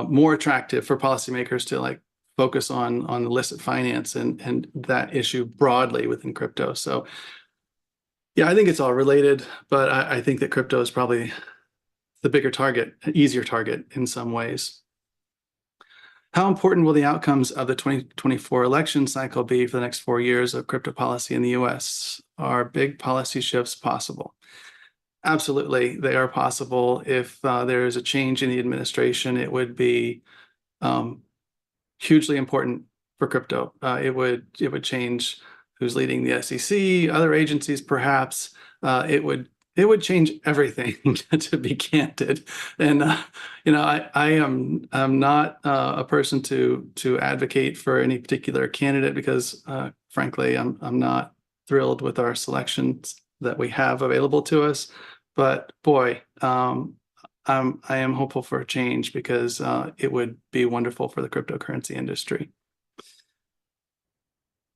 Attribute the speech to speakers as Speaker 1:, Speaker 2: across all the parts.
Speaker 1: more attractive for policymakers to like focus on illicit finance and that issue broadly within crypto. So yeah, I think it's all related, but I think that crypto is probably the bigger target, easier target in some ways. How important will the outcomes of the 2024 election cycle be for the next 4 years of crypto policy in the US? Are big policy shifts possible? Absolutely, they are possible. If there is a change in the administration, it would be hugely important for crypto. It would change who's leading the SEC, other agencies, perhaps. It would change everything, to be candid. And I'm not a person to advocate for any particular candidate because, frankly, I'm not thrilled with our selections that we have available to us. But boy, I am hopeful for a change because it would be wonderful for the cryptocurrency industry.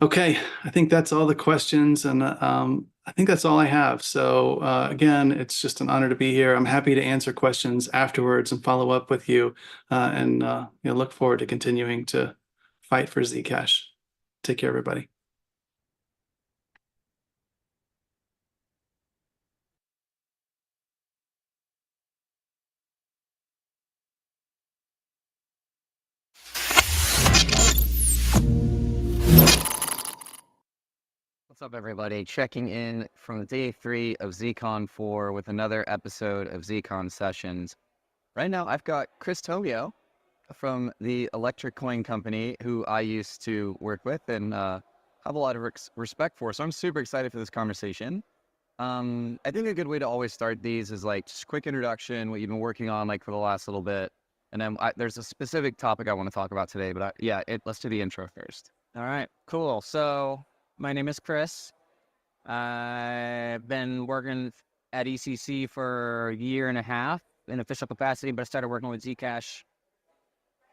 Speaker 1: Okay, I think that's all the questions, and I think that's all I have. So again, it's just an honor to be here. I'm happy to answer questions afterwards and follow up with you, and look forward to continuing to fight for Zcash. Take care, everybody.
Speaker 2: What's up, everybody? Checking in from day 3 of ZconV with another episode of Zcon Sessions. Right now, I've got Chris Tomio from the Electric Coin Company, who I used to work with and have a lot of respect for. So I'm super excited for this conversation. I think a good way to always start these is like just quick introduction, what you've been working on like for the last little bit. And then there's a specific topic I want to talk about today, but let's do the intro first.
Speaker 3: All right, cool. So my name is Chris. I've been working at ECC for a year and a half in official capacity, but I started working with Zcash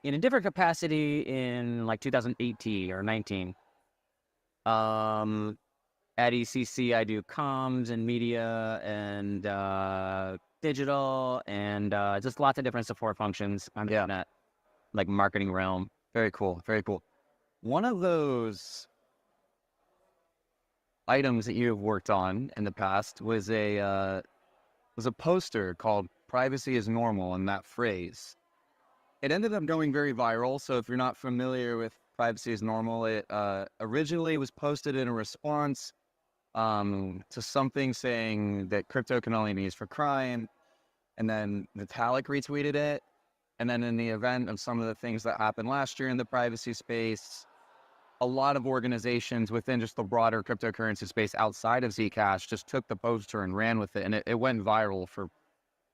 Speaker 3: in a different capacity in like 2018 or 19. At ECC, I do comms and media and digital and just lots of different support functions. I'm in that like marketing realm.
Speaker 2: Very cool. Very cool. One of those items that you've worked on in the past was a poster called "Privacy is Normal," and that phrase. It ended up going very viral. So if you're not familiar with "Privacy is Normal," it originally was posted in a response to something saying that crypto can only be used for crime, and then Vitalik retweeted it. And then in the event of some of the things that happened last year in the privacy space, a lot of organizations within just the broader cryptocurrency space outside of Zcash just took the poster and ran with it. And it went viral for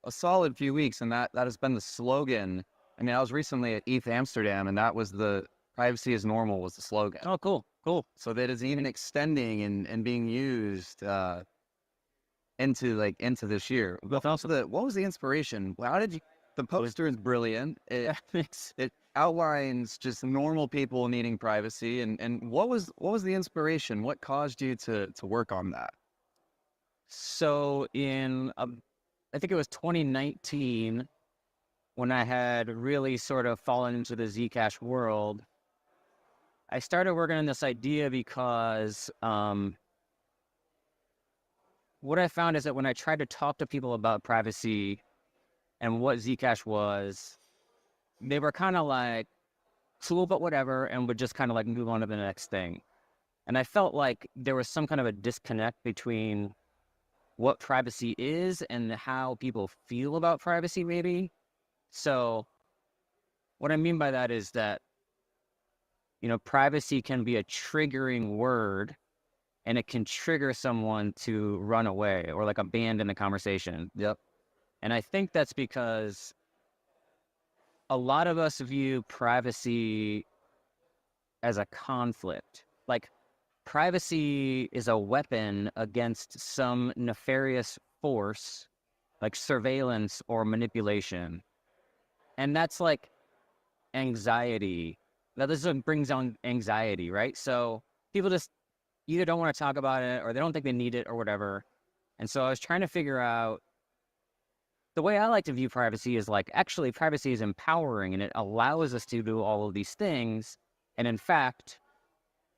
Speaker 2: a solid few weeks. And that has been the slogan. I mean, I was recently at ETH Amsterdam, and that was the "Privacy is Normal" was the slogan.
Speaker 3: Oh, cool.
Speaker 2: So that is even extending and being used into this year. But also, what was the inspiration? How did you? The poster is brilliant. It outlines just normal people needing privacy. And what was the inspiration? What caused you to work on that?
Speaker 3: So in, I think it was 2019, when I had really sort of fallen into the Zcash world, I started working on this idea because what I found is that when I tried to talk to people about privacy and what Zcash was, they were kind of like, cool, but whatever, and would just kind of like move on to the next thing. And I felt like there was some kind of a disconnect between what privacy is and how people feel about privacy, maybe. So what I mean by that is that, privacy can be a triggering word, and it can trigger someone to run away or like abandon the conversation.
Speaker 2: Yep.
Speaker 3: And I think that's because a lot of us view privacy as a conflict. Like, privacy is a weapon against some nefarious force, like surveillance or manipulation. And that's like anxiety. Now, this brings on anxiety, right? So people just either don't want to talk about it or they don't think they need it or whatever. And so I was trying to figure out the way I like to view privacy is like, actually, privacy is empowering and it allows us to do all of these things. And in fact,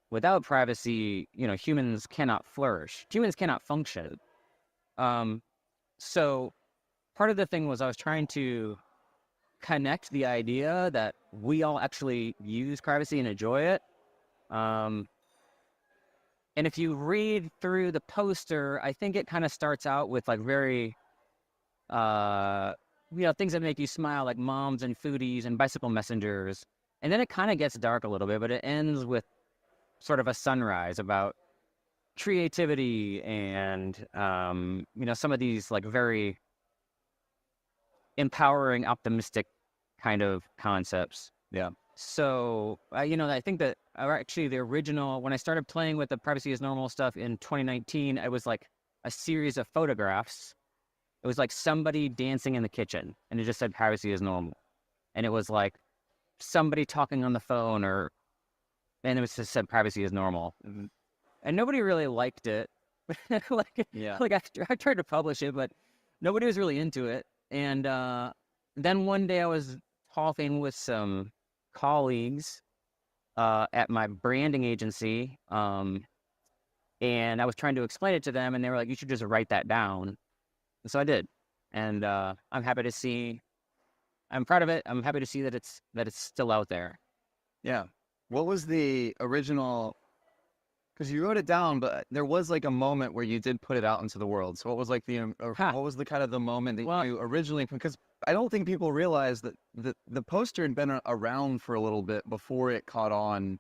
Speaker 3: without privacy, humans cannot flourish. Humans cannot function. So part of the thing was I was trying to connect the idea that we all actually use privacy and enjoy it. And if you read through the poster, I think it kind of starts out with like very, things that make you smile, like moms and foodies and bicycle messengers. And then it kind of gets dark a little bit, but it ends with sort of a sunrise about creativity and, some of these like very empowering, optimistic kind of concepts.
Speaker 2: Yeah.
Speaker 3: So, I think that actually the original, when I started playing with the privacy is normal stuff in 2019, it was like a series of photographs. It was like somebody dancing in the kitchen and it just said privacy is normal. And it was like somebody talking on the phone and it was just said privacy is normal.
Speaker 2: Mhm.
Speaker 3: And nobody really liked it.
Speaker 2: Yeah.
Speaker 3: Like I tried to publish it, but nobody was really into it. And then one day I was talking with some colleagues at my branding agency, and I was trying to explain it to them, and they were like, "You should just write that down." And so I did, and I'm happy to see. I'm proud of it. I'm happy to see that it's still out there.
Speaker 2: Yeah. What was the original? Because you wrote it down, but there was like a moment where you did put it out into the world. So what was like what was the kind of the moment that you originally? Because I don't think people realize that the poster had been around for a little bit before it caught on.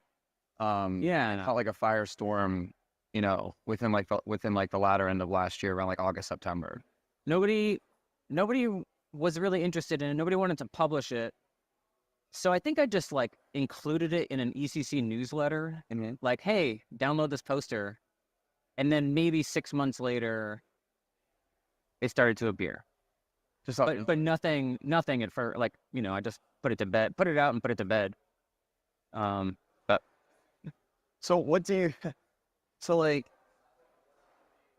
Speaker 2: Caught like a firestorm, within the latter end of last year, around like August, September.
Speaker 3: Nobody was really interested in it. Nobody wanted to publish it. So I think I just like included it in an ECC newsletter,
Speaker 2: Mm-hmm.
Speaker 3: like, hey, download this poster. And then maybe 6 months later, it started to appear. But nothing at first, like, I just put it out and put it to bed. But
Speaker 2: so like,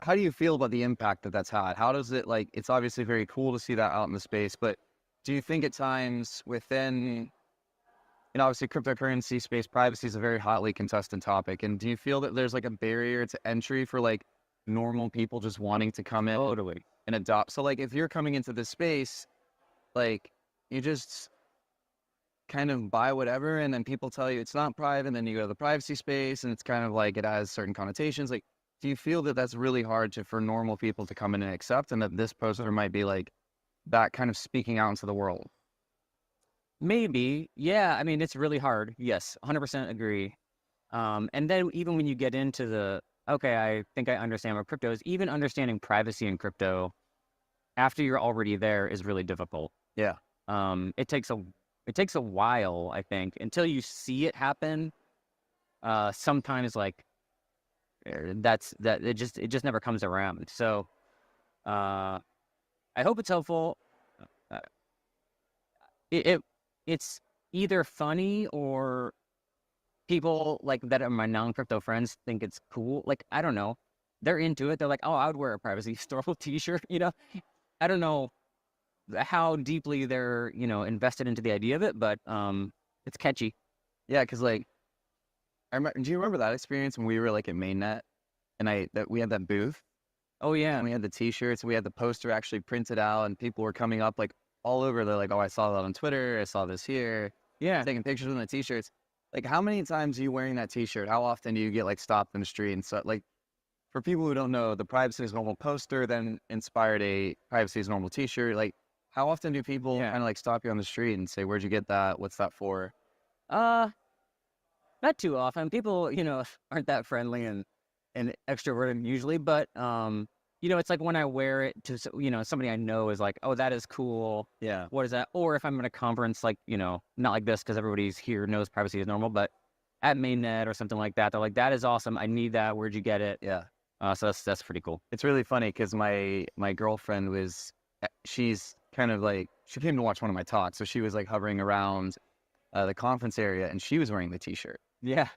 Speaker 2: how do you feel about the impact that that's had? How does it, like, it's obviously very cool to see that out in the space, but do you think at times within, obviously cryptocurrency space, privacy is a very hotly contested topic. And do you feel that there's like a barrier to entry for like normal people just wanting to come in
Speaker 3: totally.
Speaker 2: and adopt? So like, if you're coming into this space, like, you just kind of buy whatever, and then people tell you it's not private, and then you go to the privacy space and it's kind of like, it has certain connotations. Like, do you feel that that's really hard for normal people to come in and accept, and that this poster might be like that kind of speaking out into the world?
Speaker 3: Maybe. Yeah. I mean, it's really hard. Yes. 100% agree. And then even when you get into okay, I think I understand what crypto is, even understanding privacy in crypto after you're already there is really difficult.
Speaker 2: Yeah.
Speaker 3: It takes a while, I think, until you see it happen. Sometimes like it just never comes around. So, I hope it's helpful. It's either funny or people like that are my non-crypto friends think it's cool. Like, I don't know. They're into it. They're like, oh, I would wear a privacy historical t-shirt, I don't know how deeply they're, invested into the idea of it, but it's catchy.
Speaker 2: Yeah, because like, do you remember that experience when we were like at Mainnet and we had that booth?
Speaker 3: Oh, yeah.
Speaker 2: And we had the t-shirts, and we had the poster actually printed out, and people were coming up like all over. They're like, oh, I saw that on Twitter. I saw this here.
Speaker 3: Yeah.
Speaker 2: Taking pictures of the t-shirts. Like, how many times are you wearing that t-shirt? How often do you get like stopped in the street? And so, like, for people who don't know, the privacy is normal poster then inspired a privacy is normal t-shirt. Like, how often do people kind of like stop you on the street and say, where'd you get that? What's that for?
Speaker 3: Not too often. People, aren't that friendly and extroverted usually, but it's like when I wear it to, somebody I know is like, oh, that is cool.
Speaker 2: Yeah.
Speaker 3: What is that? Or if I'm in a conference, like, not like this because everybody's here knows privacy is normal, but at Mainnet or something like that, they're like, that is awesome. I need that. Where'd you get it?
Speaker 2: Yeah.
Speaker 3: So that's pretty cool.
Speaker 2: It's really funny because my girlfriend she's kind of like, she came to watch one of my talks. So she was like hovering around the conference area, and she was wearing the t-shirt.
Speaker 3: Yeah.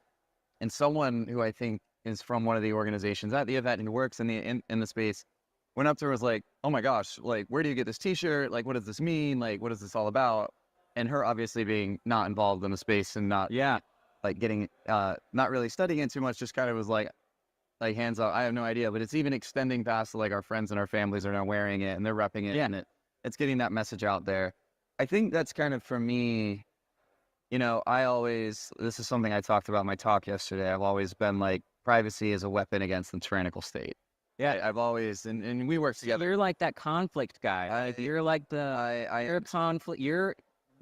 Speaker 2: And someone who I think is from one of the organizations at the event and works in the space went up to her, was like, oh my gosh, like, where do you get this t-shirt? Like, what does this mean? Like, what is this all about? And her obviously being not involved in the space and not like getting, not really studying it too much, just kind of was like hands up. I have no idea, but it's even extending past like our friends and our families are now wearing it and they're repping it. Yeah. And it's getting that message out there. I think that's kind of for me, you know, this is something I talked about in my talk yesterday. I've always been like, privacy is a weapon against the tyrannical state. Yeah, I've always, and we work together.
Speaker 3: You're like that conflict guy. You're like you're conflict. You're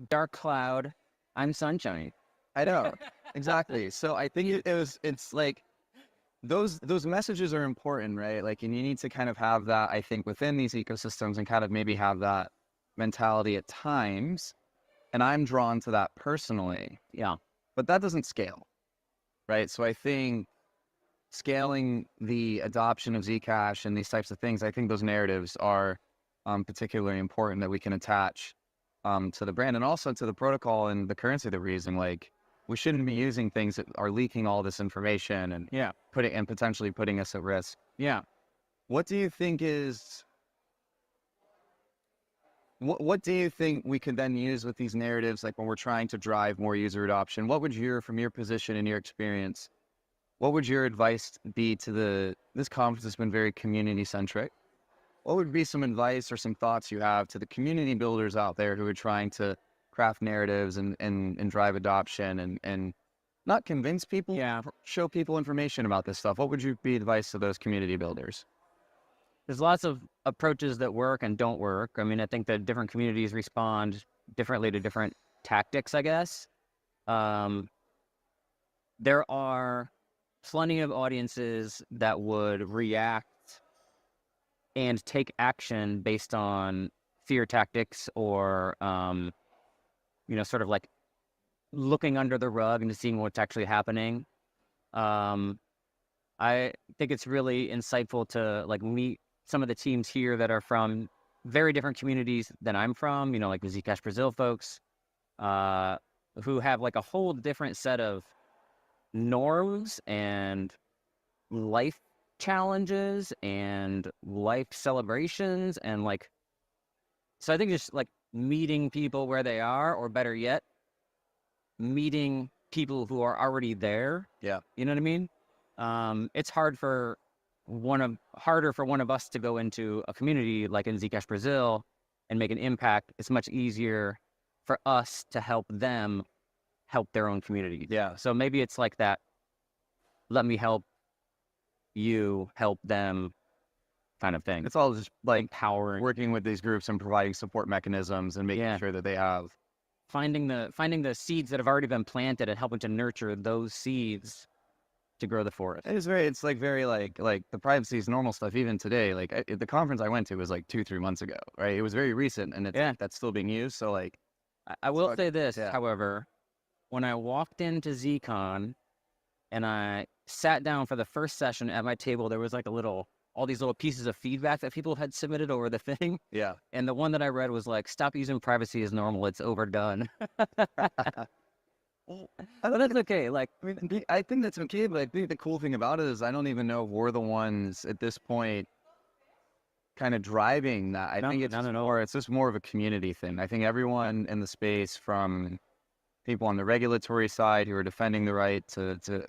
Speaker 3: dark cloud. I'm sunshine.
Speaker 2: I know, exactly. So I think it's like those messages are important, right? Like, and you need to kind of have that, I think, within these ecosystems and kind of maybe have that mentality at times. And I'm drawn to that personally.
Speaker 3: Yeah.
Speaker 2: But that doesn't scale, right? So I think scaling the adoption of Zcash and these types of things, I think those narratives are particularly important that we can attach to the brand and also to the protocol and the currency that we're using. Like, we shouldn't be using things that are leaking all this information and potentially putting us at risk.
Speaker 3: Yeah.
Speaker 2: What do you think is... What do you think we could then use with these narratives, like when we're trying to drive more user adoption? What would from your position and your experience, what would your advice be to this conference has been very community centric. What would be some advice or some thoughts you have to the community builders out there who are trying to craft narratives and drive adoption and not convince people, show people information about this stuff? What would you be advice to those community builders?
Speaker 3: There's lots of approaches that work and don't work. I mean, I think that different communities respond differently to different tactics, I guess. There are plenty of audiences that would react and take action based on fear tactics or, you know, sort of like looking under the rug and seeing what's actually happening. I think it's really insightful to like meet some of the teams here that are from very different communities than I'm from, you know, like the Zcash Brazil folks, who have like a whole different set of norms and life challenges and life celebrations. And like, so I think just like meeting people where they are, or better yet, meeting people who are already there.
Speaker 2: Yeah.
Speaker 3: You know what I mean? It's harder for one of us to go into a community like in Zcash Brazil and make an impact. It's much easier for us to help them help their own community.
Speaker 2: Yeah.
Speaker 3: So maybe it's like that, let me help you help them kind of thing.
Speaker 2: It's all just like
Speaker 3: empowering,
Speaker 2: working with these groups and providing support mechanisms and making sure that they have
Speaker 3: finding the seeds that have already been planted and helping to nurture those seeds to grow the forest.
Speaker 2: It's very like the privacy is normal stuff. Even today, like the conference I went to was like 2-3 months ago, right? It was very recent, and that's still being used. So like,
Speaker 3: I will say this, however, when I walked into ZCon and I sat down for the first session at my table, there was like all these little pieces of feedback that people had submitted over the thing.
Speaker 2: Yeah.
Speaker 3: And the one that I read was like, stop using privacy as normal. It's overdone. Well, that's okay. Like,
Speaker 2: I mean, I think that's okay, but I think the cool thing about it is I don't even know if we're the ones at this point kind of driving that. I think it's just more of a community thing. I think everyone in the space, from people on the regulatory side who are defending the right to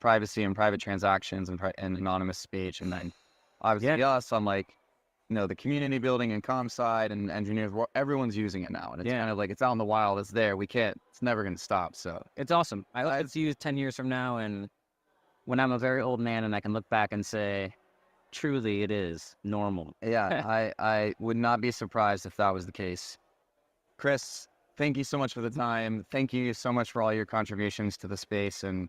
Speaker 2: privacy and private transactions and anonymous speech, and then obviously us on like, you know, the community building and comm side and engineers, everyone's using it now. And it's kind of like, it's out in the wild, it's there. It's never going to stop. So
Speaker 3: it's awesome. I hope it's used 10 years from now. And when I'm a very old man and I can look back and say, truly it is normal.
Speaker 2: Yeah. I would not be surprised if that was the case. Chris, thank you so much for the time. Thank you so much for all your contributions to the space. And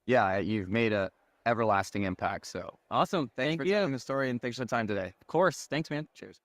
Speaker 2: yeah, you've made a everlasting impact. So
Speaker 3: awesome.
Speaker 2: Thanks for telling the story, and thanks for the time today.
Speaker 3: Of course. Thanks, man.
Speaker 2: Cheers.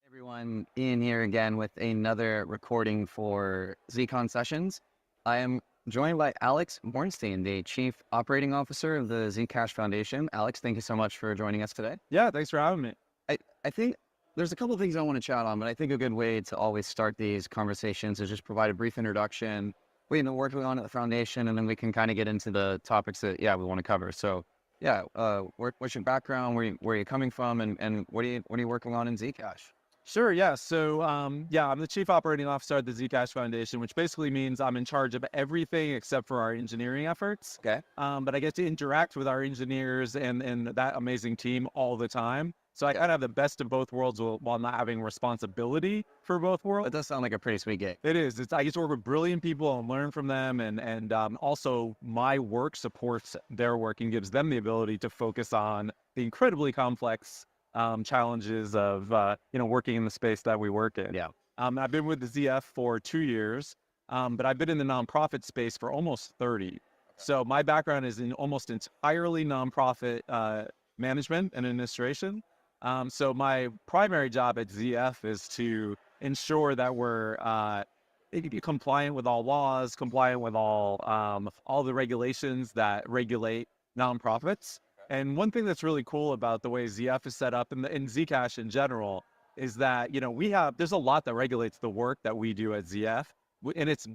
Speaker 2: Everyone, Ian here again with another recording for ZCon Sessions. I am joined by Alex Bornstein, the Chief Operating Officer of the Zcash Foundation. Alex, thank you so much for joining us today.
Speaker 4: Yeah, thanks for having me.
Speaker 2: I think there's a couple of things I want to chat on, but I think a good way to always start these conversations is just provide a brief introduction we've been working on at the foundation, and then we can kind of get into the topics that we want to cover. So what's your background? Where are you coming from, and what are you working on in Zcash?
Speaker 4: Sure, yeah. So, I'm the Chief Operating Officer at the Zcash Foundation, which basically means I'm in charge of everything except for our engineering efforts.
Speaker 2: Okay.
Speaker 4: But I get to interact with our engineers and that amazing team all the time. So I kind of have the best of both worlds while not having responsibility for both worlds.
Speaker 2: That does sound like a pretty sweet gig.
Speaker 4: It is. I get to work with brilliant people and learn from them, and also my work supports their work and gives them the ability to focus on the incredibly complex challenges of working in the space that we work in.
Speaker 2: Yeah.
Speaker 4: I've been with the ZF for 2 years, but I've been in the nonprofit space for almost 30. So my background is in almost entirely nonprofit management and administration. So my primary job at ZF is to ensure that we're compliant with all laws, compliant with all the regulations that regulate nonprofits. And one thing that's really cool about the way ZF is set up and Zcash in general is that, there's a lot that regulates the work that we do at ZF. And it's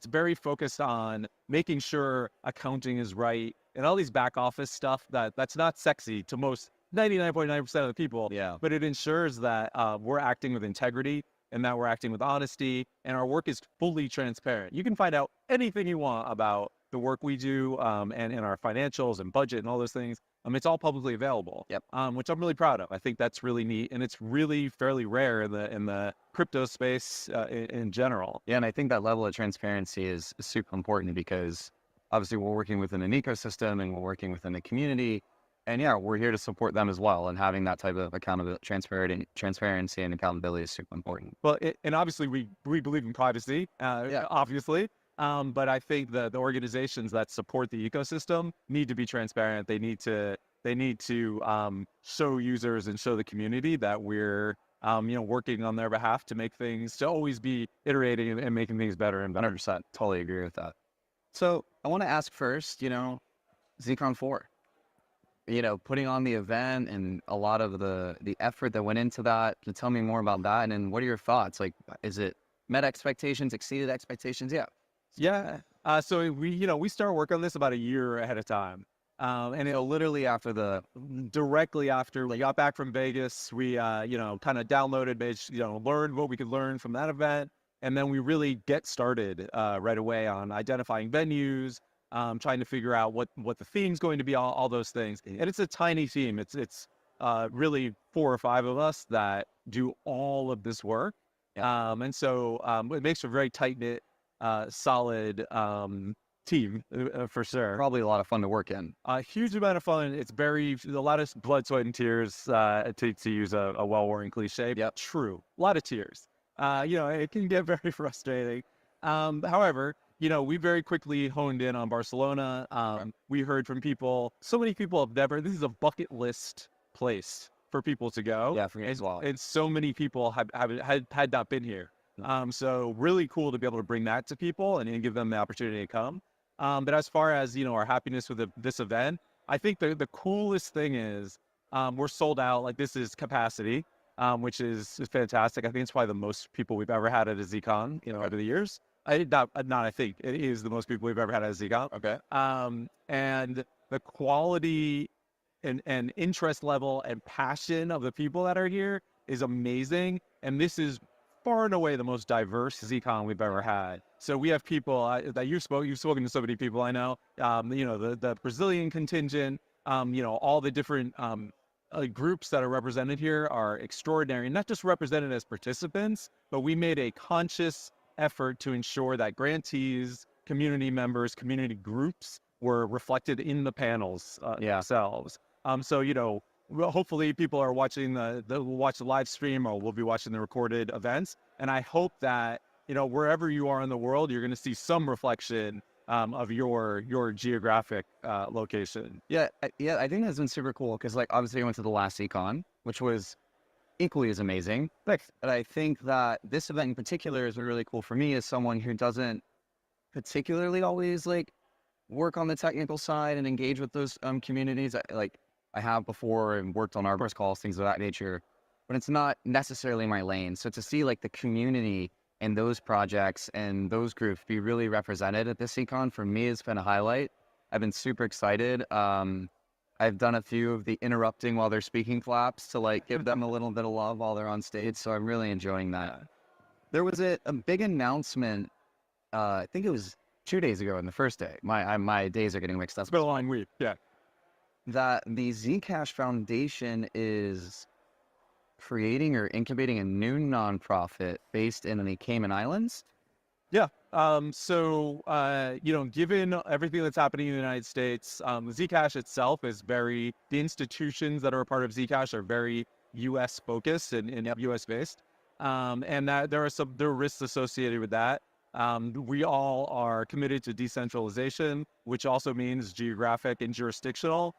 Speaker 4: very focused on making sure accounting is right and all these back office stuff that's not sexy to most 99.9% of the people.
Speaker 2: Yeah.
Speaker 4: But it ensures that we're acting with integrity and that we're acting with honesty and our work is fully transparent. You can find out anything you want about the work we do and our financials and budget and all those things. It's all publicly available.
Speaker 2: Yep.
Speaker 4: Which I'm really proud of. I think that's really neat, and it's really fairly rare in the crypto space in general.
Speaker 2: Yeah, and I think that level of transparency is super important because obviously we're working within an ecosystem and we're working within a community, and we're here to support them as well. And having that type of accountability, transparency, and accountability is super important.
Speaker 4: Well, and obviously we believe in privacy. Obviously. But I think the organizations that support the ecosystem need to be transparent. They need to show users and show the community that we're working on their behalf to make things, to always be iterating and making things better and better.
Speaker 2: 100%, totally agree with that. So I want to ask first, ZconV, putting on the event and a lot of the effort that went into that. Can you tell me more about that? And then what are your thoughts? Like, is it met expectations, exceeded expectations? Yeah.
Speaker 4: Yeah. So we started work on this about a year ahead of time. And
Speaker 2: literally
Speaker 4: directly after we got back from Vegas, we, kind of downloaded, learned what we could learn from that event. And then we really get started right away on identifying venues, trying to figure out what the theme's going to be, all those things. And it's a tiny team. It's really 4 or 5 of us that do all of this work.
Speaker 2: Yeah.
Speaker 4: And so it makes for a very tight-knit, solid team for sure.
Speaker 2: Probably a lot of fun to work in.
Speaker 4: A huge amount of fun. It's a lot of blood, sweat, and tears, to use a well-worn cliche.
Speaker 2: Yep.
Speaker 4: True. A lot of tears. It can get very frustrating. However, we very quickly honed in on Barcelona. We heard from people. So many people have this is a bucket list place for people to go.
Speaker 2: Yeah, for me as well.
Speaker 4: And so many people had not been here. So really cool to be able to bring that to people and give them the opportunity to come. But as far as, our happiness with this event, I think the coolest thing is we're sold out. Like, this is capacity, which is fantastic. I think it's probably the most people we've ever had at a ZCon, over the years. I think it is the most people we've ever had at a ZCon.
Speaker 2: Okay.
Speaker 4: And the quality and interest level and passion of the people that are here is amazing. And this is far and away the most diverse ZCon we've ever had. So we have people that you've spoken to so many people I know, the Brazilian contingent, all the different groups that are represented here are extraordinary, not just represented as participants, but we made a conscious effort to ensure that grantees, community members, community groups were reflected in the panels themselves. So, hopefully people are watching they'll watch the live stream or we'll be watching the recorded events. And I hope that, wherever you are in the world, you're going to see some reflection of your geographic location.
Speaker 2: Yeah, I think that's been super cool because, obviously I went to the last Econ, which was equally as amazing.
Speaker 4: Thanks.
Speaker 2: But I think that this event in particular has been really cool for me as someone who doesn't particularly always work on the technical side and engage with those communities. I have before and worked on arbors calls, things of that nature, but it's not necessarily my lane. So to see the community and those projects and those groups be really represented at this econ, for me, it's been a highlight. I've been super excited. I've done a few of the interrupting while they're speaking claps to like give them a little bit of love while they're on stage. So I'm really enjoying that. There was a big announcement. I think it was 2 days ago on the first day. My days are getting mixed up.
Speaker 4: It's been a long week. Yeah.
Speaker 2: That the Zcash Foundation is creating or incubating a new nonprofit based in the Cayman Islands.
Speaker 4: Yeah. Given everything that's happening in the United States, Zcash itself is the institutions that are a part of Zcash are very U.S. focused and U.S. based. And that there are risks associated with that. We all are committed to decentralization, which also means geographic and jurisdictional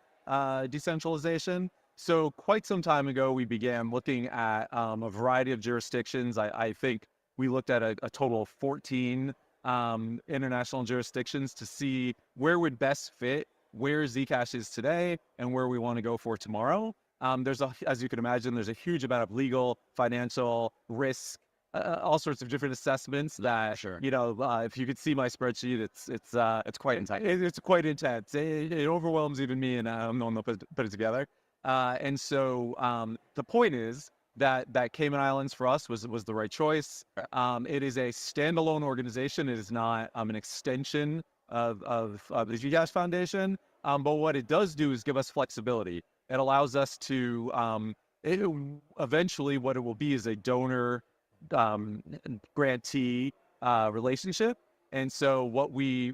Speaker 4: decentralization. So quite some time ago, we began looking at a variety of jurisdictions. I think we looked at a total of 14 international jurisdictions to see where would best fit where Zcash is today and where we want to go for tomorrow. As you can imagine, there's a huge amount of legal, financial risk, all sorts of different assessments that,
Speaker 2: Sure.
Speaker 4: If you could see my spreadsheet,
Speaker 2: It's quite intense.
Speaker 4: it's quite intense. It overwhelms even me, and I'm the one that put it together. The point is that Cayman Islands for us was the right choice. It is a standalone organization. It is not an extension of the Zcash Foundation. But what it does do is give us flexibility. It allows us to eventually what it will be is a donor grantee relationship. And so what we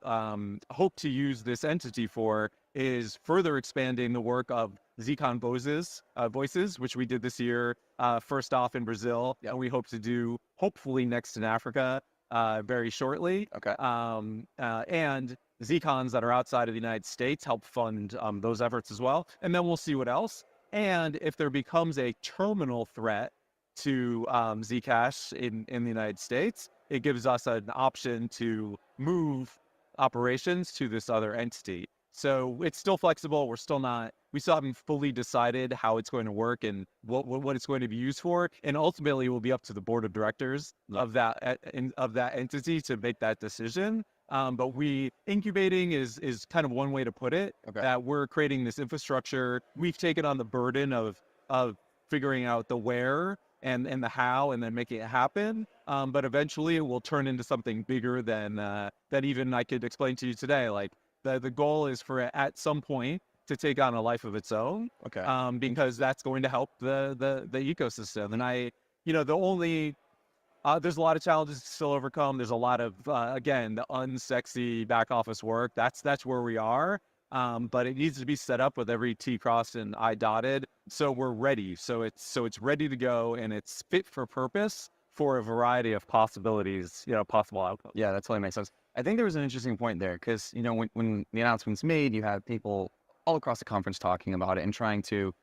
Speaker 4: hope to use this entity for is further expanding the work of Voices, which we did this year, first off in Brazil, and we hope to do hopefully next in Africa very shortly.
Speaker 2: Okay.
Speaker 4: And Zcons that are outside of the United States help fund those efforts as well. And then we'll see what else. And if there becomes a terminal threat to Zcash in the United States, it gives us an option to move operations to this other entity. So it's still flexible. We still haven't fully decided how it's going to work and what it's going to be used for. And ultimately, it will be up to the board of directors of that entity to make that decision. But incubating is kind of one way to put it.
Speaker 2: Okay.
Speaker 4: That we're creating this infrastructure. We've taken on the burden of figuring out the where and the how, and then making it happen. But eventually, it will turn into something bigger than even I could explain to you today. Like the goal is for it at some point to take on a life of its own.
Speaker 2: Okay.
Speaker 4: Because that's going to help the ecosystem. And there's a lot of challenges to still overcome. There's a lot of, again, the unsexy back office work. That's where we are. But it needs to be set up with every T crossed and I dotted. So we're ready. So it's ready to go, and it's fit for purpose for a variety of possibilities, possible outcomes.
Speaker 2: Yeah, that totally makes sense. I think there was an interesting point there because, when the announcement's made, you had people all across the conference talking about it and trying to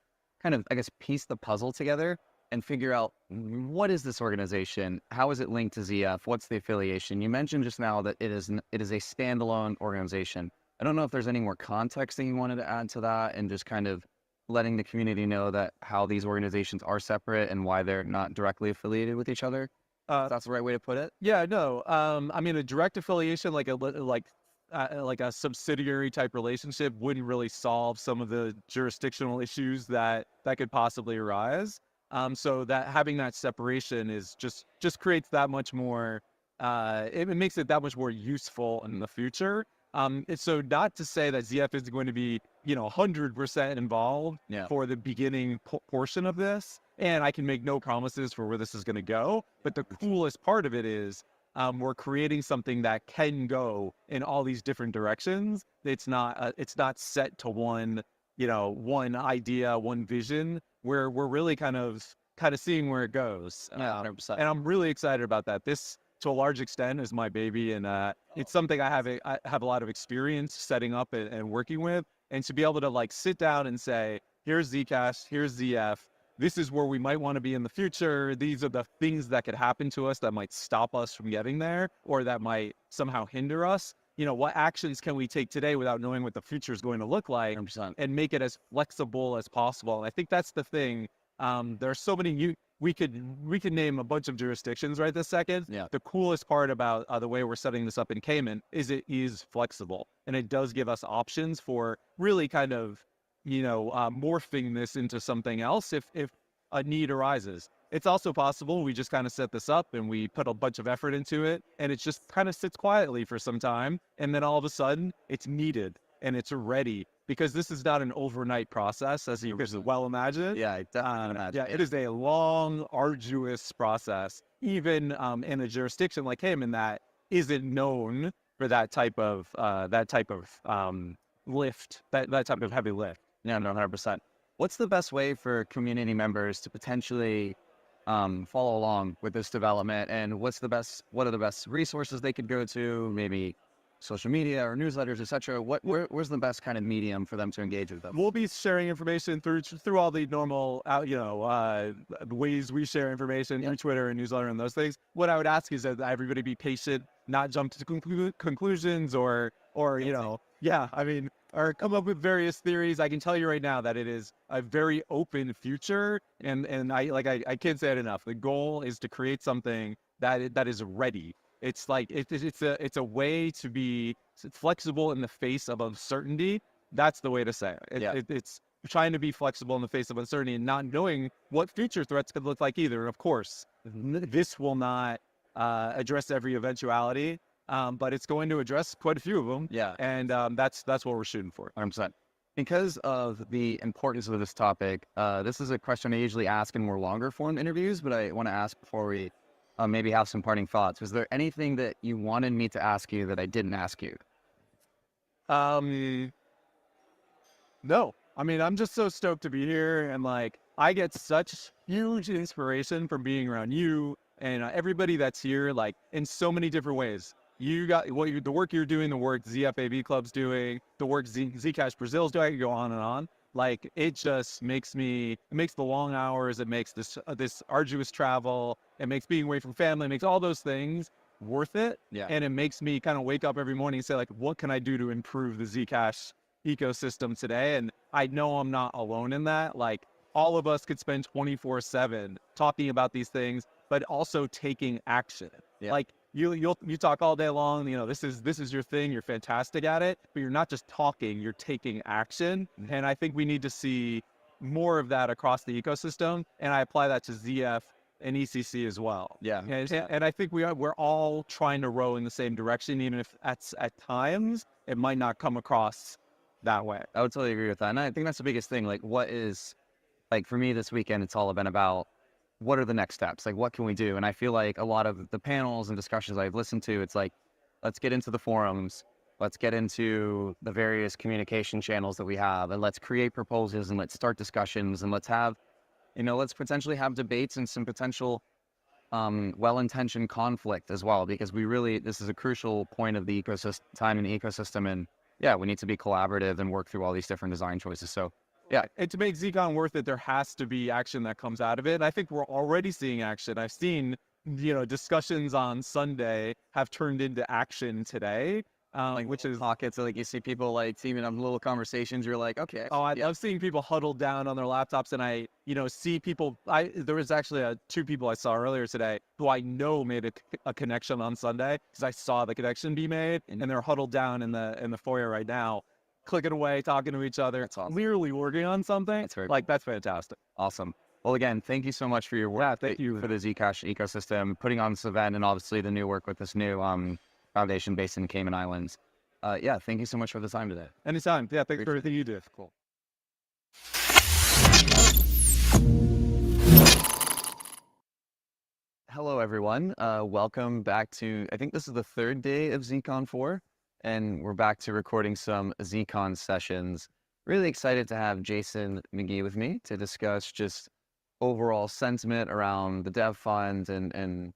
Speaker 2: kind of, I guess, piece the puzzle together and figure out what is this organization? How is it linked to ZF? What's the affiliation? You mentioned just now that it is a standalone organization. I don't know if there's any more context that you wanted to add to that and just kind of letting the community know that how these organizations are separate and why they're not directly affiliated with each other. If that's the right way to put it.
Speaker 4: Yeah, no. A direct affiliation, like a subsidiary type relationship, wouldn't really solve some of the jurisdictional issues that could possibly arise. So that having that separation is just creates that much more. It makes it that much more useful in the future. So not to say that ZF is going to be 100% involved for the beginning portion of this, and I can make no promises for where this is going to go. But the coolest part of it is we're creating something that can go in all these different directions. It's not set to one idea, one vision. We're really kind of seeing where it goes.
Speaker 2: 100%.
Speaker 4: And I'm really excited about that. This, to a large extent, is my baby, and it's something I have a lot of experience setting up and working with. And to be able to sit down and say, here's Zcash, here's ZF, this is where we might want to be in the future. These are the things that could happen to us that might stop us from getting there, or that might somehow hinder us. What actions can we take today without knowing what the future is going to look like,
Speaker 2: 100%.
Speaker 4: and make it as flexible as possible? And I think that's the thing. There are so many we could name a bunch of jurisdictions right this second.
Speaker 2: Yeah.
Speaker 4: The coolest part about the way we're setting this up in Cayman is it is flexible, and it does give us options for really kind of, morphing this into something else if a need arises. It's also possible we just kind of set this up and we put a bunch of effort into it, and it just kind of sits quietly for some time, and then all of a sudden it's needed and it's ready, because this is not an overnight process, as you could well imagine.
Speaker 2: Yeah, I definitely imagine.
Speaker 4: Yeah, it is a long, arduous process, even in a jurisdiction like Cayman that isn't known for that type of lift, that type of heavy lift.
Speaker 2: Yeah, no, 100%. What's the best way for community members to potentially follow along with this development, and what are the best resources they could go to? Maybe social media or newsletters, etc. Where's the best kind of medium for them to engage with them?
Speaker 4: We'll be sharing information through all the normal, ways we share information through Twitter and newsletter and those things. What I would ask is that everybody be patient, not jump to conclusions or or come up with various theories. I can tell you right now that it is a very open future, and I can't say it enough. The goal is to create something that is ready. It's like it's a way to be flexible in the face of uncertainty. That's the way to say it. It's trying to be flexible in the face of uncertainty and not knowing what future threats could look like either. And of course, this will not address every eventuality, but it's going to address quite a few of them.
Speaker 2: Yeah,
Speaker 4: and that's what we're shooting for.
Speaker 2: 100%. Because of the importance of this topic, this is a question I usually ask in more longer form interviews, but I want to ask before we maybe have some parting thoughts. Was there anything that you wanted me to ask you that I didn't ask you?
Speaker 4: No. I mean, I'm just so stoked to be here, and I get such huge inspiration from being around you and everybody that's here, in so many different ways. You got the work you're doing, the work ZFAB Club's doing, the work Zcash Brazil's doing. I could go on and on. It just makes the long hours, it makes this arduous travel, it makes being away from family, it makes all those things worth it.
Speaker 2: Yeah.
Speaker 4: And it makes me kind of wake up every morning and say, what can I do to improve the Zcash ecosystem today? And I know I'm not alone in that. All of us could spend 24/7 talking about these things, but also taking action.
Speaker 2: Yeah.
Speaker 4: You talk all day long, this is your thing, you're fantastic at it, but you're not just talking, you're taking action.
Speaker 2: Mm-hmm.
Speaker 4: And I think we need to see more of that across the ecosystem, and I apply that to ZF and ECC as well.
Speaker 2: Yeah.
Speaker 4: And I think we're all trying to row in the same direction, even if at times it might not come across that way.
Speaker 2: I would totally agree with that. And I think that's the biggest thing. For me this weekend, it's all been about what are the next steps? What can we do? And I feel like a lot of the panels and discussions I've listened to, it's let's get into the forums, let's get into the various communication channels that we have, and let's create proposals, and let's start discussions, and let's potentially have debates and some potential well-intentioned conflict as well, because this is a crucial point of the time in the ecosystem. And yeah, we need to be collaborative and work through all these different design choices. So yeah.
Speaker 4: And to make Zcon worth it, there has to be action that comes out of it. And I think we're already seeing action. I've seen, discussions on Sunday have turned into action today. Which is
Speaker 2: pockets. You see people teaming up little conversations. You're like, okay.
Speaker 4: Oh, I love seeing people huddled down on their laptops, and I, see people. There was actually two people I saw earlier today who I know made a connection on Sunday, because I saw the connection be made, and they're huddled down in the foyer right now, clicking away, talking to each other.
Speaker 2: That's awesome.
Speaker 4: Clearly working on something.
Speaker 2: That's very
Speaker 4: That's fantastic.
Speaker 2: Awesome. Well, again, thank you so much for your work.
Speaker 4: Yeah, thank you
Speaker 2: for the Zcash ecosystem, putting on this event, and obviously the new work with this new foundation based in the Cayman Islands. Thank you so much for the time today.
Speaker 4: Anytime. Yeah, thanks for everything you do.
Speaker 2: Cool. Hello, everyone. Welcome back to, I think this is the third day of ZCon 4, and we're back to recording some ZCon sessions. Really excited to have Jason McGee with me to discuss just overall sentiment around the dev fund and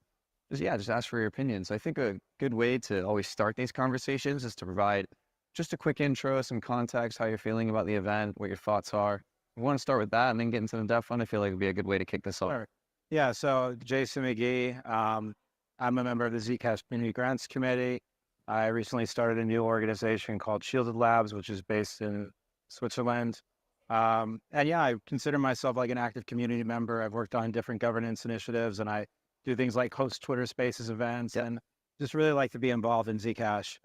Speaker 2: just ask for your opinions. I think a good way to always start these conversations is to provide just a quick intro, some context, how you're feeling about the event, what your thoughts are. We want to start with that and then get into the dev fund. I feel like it would be a good way to kick this off.
Speaker 5: Sure. Yeah, so Jason McGee, I'm a member of the Zcash Community Grants Committee. I recently started a new organization called Shielded Labs, which is based in Switzerland. And yeah, I consider myself like an active community member. I've worked on different governance initiatives, and I do things like host Twitter Spaces events, and just really like to be involved in Zcash.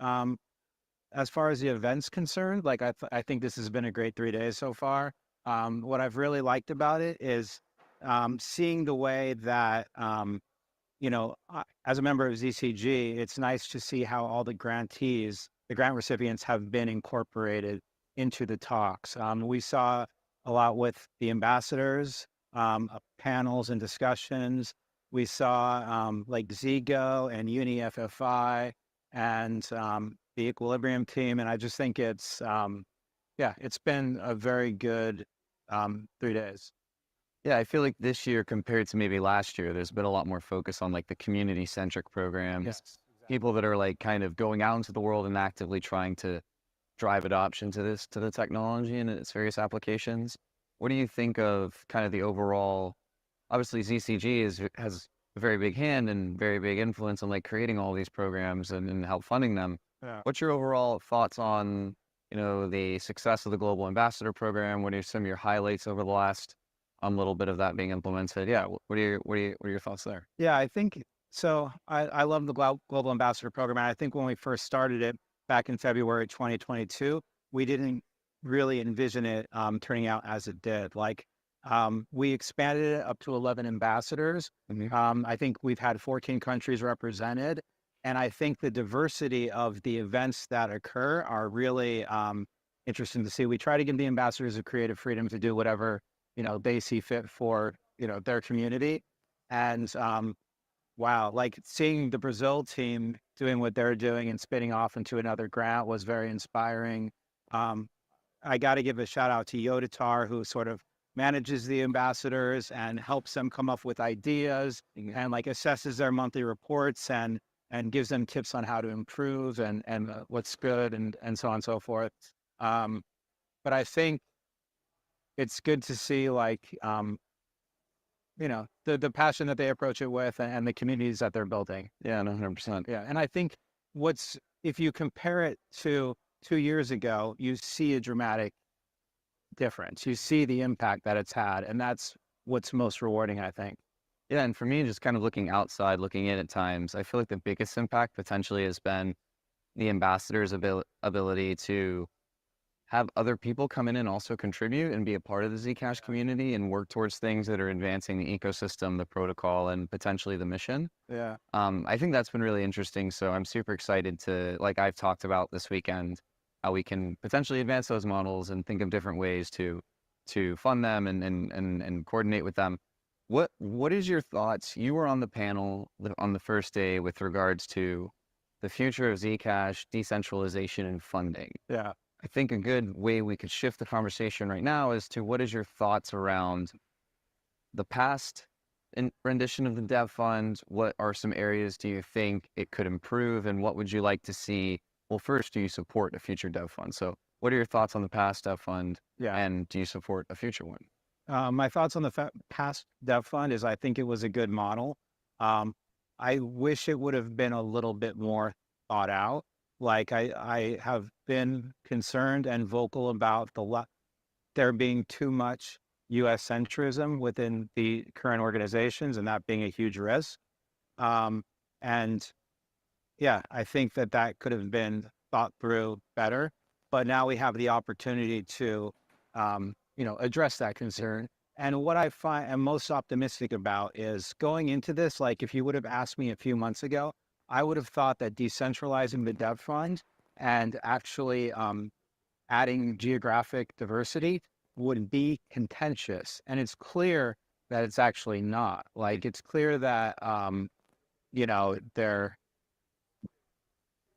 Speaker 5: As far as the event's concerned, like I think this has been a great 3 days so far. What I've really liked about it is seeing the way that as a member of ZCG, it's nice to see how all the grantees, the grant recipients, have been incorporated into the talks. We saw a lot with the ambassadors, panels and discussions. We saw like ZGO and UniFFI and the Equilibrium team, and I just think it's it's been a very good 3 days.
Speaker 2: Yeah, I feel like this year compared to maybe last year, there's been a lot more focus on like the community-centric programs,
Speaker 5: Yes,
Speaker 2: people that are like kind of going out into the world and actively trying to drive adoption to the technology and its various applications. What do you think of kind of the overall? Obviously, ZCG has a very big hand and very big influence on like creating all these programs and help funding them.
Speaker 5: Yeah.
Speaker 2: What's your overall thoughts on, the success of the Global Ambassador Program? What are some of your highlights over the last little bit of that being implemented? Yeah, what are your thoughts there?
Speaker 5: Yeah, I think so. I love the Global Ambassador Program. And I think when we first started it back in February 2022, we didn't really envision it turning out as it did. Like we expanded it up to 11 ambassadors. I think we've had 14 countries represented. And I think the diversity of the events that occur are really interesting to see. We try to give the ambassadors a creative freedom to do whatever they see fit for their community. And wow, like seeing the Brazil team doing what they're doing and spinning off into another grant was very inspiring. I got to give a shout out to Yodatar, who sort of manages the ambassadors and helps them come up with ideas and like assesses their monthly reports and gives them tips on how to improve and what's good and so on and so forth. But I think it's good to see like the passion that they approach it with and the communities that they're building.
Speaker 2: Yeah, 100%.
Speaker 5: Yeah, and I think if you compare it to 2 years ago, you see a dramatic difference. You see the impact that it's had, and that's what's most rewarding, I think.
Speaker 2: Yeah, and for me, just kind of looking outside, looking in at times, I feel like the biggest impact potentially has been the ambassador's ability to have other people come in and also contribute and be a part of the Zcash community and work towards things that are advancing the ecosystem, the protocol, and potentially the mission.
Speaker 5: Yeah.
Speaker 2: I think that's been really interesting. So I'm super excited to, like I've talked about this weekend, how we can potentially advance those models and think of different ways to fund them and coordinate with them. What is your thoughts? You were on the panel on the first day with regards to the future of Zcash, decentralization, and funding.
Speaker 5: Yeah.
Speaker 2: I think a good way we could shift the conversation right now is to what is your thoughts around the past rendition of the dev fund? What are some areas do you think it could improve, and what would you like to see? Well, first, do you support a future dev fund? So what are your thoughts on the past dev fund?
Speaker 5: Yeah.
Speaker 2: And do you support a future one?
Speaker 5: My thoughts on the past dev fund is I think it was a good model. I wish it would have been a little bit more thought out. Like I have been concerned and vocal about there being too much U.S. centrism within the current organizations, and that being a huge risk. And yeah, I think that could have been thought through better. But now we have the opportunity to, address that concern. And what I am most optimistic about is going into this. Like, if you would have asked me a few months ago, I would have thought that decentralizing the dev fund and actually adding geographic diversity would be contentious. And it's clear that it's actually not. Like, it's clear that,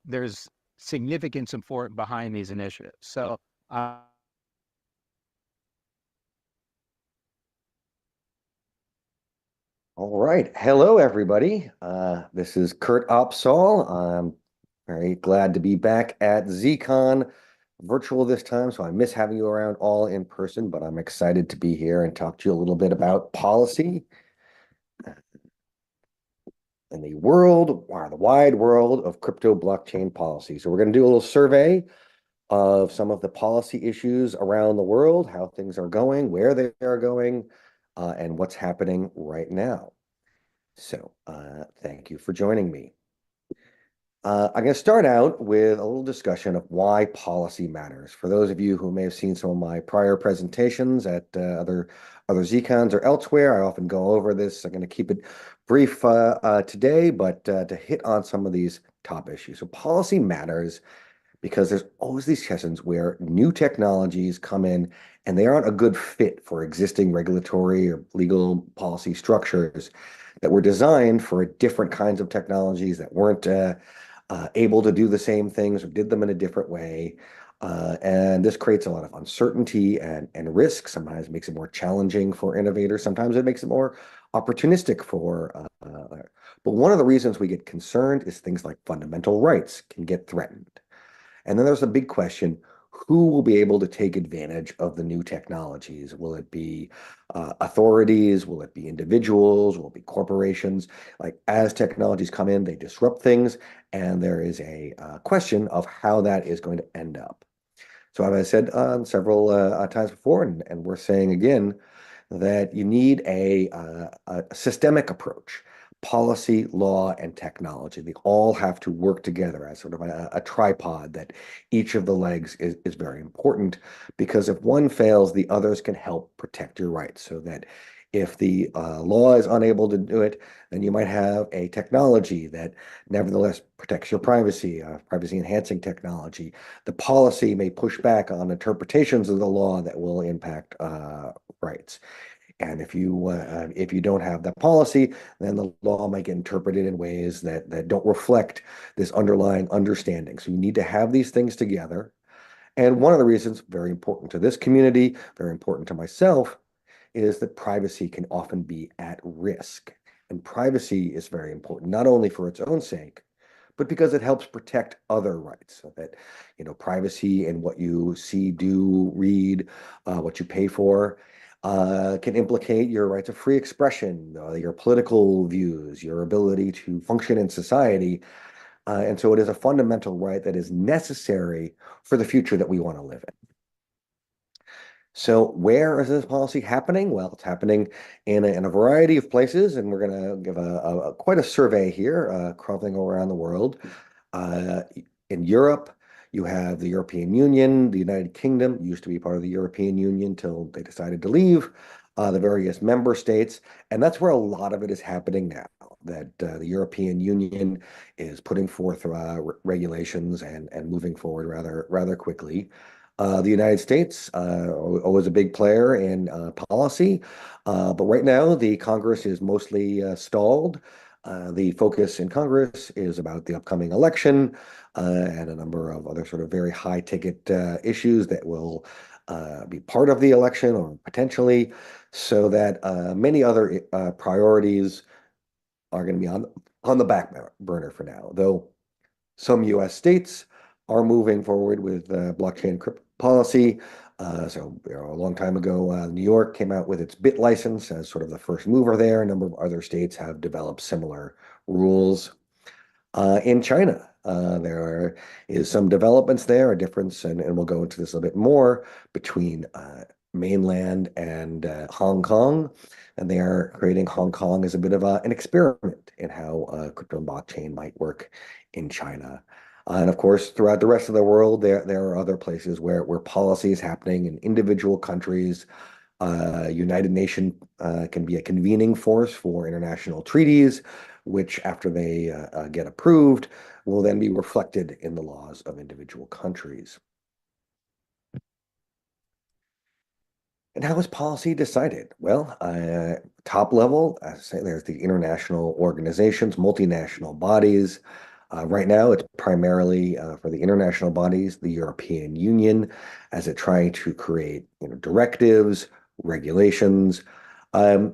Speaker 5: there's significant support behind these initiatives. So,
Speaker 6: All right. Hello, everybody. This is Kurt Opsahl. I'm very glad to be back at ZCon virtual this time. So I miss having you around all in person, but I'm excited to be here and talk to you a little bit about policy in the world, or the wide world of crypto blockchain policy. So we're going to do a little survey of some of the policy issues around the world, how things are going, where they are going, and what's happening right now. So thank you for joining me. I'm going to start out with a little discussion of why policy matters. For those of you who may have seen some of my prior presentations at other Zcons or elsewhere, I often go over this. I'm going to keep it brief today, but to hit on some of these top issues. So policy matters because there's always these sessions where new technologies come in and they aren't a good fit for existing regulatory or legal policy structures that were designed for different kinds of technologies that weren't able to do the same things or did them in a different way. And this creates a lot of uncertainty and risk. Sometimes it makes it more challenging for innovators. Sometimes it makes it more opportunistic for. But one of the reasons we get concerned is things like fundamental rights can get threatened. And then there's the big question, who will be able to take advantage of the new technologies? Will it be authorities? Will it be individuals? Will it be corporations? Like as technologies come in, they disrupt things, and there is a question of how that is going to end up. So as I said several times before, and we're saying again, that you need a systemic approach. Policy, law, and technology. They all have to work together as sort of a tripod that each of the legs is very important, because if one fails, the others can help protect your rights. So that if the law is unable to do it, then you might have a technology that nevertheless protects your privacy, privacy enhancing technology. The policy may push back on interpretations of the law that will impact rights. And if you don't have that policy, then the law might get interpreted in ways that don't reflect this underlying understanding. So you need to have these things together. And one of the reasons, very important to this community, very important to myself, is that privacy can often be at risk. And privacy is very important, not only for its own sake, but because it helps protect other rights. So that, privacy and what you see, do, read, what you pay for, can implicate your rights of free expression, your political views, your ability to function in society. And so it is a fundamental right that is necessary for the future that we want to live in. So where is this policy happening? Well, it's happening in a variety of places, and we're going to give quite a survey here, traveling around the world. In Europe, you have the European Union, the United Kingdom used to be part of the European Union until they decided to leave, the various member states, and that's where a lot of it is happening now, that the European Union is putting forth regulations and moving forward rather quickly. The United States, always a big player in policy, but right now the Congress is mostly stalled. The focus in Congress is about the upcoming election and a number of other sort of very high ticket issues that will be part of the election or potentially, so that many other priorities are going to be on the back burner for now, though some U.S. states are moving forward with blockchain crypto policy. So a long time ago, New York came out with its BIT license as sort of the first mover there. A number of other states have developed similar rules. In China, there is some developments there, a difference, and we'll go into this a bit more, between mainland and Hong Kong. And they are creating Hong Kong as a bit of an experiment in how crypto and blockchain might work in China. And of course, throughout the rest of the world, there are other places where policy is happening in individual countries. United Nations can be a convening force for international treaties, which after they get approved, will then be reflected in the laws of individual countries. And how is policy decided? Well, top level, as I say, there's the international organizations, multinational bodies. Right now, it's primarily for the international bodies, the European Union, as it trying to create directives, regulations. And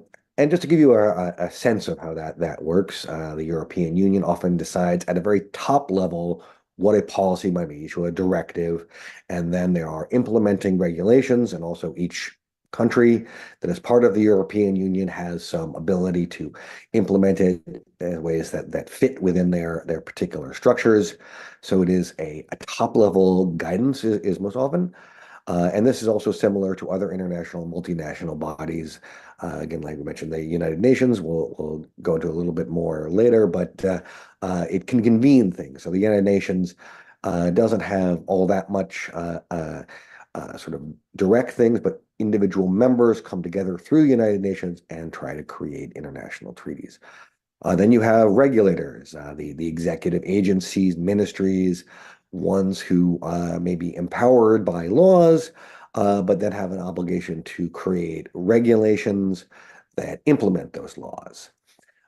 Speaker 6: just to give you a sense of how that works, the European Union often decides at a very top level what a policy might be, so a directive, and then there are implementing regulations, and also each country that is part of the European Union has some ability to implement it in ways that fit within their particular structures. So it is a top-level guidance is most often. And this is also similar to other international multinational bodies. Again, like we mentioned, the United Nations, we'll go into a little bit more later, but it can convene things. So the United Nations doesn't have all that much sort of direct things, but individual members come together through the United Nations and try to create international treaties. Then you have regulators, the executive agencies, ministries, ones who may be empowered by laws, but then have an obligation to create regulations that implement those laws.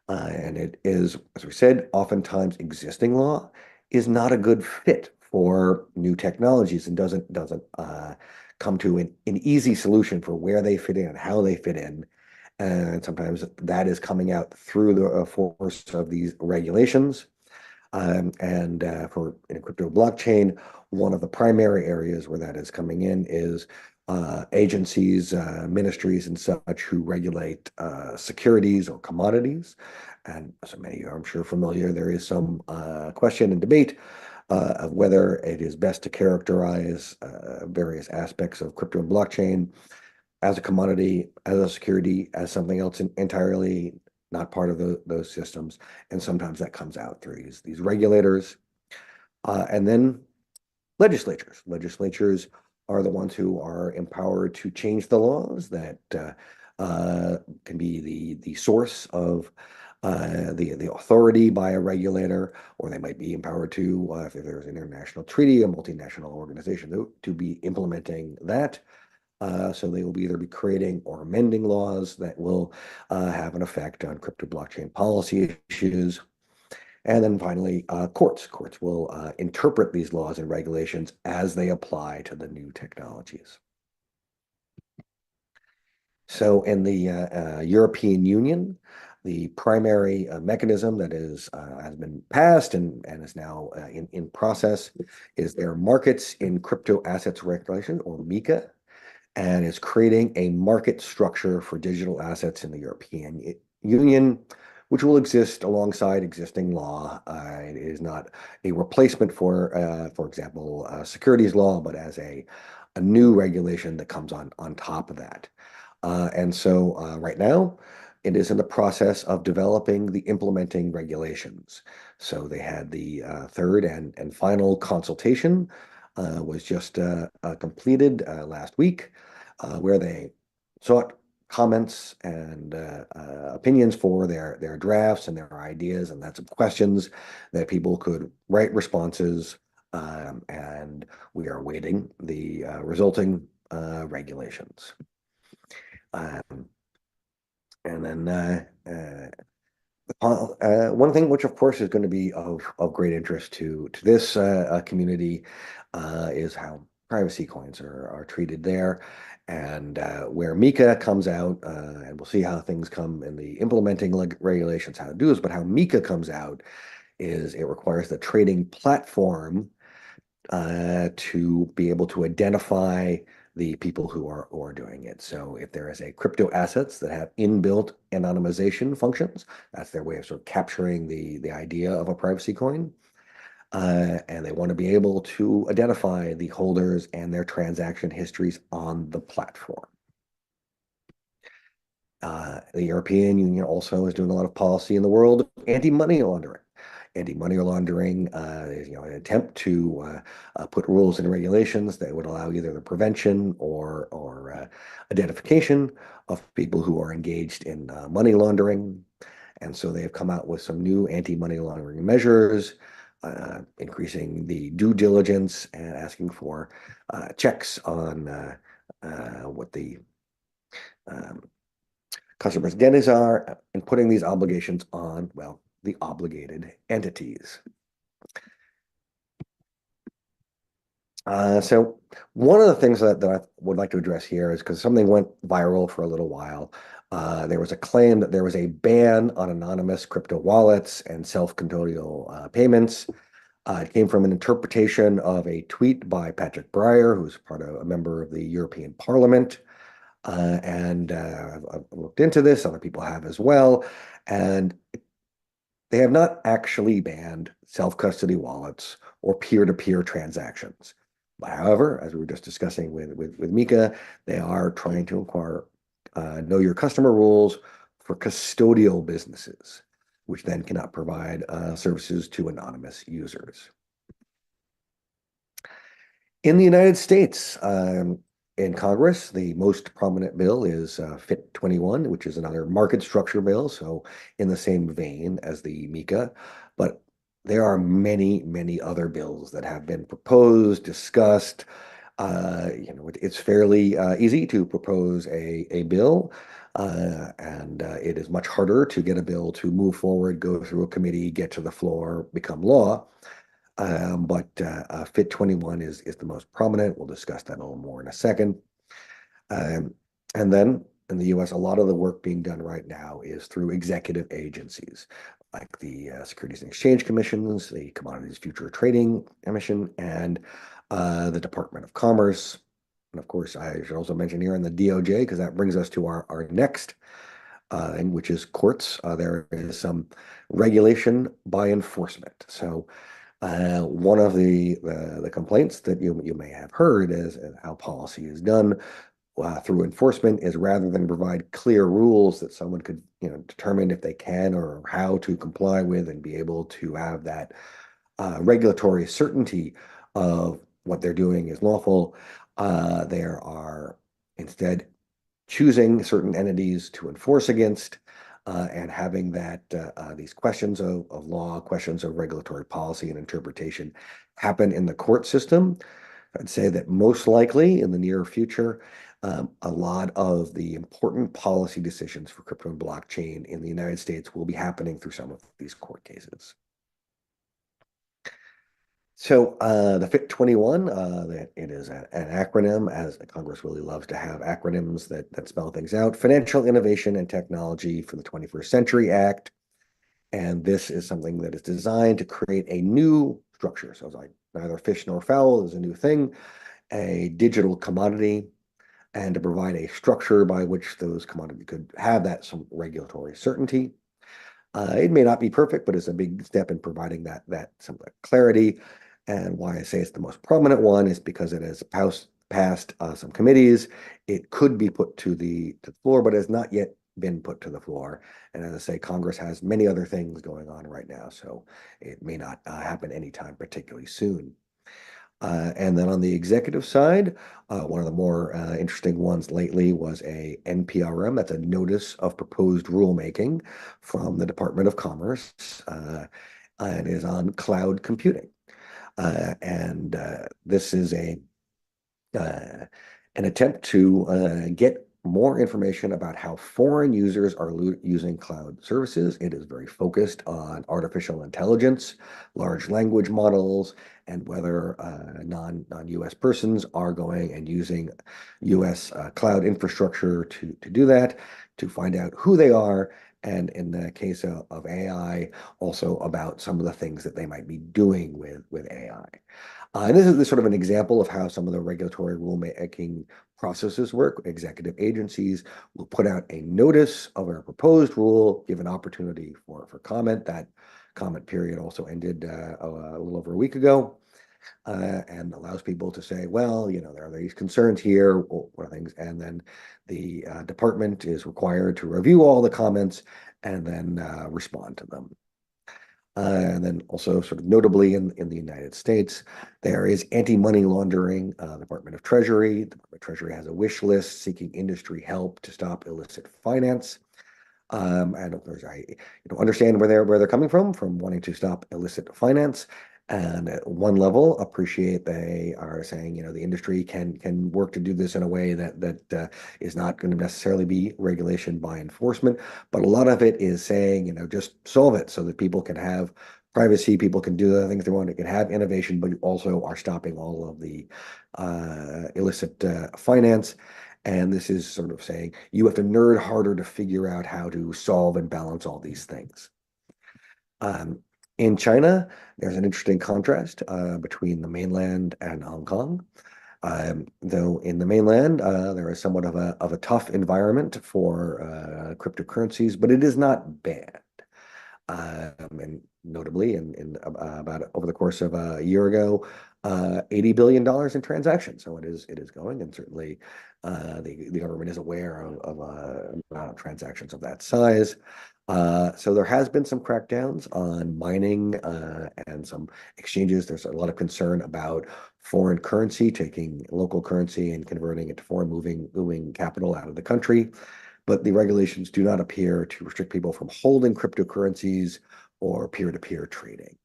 Speaker 6: And it is, as we said, oftentimes existing law is not a good fit for new technologies and doesn't come to an easy solution for where they fit in and how they fit in. And sometimes that is coming out through the force of these regulations. And for in a crypto blockchain, one of the primary areas where that is coming in is agencies, ministries, and such who regulate securities or commodities. And so many of you are, I'm sure, familiar. There is some question and debate of whether it is best to characterize various aspects of crypto and blockchain as a commodity, as a security, as something else entirely not part of those systems. And sometimes that comes out through these regulators. And then legislatures. Legislatures are the ones who are empowered to change the laws that can be the source of the authority by a regulator, or they might be empowered to, if there's an international treaty, a multinational organization, to be implementing that. So they will either be creating or amending laws that will have an effect on crypto blockchain policy issues. And then finally, courts. Courts will interpret these laws and regulations as they apply to the new technologies. So in the European Union, the primary mechanism that has been passed and is now in process is their Markets in Crypto Assets Regulation, or MiCA, and is creating a market structure for digital assets in the European Union, which will exist alongside existing law. It is not a replacement for example, securities law, but as a new regulation that comes on top of that. And so right now, it is in the process of developing the implementing regulations. So they had the third and final consultation was just completed last week, where they sought comments and opinions for their drafts and their ideas, and that's some questions that people could write responses, and we are awaiting the resulting regulations. And then one thing which, of course, is going to be of great interest to this community is how privacy coins are treated there. And where MiCA comes out, and we'll see how things come in the implementing regulations, how to do this, but how MiCA comes out is it requires the trading platform to be able to identify the people who are doing it. So if there is a crypto assets that have inbuilt anonymization functions, that's their way of sort of capturing the idea of a privacy coin. And they want to be able to identify the holders and their transaction histories on the platform. The European Union also is doing a lot of policy in the world of anti-money laundering. Anti-money laundering is an attempt to put rules and regulations that would allow either the prevention or identification of people who are engaged in money laundering. And so they have come out with some new anti-money laundering measures, increasing the due diligence and asking for checks on what the customers' identities are, and putting these obligations on, well, the obligated entities. So one of the things that I would like to address here is because something went viral for a little while. There was a claim that there was a ban on anonymous crypto wallets and self-custodial payments. It came from an interpretation of a tweet by Patrick Breyer, who's a member of the European Parliament. I've looked into this, other people have as well, and they have not actually banned self-custody wallets or peer-to-peer transactions. However, as we were just discussing with Mika, they are trying to inquire know your customer rules for custodial businesses, which then cannot provide services to anonymous users. In the United States, in Congress, the most prominent bill is FIT21, which is another market structure bill, so in the same vein as the MiCA. But there are many, many other bills that have been proposed, discussed. It's fairly easy to propose a bill, and it is much harder to get a bill to move forward, go through a committee, get to the floor, become law. But FIT21 is the most prominent. We'll discuss that a little more in a second. And then in the US, a lot of the work being done right now is through executive agencies like the Securities and Exchange Commissions, the Commodities Future Trading Commission, and the Department of Commerce. And of course, I should also mention here in the DOJ, because that brings us to our next which is courts. There is some regulation by enforcement. So one of the complaints that you may have heard is how policy is done through enforcement is rather than provide clear rules that someone could determine if they can or how to comply with and be able to have that regulatory certainty of what they're doing is lawful. There are instead choosing certain entities to enforce against and having that these questions of law, questions of regulatory policy and interpretation happen in the court system. I'd say that most likely in the near future, a lot of the important policy decisions for crypto and blockchain in the United States will be happening through some of these court cases. So the FIT21, it is an acronym, as Congress really loves to have acronyms that spell things out. Financial Innovation and Technology for the 21st Century Act. And this is something that is designed to create a new structure. So it's like neither fish nor fowl is a new thing, a digital commodity, and to provide a structure by which those commodities could have that some regulatory certainty. It may not be perfect, but it's a big step in providing that some clarity. And why I say it's the most prominent one is because it has passed some committees. It could be put to the floor, but has not yet been put to the floor. And as I say, Congress has many other things going on right now, so it may not happen anytime particularly soon. And then on the executive side, one of the more interesting ones lately was a NPRM. That's a Notice of Proposed Rulemaking from the Department of Commerce, and is on cloud computing. This is an attempt to get more information about how foreign users are using cloud services. It is very focused on artificial intelligence, large language models, and whether non-US persons are going and using US cloud infrastructure to do that, to find out who they are, and in the case of AI, also about some of the things that they might be doing with AI. And this is sort of an example of how some of the regulatory rulemaking processes work. Executive agencies will put out a notice of a proposed rule, give an opportunity for comment. That comment period also ended a little over a week ago, and allows people to say, well, there are these concerns here, what are things, and then the department is required to review all the comments and then respond to them. And then also sort of notably in the United States, there is anti-money laundering. Department of Treasury. The Department of Treasury has a wish list seeking industry help to stop illicit finance. And of course, I understand where they're coming from wanting to stop illicit finance. And at one level, appreciate they are saying, the industry can work to do this in a way that is not going to necessarily be regulation by enforcement. But a lot of it is saying, just solve it so that people can have privacy, people can do the things they want, they can have innovation, but you also are stopping all of the illicit finance. And this is sort of saying you have to nerd harder to figure out how to solve and balance all these things. In China, there's an interesting contrast between the mainland and Hong Kong. Though in the mainland, there is somewhat of a tough environment for cryptocurrencies, but it is not bad. And notably, about over the course of a year ago, $80 billion in transactions. So it is going, and certainly the government is aware of amount of transactions of that size. So there has been some crackdowns on mining and some exchanges. There's a lot of concern about foreign currency, taking local currency and converting it to foreign moving capital out of the country. But the regulations do not appear to restrict people from holding cryptocurrencies or peer-to-peer trading.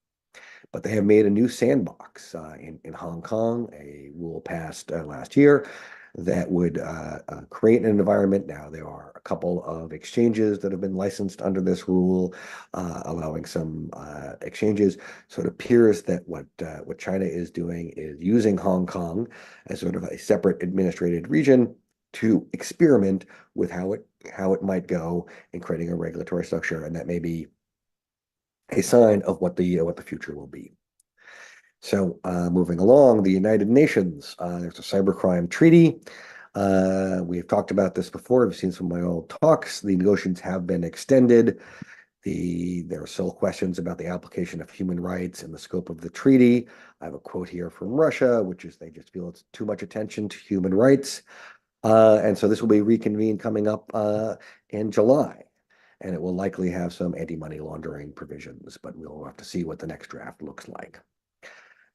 Speaker 6: But they have made a new sandbox in Hong Kong, a rule passed last year that would create an environment. Now, there are a couple of exchanges that have been licensed under this rule, allowing some exchanges. So it appears that what China is doing is using Hong Kong as sort of a separate administrated region to experiment with how it might go in creating a regulatory structure, and that may be a sign of what the future will be. So moving along, the United Nations, there's a cybercrime treaty. We've talked about this before. We've seen some of my old talks. The negotiations have been extended. There are still questions about the application of human rights and the scope of the treaty. I have a quote here from Russia, which is they just feel it's too much attention to human rights. And so this will be reconvened coming up in July, and it will likely have some anti-money laundering provisions, but we'll have to see what the next draft looks like.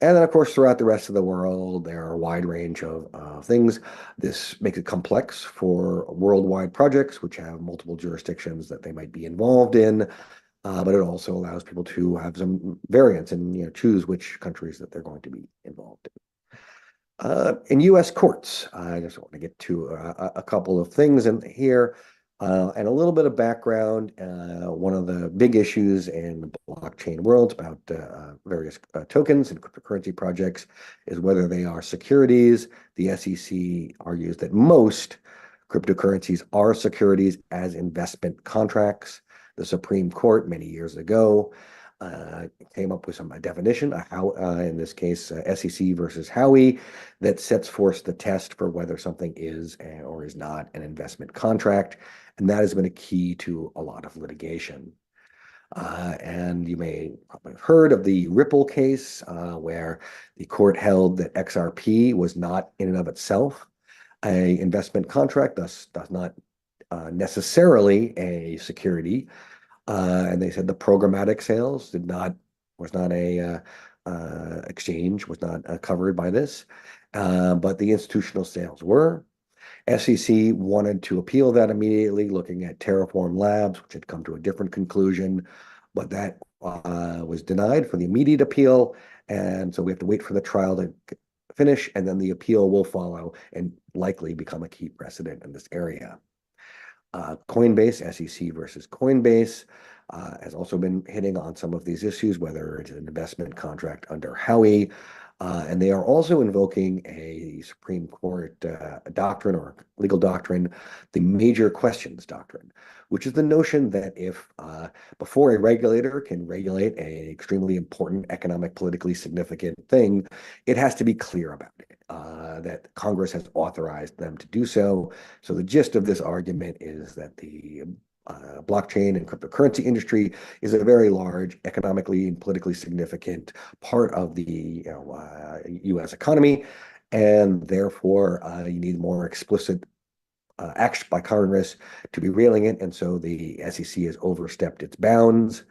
Speaker 6: And then, of course, throughout the rest of the world, there are a wide range of things. This makes it complex for worldwide projects, which have multiple jurisdictions that they might be involved in, but it also allows people to have some variance and choose which countries that they're going to be involved in. In U.S. courts, I just want to get to a couple of things in here and a little bit of background. One of the big issues in the blockchain world about various tokens and cryptocurrency projects is whether they are securities. The SEC argues that most cryptocurrencies are securities as investment contracts. The Supreme Court many years ago came up with some definition, how in this case SEC versus Howey, that sets forth the test for whether something is or is not an investment contract, and that has been a key to a lot of litigation. And you may probably have heard of the Ripple case, where the court held that XRP was not in and of itself an investment contract, thus does not necessarily a security. And they said the programmatic sales was not a exchange, was not covered by this, but the institutional sales were. SEC wanted to appeal that immediately, looking at Terraform Labs, which had come to a different conclusion, but that was denied for the immediate appeal. And so we have to wait for the trial to finish, and then the appeal will follow and likely become a key precedent in this area. Coinbase, SEC versus Coinbase, has also been hitting on some of these issues, whether it's an investment contract under Howey. And they are also invoking a Supreme Court doctrine or legal doctrine, the major questions doctrine, which is the notion that if before a regulator can regulate an extremely important economic, politically significant thing, it has to be clear about it, that Congress has authorized them to do so. So the gist of this argument is that the blockchain and cryptocurrency industry is a very large, economically and politically significant part of the U.S. economy, and therefore you need more explicit action by Congress to be railing it, and so the SEC has overstepped its bounds.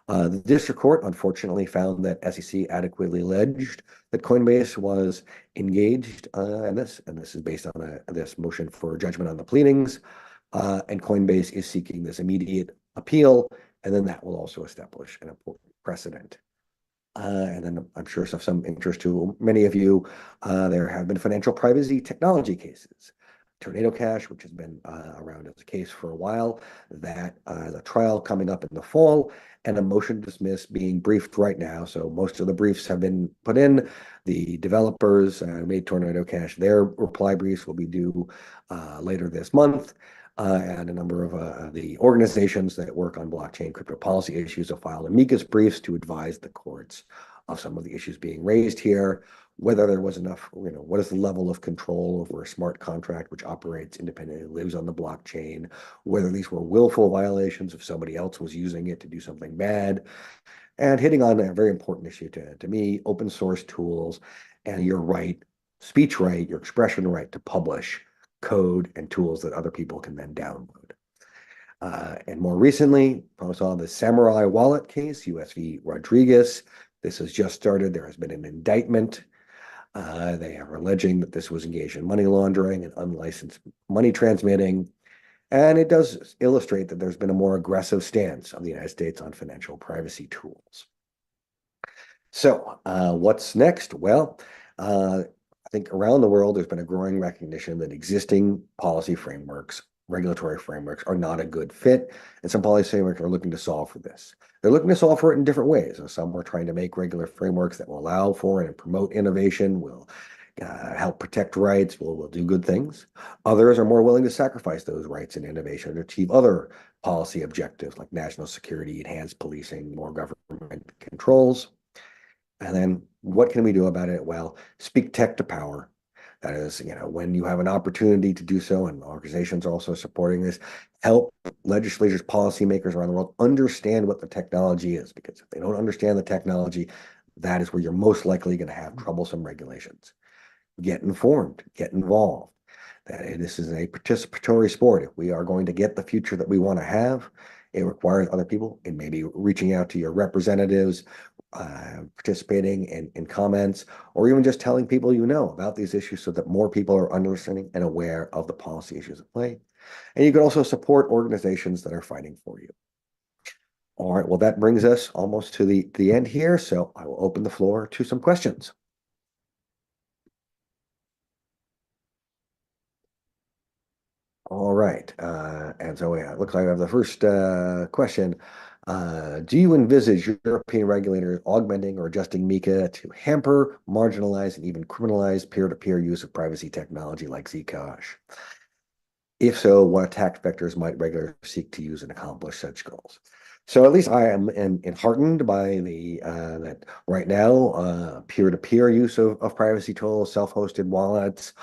Speaker 6: The district court, unfortunately, found that SEC adequately alleged that Coinbase was engaged in this, and this is based on this motion for judgment on the pleadings. And Coinbase is seeking this immediate appeal, and then that will also establish an important precedent. And then I'm sure of some interest to many of you, there have been financial privacy technology cases. Tornado Cash, which has been around as a case for a while, that the trial coming up in the fall, and a motion to dismiss being briefed right now. So most of the briefs have been put in. The developers made Tornado Cash. Their reply briefs will be due later this month. And a number of the organizations that work on blockchain crypto policy issues have filed amicus briefs to advise the courts of some of the issues being raised here. whether there was enough, what is the level of control over a smart contract which operates independently, lives on the blockchain, whether these were willful violations if somebody else was using it to do something bad, and hitting on a very important issue to me, open source tools and your right, speech right, your expression right to publish code and tools that other people can then download. And more recently, I saw the Samurai Wallet case, US v. Rodriguez. This has just started. There has been an indictment. They are alleging that this was engaged in money laundering and unlicensed money transmitting. And it does illustrate that there's been a more aggressive stance of the United States on financial privacy tools. So what's next? Well, I think around the world, there's been a growing recognition that existing policy frameworks, regulatory frameworks are not a good fit. And some policy frameworks are looking to solve for this. They're looking to solve for it in different ways. So some are trying to make regular frameworks that will allow for and promote innovation, will help protect rights, will do good things. Others are more willing to sacrifice those rights and innovation to achieve other policy objectives like national security, enhanced policing, more government controls. And then what can we do about it? Well, speak tech to power. That is, when you have an opportunity to do so, and organizations are also supporting this, help legislators, policymakers around the world understand what the technology is, because if they don't understand the technology, that is where you're most likely going to have troublesome regulations. Get informed, get involved. This is a participatory sport. If we are going to get the future that we want to have, it requires other people. It may be reaching out to your representatives, participating in comments, or even just telling people about these issues so that more people are understanding and aware of the policy issues at play. And you can also support organizations that are fighting for you. All right, well, that brings us almost to the end here, so I will open the floor to some questions. All right, and so it looks like I have the first question. Do you envisage European regulators augmenting or adjusting MiCA to hamper, marginalize, and even criminalize peer-to-peer use of privacy technology like Zcash? If so, what attack vectors might regulators seek to use and accomplish such goals? So at least I am heartened by that right now, peer-to-peer use of privacy tools, self-hosted wallets,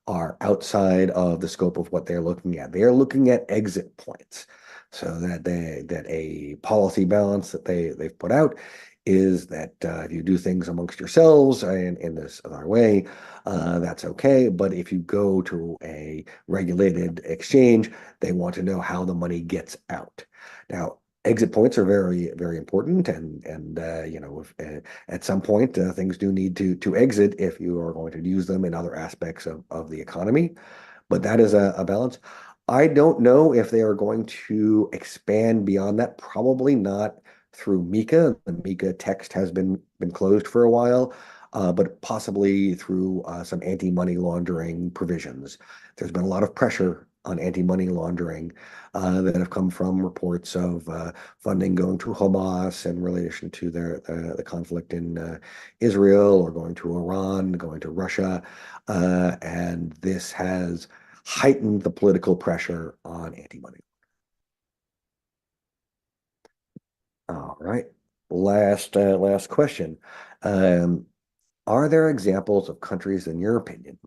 Speaker 6: are outside of the scope of what they're looking at. They are looking at exit points, so that a policy balance that they've put out is that if you do things amongst yourselves in this other way, that's okay. But if you go to a regulated exchange, they want to know how the money gets out. Now, exit points are very, very important, and if, at some point things do need to exit if you are going to use them in other aspects of the economy. But that is a balance. I don't know if they are going to expand beyond that. Probably not through MiCA. The MiCA text has been closed for a while, but possibly through some anti-money laundering provisions. There's been a lot of pressure on anti-money laundering that have come from reports of funding going to Hamas in relation to the conflict in Israel, or going to Iran, going to Russia, and this has heightened the political pressure on anti-money. All right, last question. Are there examples of countries, in your opinion,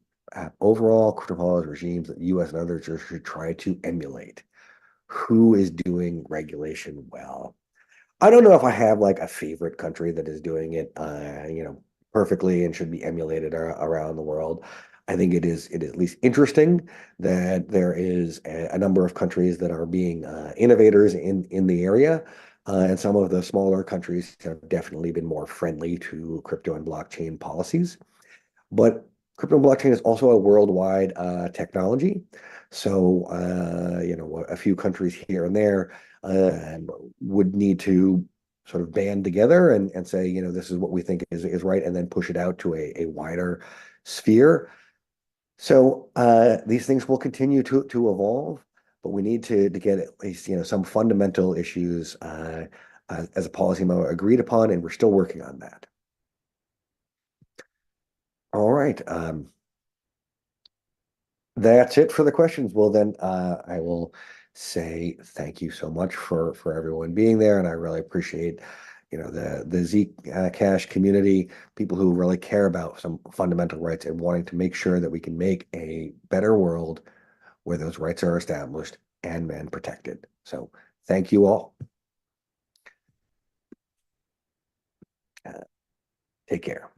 Speaker 6: overall crypto policy regimes that the U.S. and others should try to emulate? Who is doing regulation well? I don't know if I have like a favorite country that is doing it, perfectly and should be emulated around the world. I think it is at least interesting that there is a number of countries that are being innovators in the area. And some of the smaller countries have definitely been more friendly to crypto and blockchain policies. But crypto and blockchain is also a worldwide technology. So, a few countries here and there would need to sort of band together and say, this is what we think is right, and then push it out to a wider sphere. So these things will continue to evolve, but we need to get at least, some fundamental issues as a policy matter agreed upon, and we're still working on that. All right. That's it for the questions. Well, then I will say thank you so much for everyone being there, and I really appreciate the Zcash community, people who really care about some fundamental rights and wanting to make sure that we can make a better world where those rights are established and protected. So thank you all. Take care.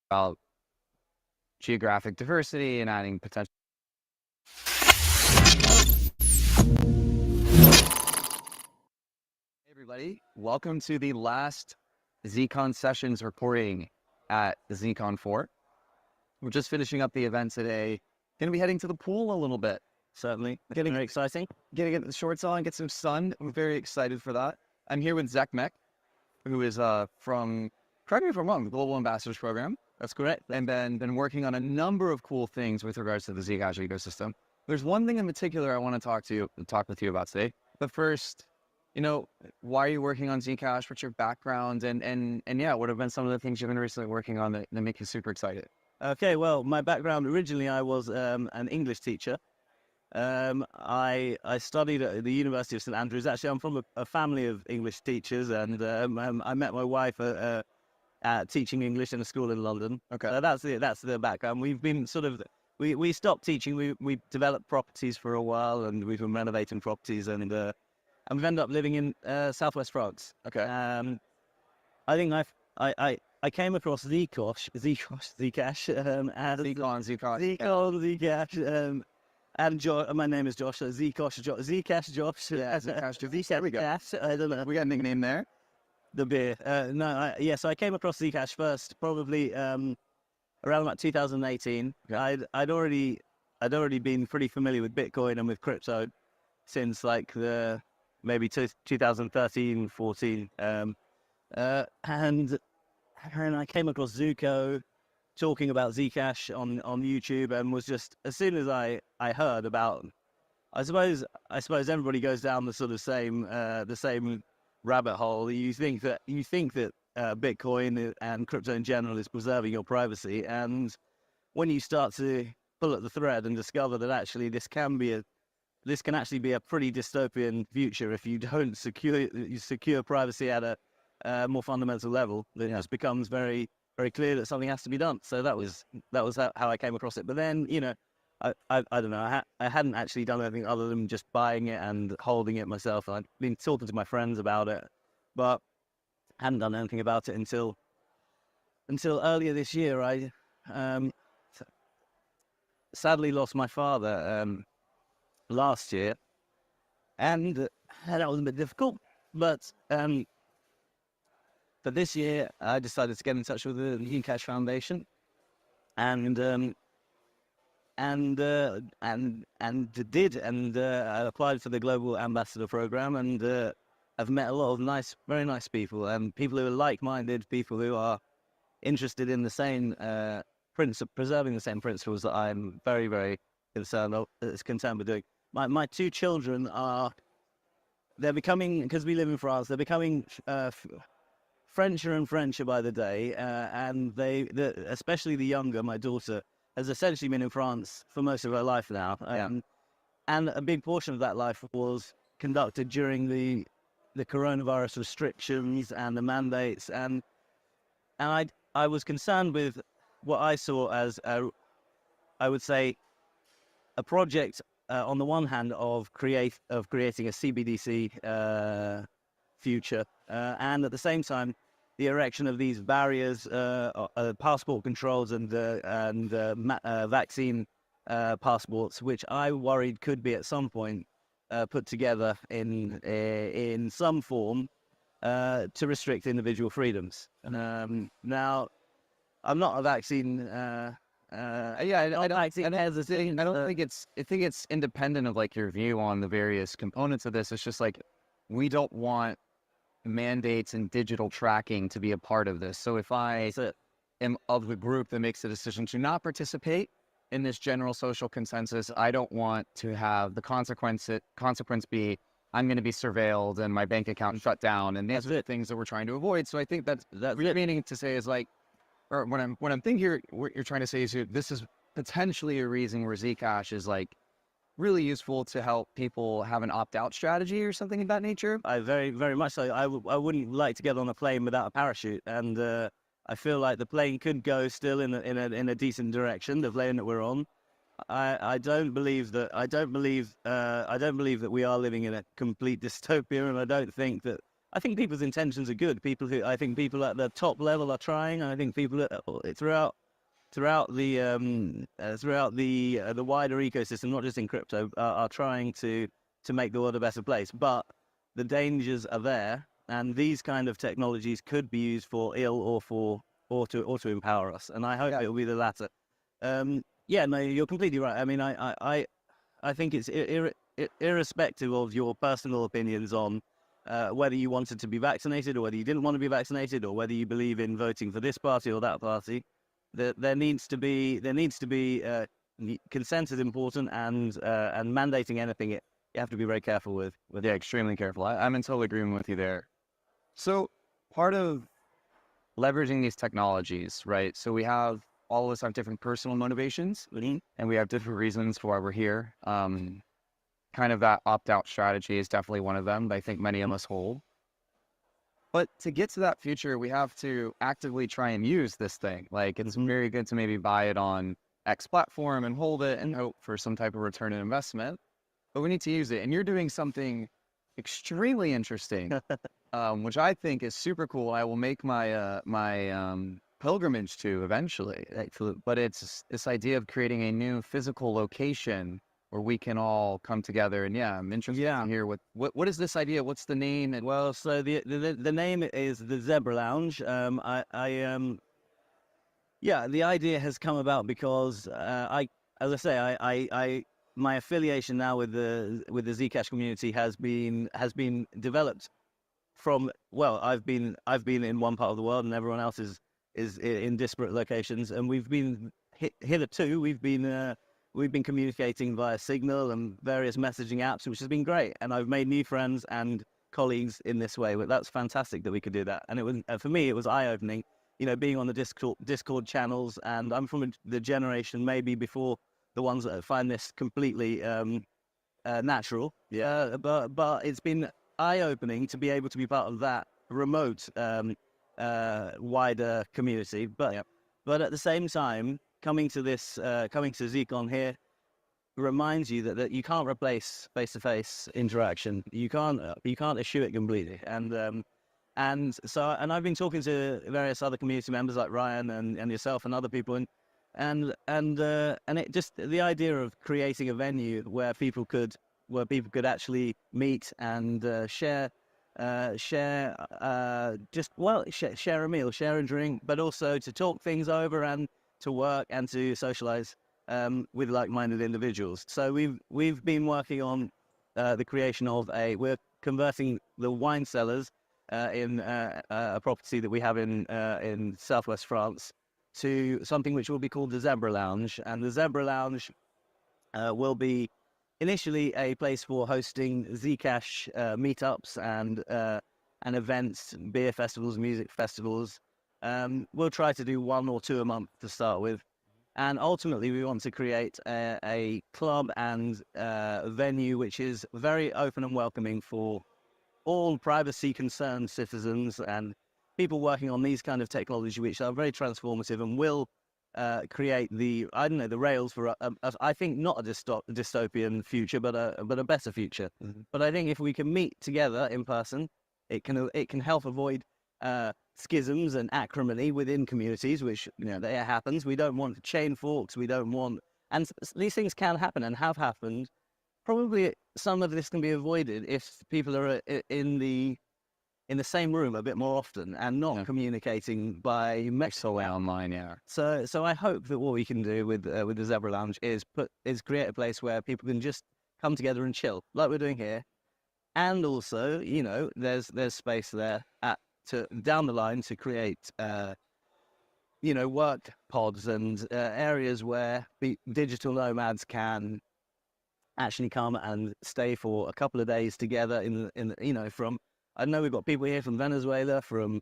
Speaker 2: About geographic diversity and adding potential. Hey everybody, welcome to the last ZCon sessions recording at the ZCon 4. We're just finishing up the event today. Gonna be heading to the pool a little bit.
Speaker 3: Certainly. Getting very exciting.
Speaker 2: Gonna get the shorts on, get some sun. I'm very excited for that. I'm here with Zach Meck, who is from, correct me if I'm wrong, the Global Ambassadors Program.
Speaker 3: That's correct.
Speaker 2: And been working on a number of cool things with regards to the Zcash ecosystem. There's one thing in particular I want to talk with you about today. But first, why are you working on Zcash? What's your background? And yeah, what have been some of the things you've been recently working on that make you super excited?
Speaker 3: Okay, well, my background, originally I was an English teacher. I studied at the University of St Andrews. Actually, I'm from a family of English teachers, and I met my wife teaching English in a school in London.
Speaker 2: Okay.
Speaker 3: So that's the background. We've been we stopped teaching. We developed properties for a while, and we've been renovating properties, and we've ended up living in southwest France.
Speaker 2: Okay.
Speaker 3: I think I came across Zcash, and my name is Josh. Zcash Josh.
Speaker 2: Yeah, Zcash. There we go.
Speaker 3: I don't know.
Speaker 2: We got a nickname there.
Speaker 3: The beer. So I came across Zcash first, probably around about 2018.
Speaker 2: Okay.
Speaker 3: I'd already been pretty familiar with Bitcoin and with crypto since like maybe 2013, 14. And I came across Zuko talking about Zcash on YouTube, and was just, as soon as I heard about, I suppose everybody goes down the sort of same rabbit hole. You think that Bitcoin and crypto in general is preserving your privacy, and when you start to pull at the thread and discover that actually this can actually be a pretty dystopian future if you don't secure privacy at a more fundamental level, then it just becomes very, very clear that something has to be done. So that was how I came across it. But then, I don't know. I hadn't actually done anything other than just buying it and holding it myself. I'd been talking to my friends about it, but hadn't done anything about it until earlier this year. I sadly lost my father last year, and that was a bit difficult. But this year, I decided to get in touch with the Zcash Foundation, and I applied for the Global Ambassador Program, and I've met a lot of very nice people, and people who are like-minded, people who are interested in the same preserving the same principles that I'm very, very concerned with doing. My two children they're becoming, because we live in France, they're becoming Frencher and Frencher by the day, and especially the younger, my daughter, has essentially been in France for most of her life now. And a big portion of that life was conducted during the coronavirus restrictions and the mandates, and I was concerned with what I saw as I would say a project on the one hand of creating a CBDC future, and at the same time the erection of these barriers, passport controls, and vaccine passports, which I worried could be at some point put together in some form to restrict individual freedoms. Now, I'm not a vaccine.
Speaker 2: I think it's independent of like your view on the various components of this. It's just like, we don't want mandates and digital tracking to be a part of this. So if I am of the group that makes the decision to not participate in this general social consensus, I don't want to have the consequence be I'm going to be surveilled and my bank account shut down, and these are the things that we're trying to avoid. So I think that's what you're meaning to say is like, or what I'm thinking here, what you're trying to say is this is potentially a reason where Zcash is like really useful to help people have an opt-out strategy or something of that nature.
Speaker 3: I very, very much so. I wouldn't like to get on a plane without a parachute, and I feel like the plane could go still in a decent direction. The plane that we're on. I don't believe that. I don't believe that we are living in a complete dystopia, and I don't think that. I think people's intentions are good. I think people at the top level are trying. I think people throughout the wider ecosystem, not just in crypto, are trying to make the world a better place. But the dangers are there, and these kind of technologies could be used for ill or to empower us. And I hope it will be the latter. Yeah, no, you're completely right. I mean, I think it's irrespective of your personal opinions on whether you wanted to be vaccinated or whether you didn't want to be vaccinated or whether you believe in voting for this party or that party. There needs to be consent is important, and mandating anything you have to be very careful with.
Speaker 2: Yeah, extremely careful. I'm in total agreement with you there. So part of leveraging these technologies, right? So we have all of us have different personal motivations, and we have different reasons for why we're here. Kind of that opt-out strategy is definitely one of them that I think many of us hold. But to get to that future, we have to actively try and use this thing. Like, it's very good to maybe buy it on X platform and hold it and hope for some type of return on investment. But we need to use it. And you're doing something extremely interesting, which I think is super cool. I will make my pilgrimage to eventually. But it's this idea of creating a new physical location where we can all come together. And yeah, I'm interested to hear what is this idea? What's the name? And
Speaker 3: well, so the name is the Zebra Lounge. Yeah, the idea has come about because as I say, my affiliation now with the Zcash community has been developed from, well, I've been in one part of the world and everyone else is in disparate locations, and we've been hitherto we've been communicating via Signal and various messaging apps, which has been great, and I've made new friends and colleagues in this way. But that's fantastic that we could do that, and it was for me it was eye-opening, being on the Discord channels, and I'm from the generation maybe before the ones that find this completely natural. Yeah, but it's been eye-opening to be able to be part of that remote wider community. But at the same time, coming to ZCon here reminds you that you can't replace face-to-face interaction. You can't eschew it completely. And I've been talking to various other community members like Ryan and yourself and other people, and it just, the idea of creating a venue where people could actually meet and share a meal, share a drink, but also to talk things over and to work and to socialize with like-minded individuals. So we've been working on the creation of we're converting the wine cellars in a property that we have in southwest France to something which will be called the Zebra Lounge. And the Zebra Lounge will be initially a place for hosting Zcash meetups and events, beer festivals, music festivals. We'll try to do 1 or 2 a month to start with. And ultimately, we want to create a club and venue which is very open and welcoming for all privacy-concerned citizens and people working on these kind of technology, which are very transformative and will create the rails for I think not a dystopian future, but a better future. Mm-hmm. But I think if we can meet together in person, it can help avoid schisms and acrimony within communities, which there happens. We don't want chain forks. We don't want, and these things can happen and have happened. Probably some of this can be avoided if people are in the same room a bit more often and not communicating by messaging online. Yeah. So I hope that what we can do with the Zebra Lounge is create a place where people can just come together and chill, like we're doing here, and also there's space there down the line to create work pods and areas where digital nomads can actually come and stay for a couple of days together from, I know we've got people here from Venezuela, from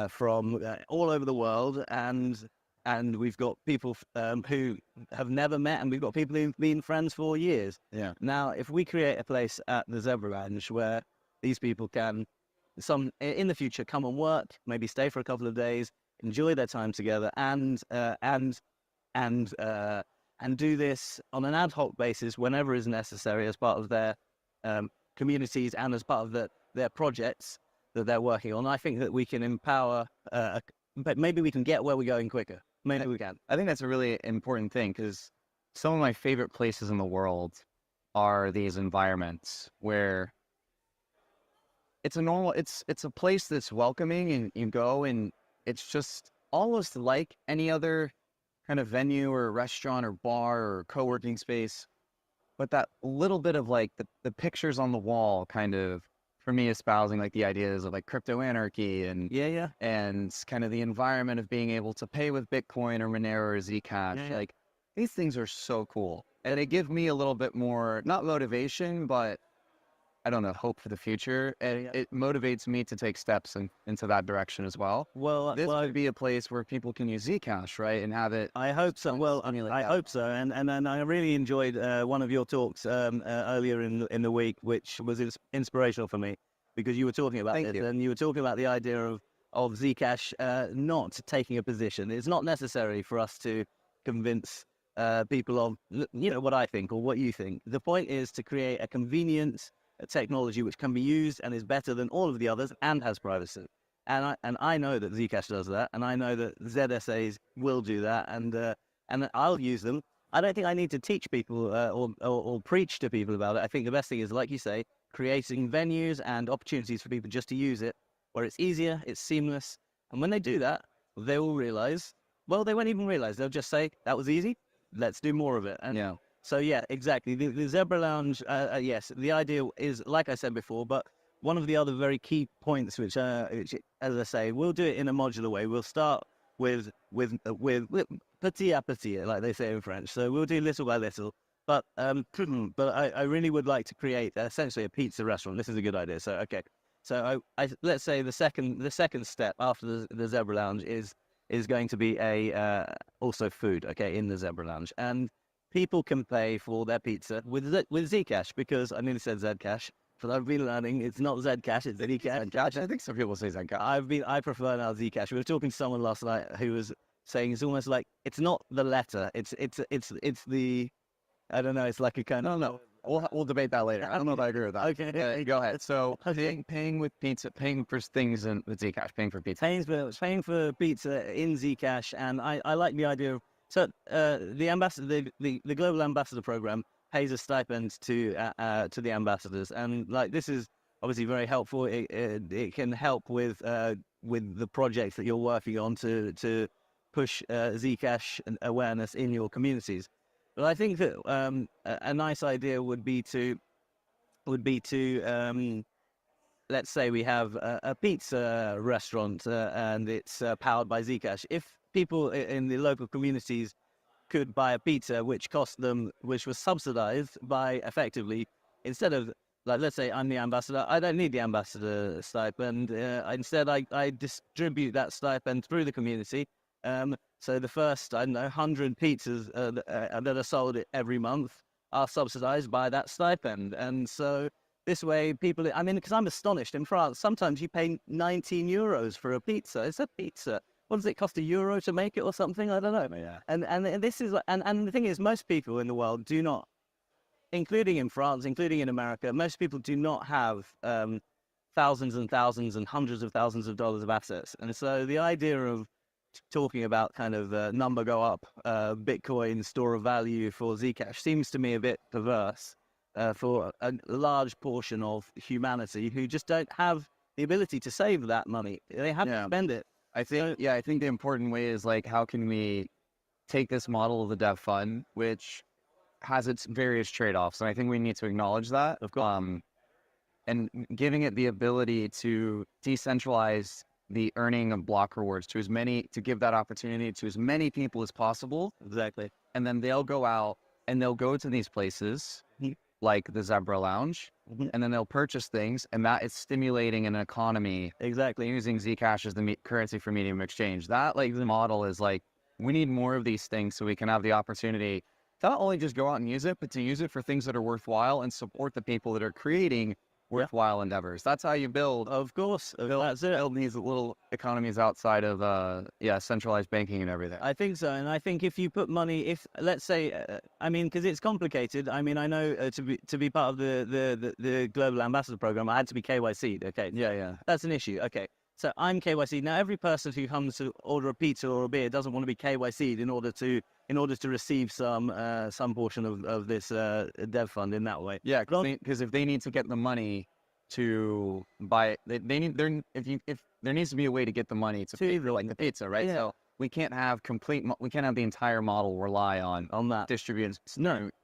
Speaker 3: from all over the world, and we've got people who have never met, and we've got people who've been friends for years.
Speaker 2: Yeah.
Speaker 3: Now, if we create a place at the Zebra Lounge where these people can, in the future, come and work, maybe stay for a couple of days, enjoy their time together, and do this on an ad hoc basis whenever is necessary as part of their communities and as part of their projects that they're working on. I think that we can empower, but maybe we can get where we're going quicker. Maybe we can.
Speaker 2: I think that's a really important thing, because some of my favorite places in the world are these environments where it's a place that's welcoming, and you go and it's just almost like any other kind of venue or restaurant or bar or co-working space, but that little bit of like the pictures on the wall kind of, for me, espousing like the ideas of like crypto anarchy and and kind of the environment of being able to pay with Bitcoin or Monero or Zcash. Like, these things are so cool, and they give me a little bit more, not motivation, but I don't know, hope for the future. And it motivates me to take steps into that direction as well.
Speaker 3: Well,
Speaker 2: This would be a place where people can use Zcash, right? And have it.
Speaker 3: I hope so. Well, I hope so. And I really enjoyed one of your talks earlier in the week, which was inspirational for me, because you were talking about
Speaker 2: Thank
Speaker 3: it,
Speaker 2: you.
Speaker 3: and you were talking about the idea of Zcash not taking a position. It's not necessary for us to convince people of, what I think or what you think. The point is to create a convenient technology which can be used and is better than all of the others and has privacy. And I know that Zcash does that, and I know that ZSAs will do that, and I'll use them. I don't think I need to teach people or preach to people about it. I think the best thing is, like you say, creating venues and opportunities for people just to use it, where it's easier, it's seamless. And when they do that, they will realize, well, they won't even realize. They'll just say, that was easy, let's do more of it. And so, yeah, exactly. The Zebra Lounge, yes, the idea is, like I said before, but one of the other very key points, which, as I say, we'll do it in a modular way. We'll start with petit à petit, like they say in French. So we'll do little by little. But I really would like to create essentially a pizza restaurant. This is a good idea. So okay, so I let's say the second step after the Zebra Lounge is going to be also food. Okay, in the Zebra Lounge, and people can pay for their pizza with Zcash, because I nearly said Zcash, but I've been learning it's not Zcash, it's Zcash.
Speaker 2: I think some people say Zcash.
Speaker 3: I prefer now Zcash. We were talking to someone last night who was saying it's almost like it's not the letter, it's the, I don't know, it's like a kind of,
Speaker 2: No, we'll debate that later. I don't know if I agree with that.
Speaker 3: Okay,
Speaker 2: Go ahead. So paying with pizza, paying for things in with Zcash, paying for pizza.
Speaker 3: paying for pizza in Zcash, and I like the idea of, so the ambassador, the global ambassador program pays a stipend to the ambassadors, and like this is obviously very helpful. It can help with the projects that you're working on to push Zcash awareness in your communities. But I think that a nice idea would be to let's say we have a pizza restaurant and it's powered by Zcash. If people in the local communities could buy a pizza which was subsidized by, effectively, instead of, like, let's say I'm the ambassador, I don't need the ambassador stipend. Instead, I distribute that stipend through the community. So the first, 100 pizzas that are sold every month are subsidized by that stipend. And so this way, people, because I'm astonished, in France, sometimes you pay 19 euros for a pizza. It's a pizza. What does it cost, €1 to make it or something? I don't know.
Speaker 2: Yeah.
Speaker 3: And this is, and the thing is, most people in the world do not, including in France, including in America, most people do not have thousands and thousands and hundreds of thousands of dollars of assets. And so the idea of talking about kind of number go up, Bitcoin store of value for Zcash seems to me a bit perverse for a large portion of humanity who just don't have the ability to save that money. They have to spend it.
Speaker 2: I think the important way is, like, how can we take this model of the dev fund, which has its various trade-offs, and I think we need to acknowledge that,
Speaker 3: Of course.
Speaker 2: and giving it the ability to decentralize the earning of block rewards to give that opportunity to as many people as possible.
Speaker 3: Exactly.
Speaker 2: And then they'll go out and they'll go to these places like the Zebra Lounge, and then they'll purchase things, and that is stimulating an economy.
Speaker 3: Exactly.
Speaker 2: Using Zcash as the currency for medium of exchange. That like the model is like, we need more of these things so we can have the opportunity to not only just go out and use it, but to use it for things that are worthwhile and support the people that are creating worthwhile endeavors. That's how you build.
Speaker 3: Of course, that's it.
Speaker 2: Build these little economies outside of centralized banking and everything.
Speaker 3: I think so, and I think if you put money, if let's say, I mean, because it's complicated. I mean, I know to be part of the global ambassador program, I had to be KYC'd. Okay,
Speaker 2: Yeah.
Speaker 3: that's an issue. Okay, so I'm KYC'd now. Every person who comes to order a pizza or a beer doesn't want to be KYC'd in order to receive some portion of this dev fund in that way.
Speaker 2: Yeah, because if they need to get the money to buy, if there needs to be a way to get the money to pay for like the pizza, right?
Speaker 3: Yeah.
Speaker 2: So we can't have we can't have the entire model rely on
Speaker 3: that.
Speaker 2: distributed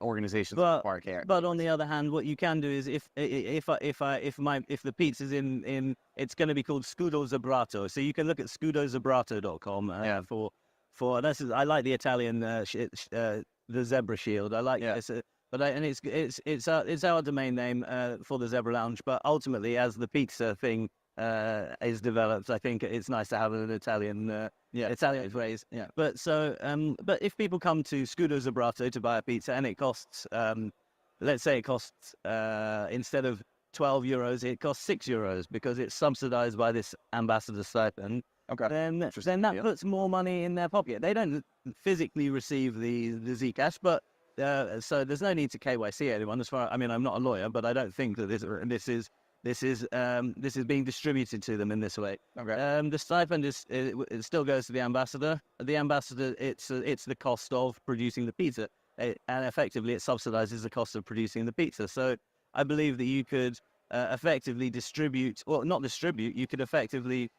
Speaker 2: organizations.
Speaker 3: But on the other hand, what you can do is if the pizza's in it's going to be called Scudo Zebrato, so you can look at scudozebrato.com for this is, I like the Italian the zebra shield. I like this, it's our domain name for the Zebra Lounge. But ultimately, as the pizza thing is developed, I think it's nice to have an Italian Italian phrase. Yeah. But but if people come to Scudo Zebrato to buy a pizza and it costs let's say it costs instead of €12, it costs €6 because it's subsidized by this ambassador stipend.
Speaker 2: Okay.
Speaker 3: Then that puts more money in their pocket. They don't physically receive the Zcash, but so there's no need to KYC anyone. I mean, I'm not a lawyer, but I don't think that this is being distributed to them in this way.
Speaker 2: Okay.
Speaker 3: The stipend it still goes to the ambassador. The ambassador, it's the cost of producing the pizza, and effectively it subsidizes the cost of producing the pizza. So I believe that you could effectively you could effectively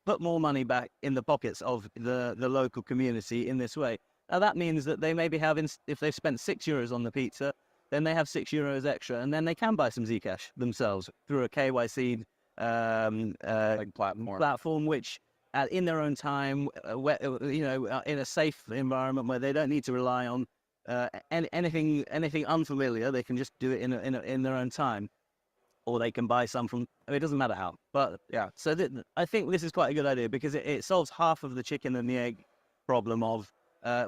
Speaker 3: put more money back in the pockets of the local community in this way. Now that means that they maybe have, if they've spent €6 on the pizza, then they have €6 extra, and then they can buy some Zcash themselves through a KYC platform, which in their own time, in a safe environment where they don't need to rely on anything unfamiliar, they can just do it in their own time. Or they can buy some from, it doesn't matter how. But yeah, so I think this is quite a good idea because it solves half of the chicken and the egg problem of,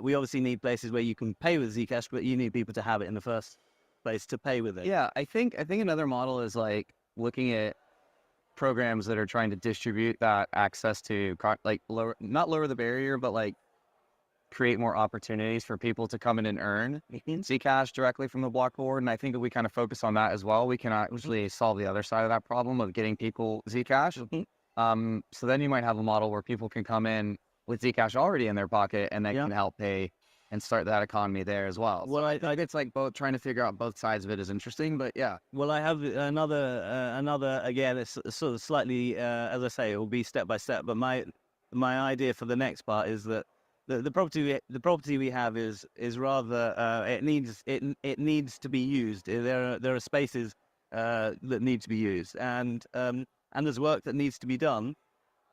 Speaker 3: we obviously need places where you can pay with Zcash, but you need people to have it in the first place to pay with it.
Speaker 2: Yeah, I think another model is like looking at programs that are trying to distribute that access to not lower the barrier, but like create more opportunities for people to come in and earn Zcash directly from the block board. And I think if we kind of focus on that as well, we can actually solve the other side of that problem of getting people Zcash. So then you might have a model where people can come in with Zcash already in their pocket and they can help pay and start that economy there as well.
Speaker 3: Well,
Speaker 2: so I think it's like trying to figure out both sides of it is interesting, but yeah.
Speaker 3: Well, I have another again, it's sort of slightly, as I say, it will be step by step, but my idea for the next part is that the property we have is rather it needs to be used. There are spaces that need to be used, and there's work that needs to be done.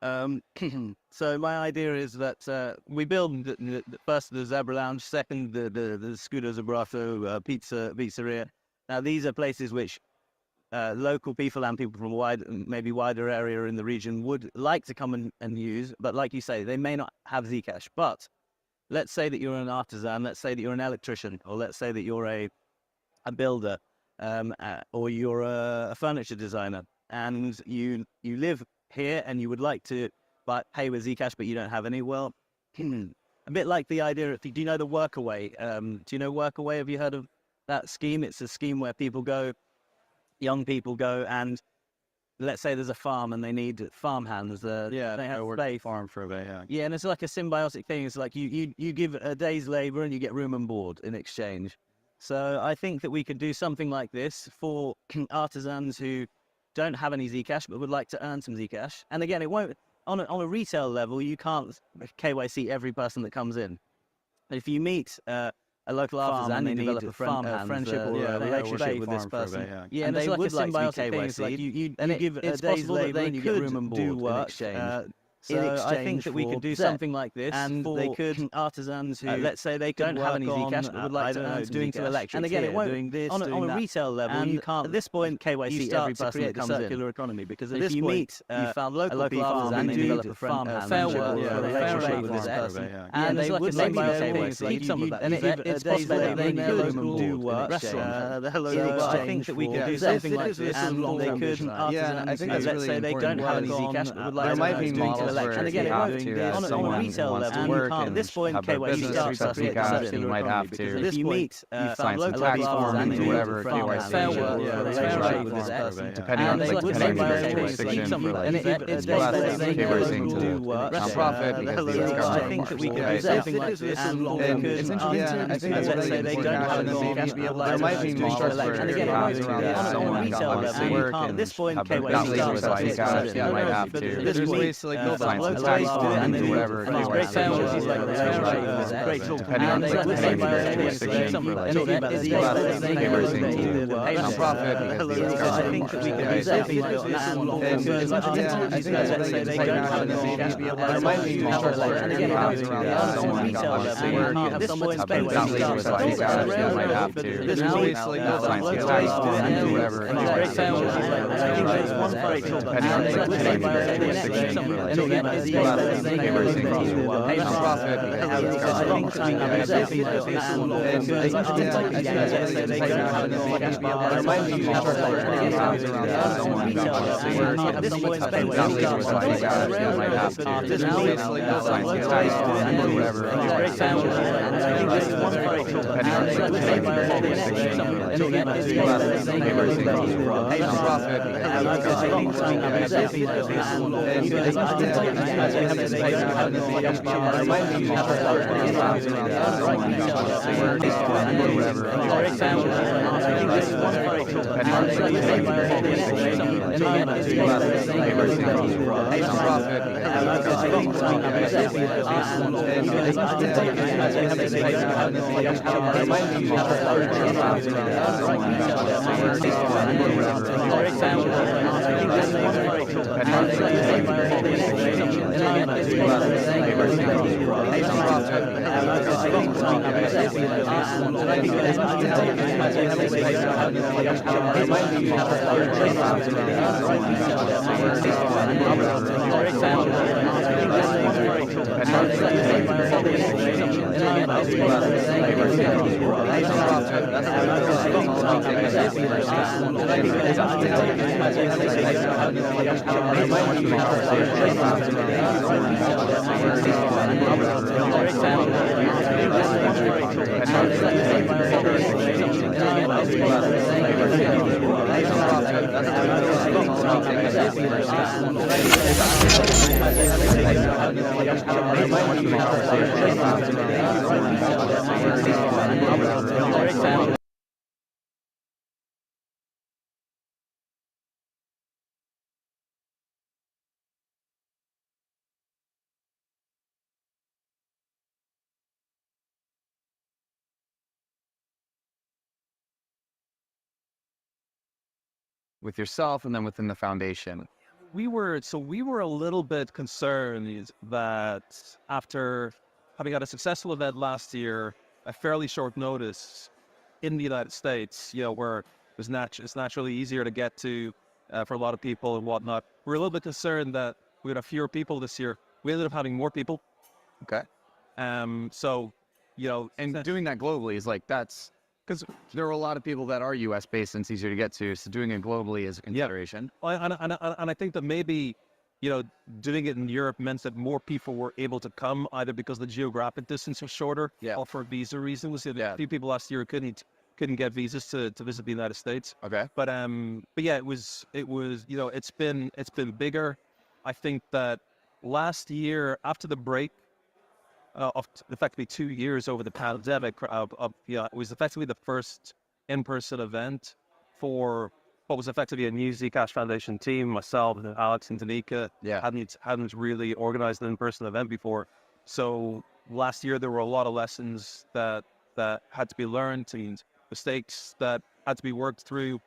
Speaker 3: So my idea is that we build first the Zebra Lounge, second the Scudo Zebrato pizzeria. Now these are places which local people and people from maybe wider area in the region would like to come and use, but like you say, they may not have Zcash. But let's say that you're an artisan, let's say that you're an electrician, or let's say that you're a builder, or you're a furniture designer, and you live here and you would like to pay with Zcash, but you don't have any. Well, a bit like the idea of, do you know the Workaway? Do you know Workaway? Have you heard of that scheme? It's a scheme where young people go, and let's say there's a farm and they need farm hands. They have to
Speaker 2: farm for a bit.
Speaker 3: Yeah, and it's like a symbiotic thing. It's like you give a day's labor and you get room and board in exchange. So I think that we could do something like this for artisans who don't have any Zcash but would like to earn some Zcash. And again, it won't on a retail level. You can't KYC every person that comes in. But if you meet a local artisan, they develop a friendship or a relationship with this person. And they would like symbiotic things like you give a day's labor and you get room and board in exchange. So
Speaker 7: in
Speaker 3: I think
Speaker 7: exchange
Speaker 3: that we
Speaker 7: for
Speaker 3: could do
Speaker 7: Zet.
Speaker 3: something like this,
Speaker 7: And
Speaker 3: for
Speaker 7: they could
Speaker 3: artisans who
Speaker 7: let's say they
Speaker 3: don't have any
Speaker 7: work
Speaker 3: Zcash
Speaker 7: on,
Speaker 3: but would like
Speaker 7: I
Speaker 3: to
Speaker 7: don't know,
Speaker 3: earn some
Speaker 7: doing some
Speaker 3: Zcash.
Speaker 7: electrics
Speaker 3: And again, it
Speaker 7: here,
Speaker 3: won't
Speaker 7: doing this,
Speaker 3: on
Speaker 7: doing
Speaker 3: a
Speaker 7: that.
Speaker 3: retail level.
Speaker 7: And
Speaker 3: You can't
Speaker 7: at this point,
Speaker 3: KYC
Speaker 7: you
Speaker 3: every
Speaker 7: start to
Speaker 3: person
Speaker 7: create
Speaker 3: that
Speaker 7: the
Speaker 3: comes in.
Speaker 7: circular economy, because at
Speaker 3: If
Speaker 7: this
Speaker 3: you
Speaker 7: point,
Speaker 3: meet
Speaker 7: you found local
Speaker 3: local
Speaker 7: people
Speaker 3: farmer
Speaker 7: and
Speaker 3: who
Speaker 7: you
Speaker 3: develop
Speaker 7: develop
Speaker 3: a farm
Speaker 7: fair
Speaker 3: handship
Speaker 7: work,
Speaker 3: or a relationship with this person,
Speaker 7: and
Speaker 3: they
Speaker 7: look
Speaker 3: would
Speaker 7: at
Speaker 3: maybe
Speaker 7: maybe
Speaker 3: say,
Speaker 7: things
Speaker 3: well,
Speaker 7: keep some of that.
Speaker 3: and
Speaker 7: It's possible that they could do work,
Speaker 3: I think that we could do something like this,
Speaker 7: and they could
Speaker 2: Yeah, I think
Speaker 3: let's
Speaker 2: it's really
Speaker 3: say they don't
Speaker 2: important
Speaker 3: have any
Speaker 2: because
Speaker 3: Zcash but would like
Speaker 2: there
Speaker 3: to
Speaker 2: might
Speaker 3: earn
Speaker 2: be
Speaker 3: some
Speaker 2: models
Speaker 3: Zcash.
Speaker 2: where
Speaker 3: And again,
Speaker 2: you
Speaker 3: it
Speaker 2: have
Speaker 3: won't
Speaker 2: to, as
Speaker 3: on
Speaker 2: someone
Speaker 3: a
Speaker 2: who
Speaker 3: retail
Speaker 2: wants to
Speaker 3: level.
Speaker 2: work
Speaker 3: At
Speaker 2: and
Speaker 3: this point,
Speaker 2: have a
Speaker 3: KYC
Speaker 2: business
Speaker 3: starts
Speaker 2: accept
Speaker 3: to create the
Speaker 2: Zcash, you
Speaker 3: circular
Speaker 2: might
Speaker 3: economy,
Speaker 2: have
Speaker 3: because
Speaker 2: to
Speaker 3: if you meet
Speaker 2: sign some tax forms or whatever KYC
Speaker 3: relationship with this person,
Speaker 2: depending on
Speaker 3: and they
Speaker 2: like
Speaker 3: would
Speaker 2: depending on
Speaker 3: say,
Speaker 2: the
Speaker 3: well,
Speaker 2: jurisdiction
Speaker 3: some
Speaker 2: for
Speaker 3: of
Speaker 2: like
Speaker 3: that. And it's
Speaker 2: US
Speaker 3: possible that they
Speaker 2: KYC
Speaker 3: could
Speaker 2: to
Speaker 3: do work.
Speaker 2: nonprofit because these
Speaker 3: I
Speaker 2: government
Speaker 3: think that we
Speaker 2: farms,
Speaker 3: could do
Speaker 2: right?
Speaker 3: something like this,
Speaker 2: And it's interesting. Yeah, I think
Speaker 3: let's
Speaker 2: it's
Speaker 3: say
Speaker 2: really
Speaker 3: they
Speaker 2: important
Speaker 3: don't have any
Speaker 2: maybe
Speaker 3: Zcash, but
Speaker 2: there might be models where
Speaker 3: and
Speaker 2: you
Speaker 3: again,
Speaker 2: have
Speaker 3: it
Speaker 2: to
Speaker 3: won't
Speaker 2: as
Speaker 3: on
Speaker 2: someone
Speaker 3: a
Speaker 2: who
Speaker 3: retail
Speaker 2: obviously
Speaker 3: level.
Speaker 2: work
Speaker 3: At
Speaker 2: and
Speaker 3: this point,
Speaker 2: have a
Speaker 3: KYC
Speaker 2: business
Speaker 3: starts
Speaker 2: with
Speaker 3: to
Speaker 2: Zcash, you might have to. There's ways to like sign some tax forms or whatever KYC depending on like depending on the jurisdiction for like US KYC to nonprofit because these government farms, right? And it's interesting. Yeah, I think that's like they don't have any Zcash. There might be models where you have to as someone who obviously work and have a business with Zcash, you might have to. There's ways to like sign some tax forms or whatever KYC depending on like depending on the jurisdiction for like US KYC to nonprofit because these government farms, right? And yeah, I think that's really there might be models where you have to as someone who obviously work and have a business with Zcash, you might have to. There's ways to like sign some tax forms or whatever depending on like depending on the jurisdiction for like US KYC to nonprofit because these government farms, right? with yourself and then within the foundation.
Speaker 4: We were a little bit concerned that after having had a successful event last year, a fairly short notice in the United States, where it's naturally easier to get to for a lot of people and whatnot. We're a little bit concerned that we would have fewer people this year. We ended up having more people.
Speaker 2: Okay.
Speaker 4: And
Speaker 2: doing that globally is like, that's because there are a lot of people that are US based and it's easier to get to. So doing it globally is a consideration.
Speaker 4: And I think that maybe, doing it in Europe meant that more people were able to come either because the geographic distance was shorter or for visa reasons. A few people last year couldn't get visas to visit the United States.
Speaker 2: Okay.
Speaker 4: But yeah, it was, it's been bigger. I think that last year after the break, of effectively 2 years over the pandemic, it was effectively the first in-person event for what was effectively a new Zcash Foundation team. Myself and Alex and Danica hadn't really organized an in-person event before. So last year there were a lot of lessons that had to be learned and mistakes that had to be worked through.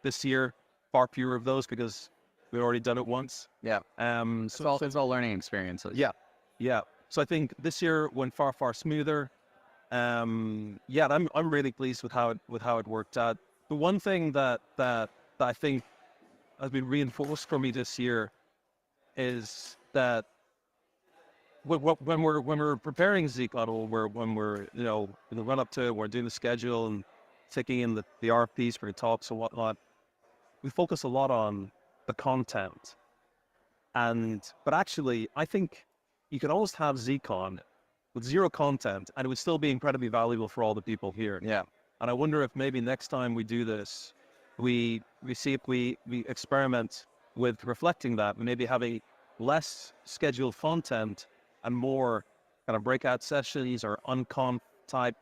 Speaker 4: This year, far fewer of those because We've already done it once.
Speaker 2: Yeah. It's all learning experiences.
Speaker 4: Yeah. So I think this year went far smoother. Yeah, I'm really pleased with how it worked out. The one thing that I think has been reinforced for me this year is that when we're preparing Zcon, or when we're in the run up to it, we're doing the schedule and taking in the RFPs for the talks and whatnot. We focus a lot on the content, but actually, I think you can almost have Zcon with zero content, and it would still be incredibly valuable for all the people here.
Speaker 2: Yeah.
Speaker 4: And I wonder if maybe next time we do this, we see if we experiment with reflecting that, maybe having less scheduled content and more kind of breakout sessions or uncon type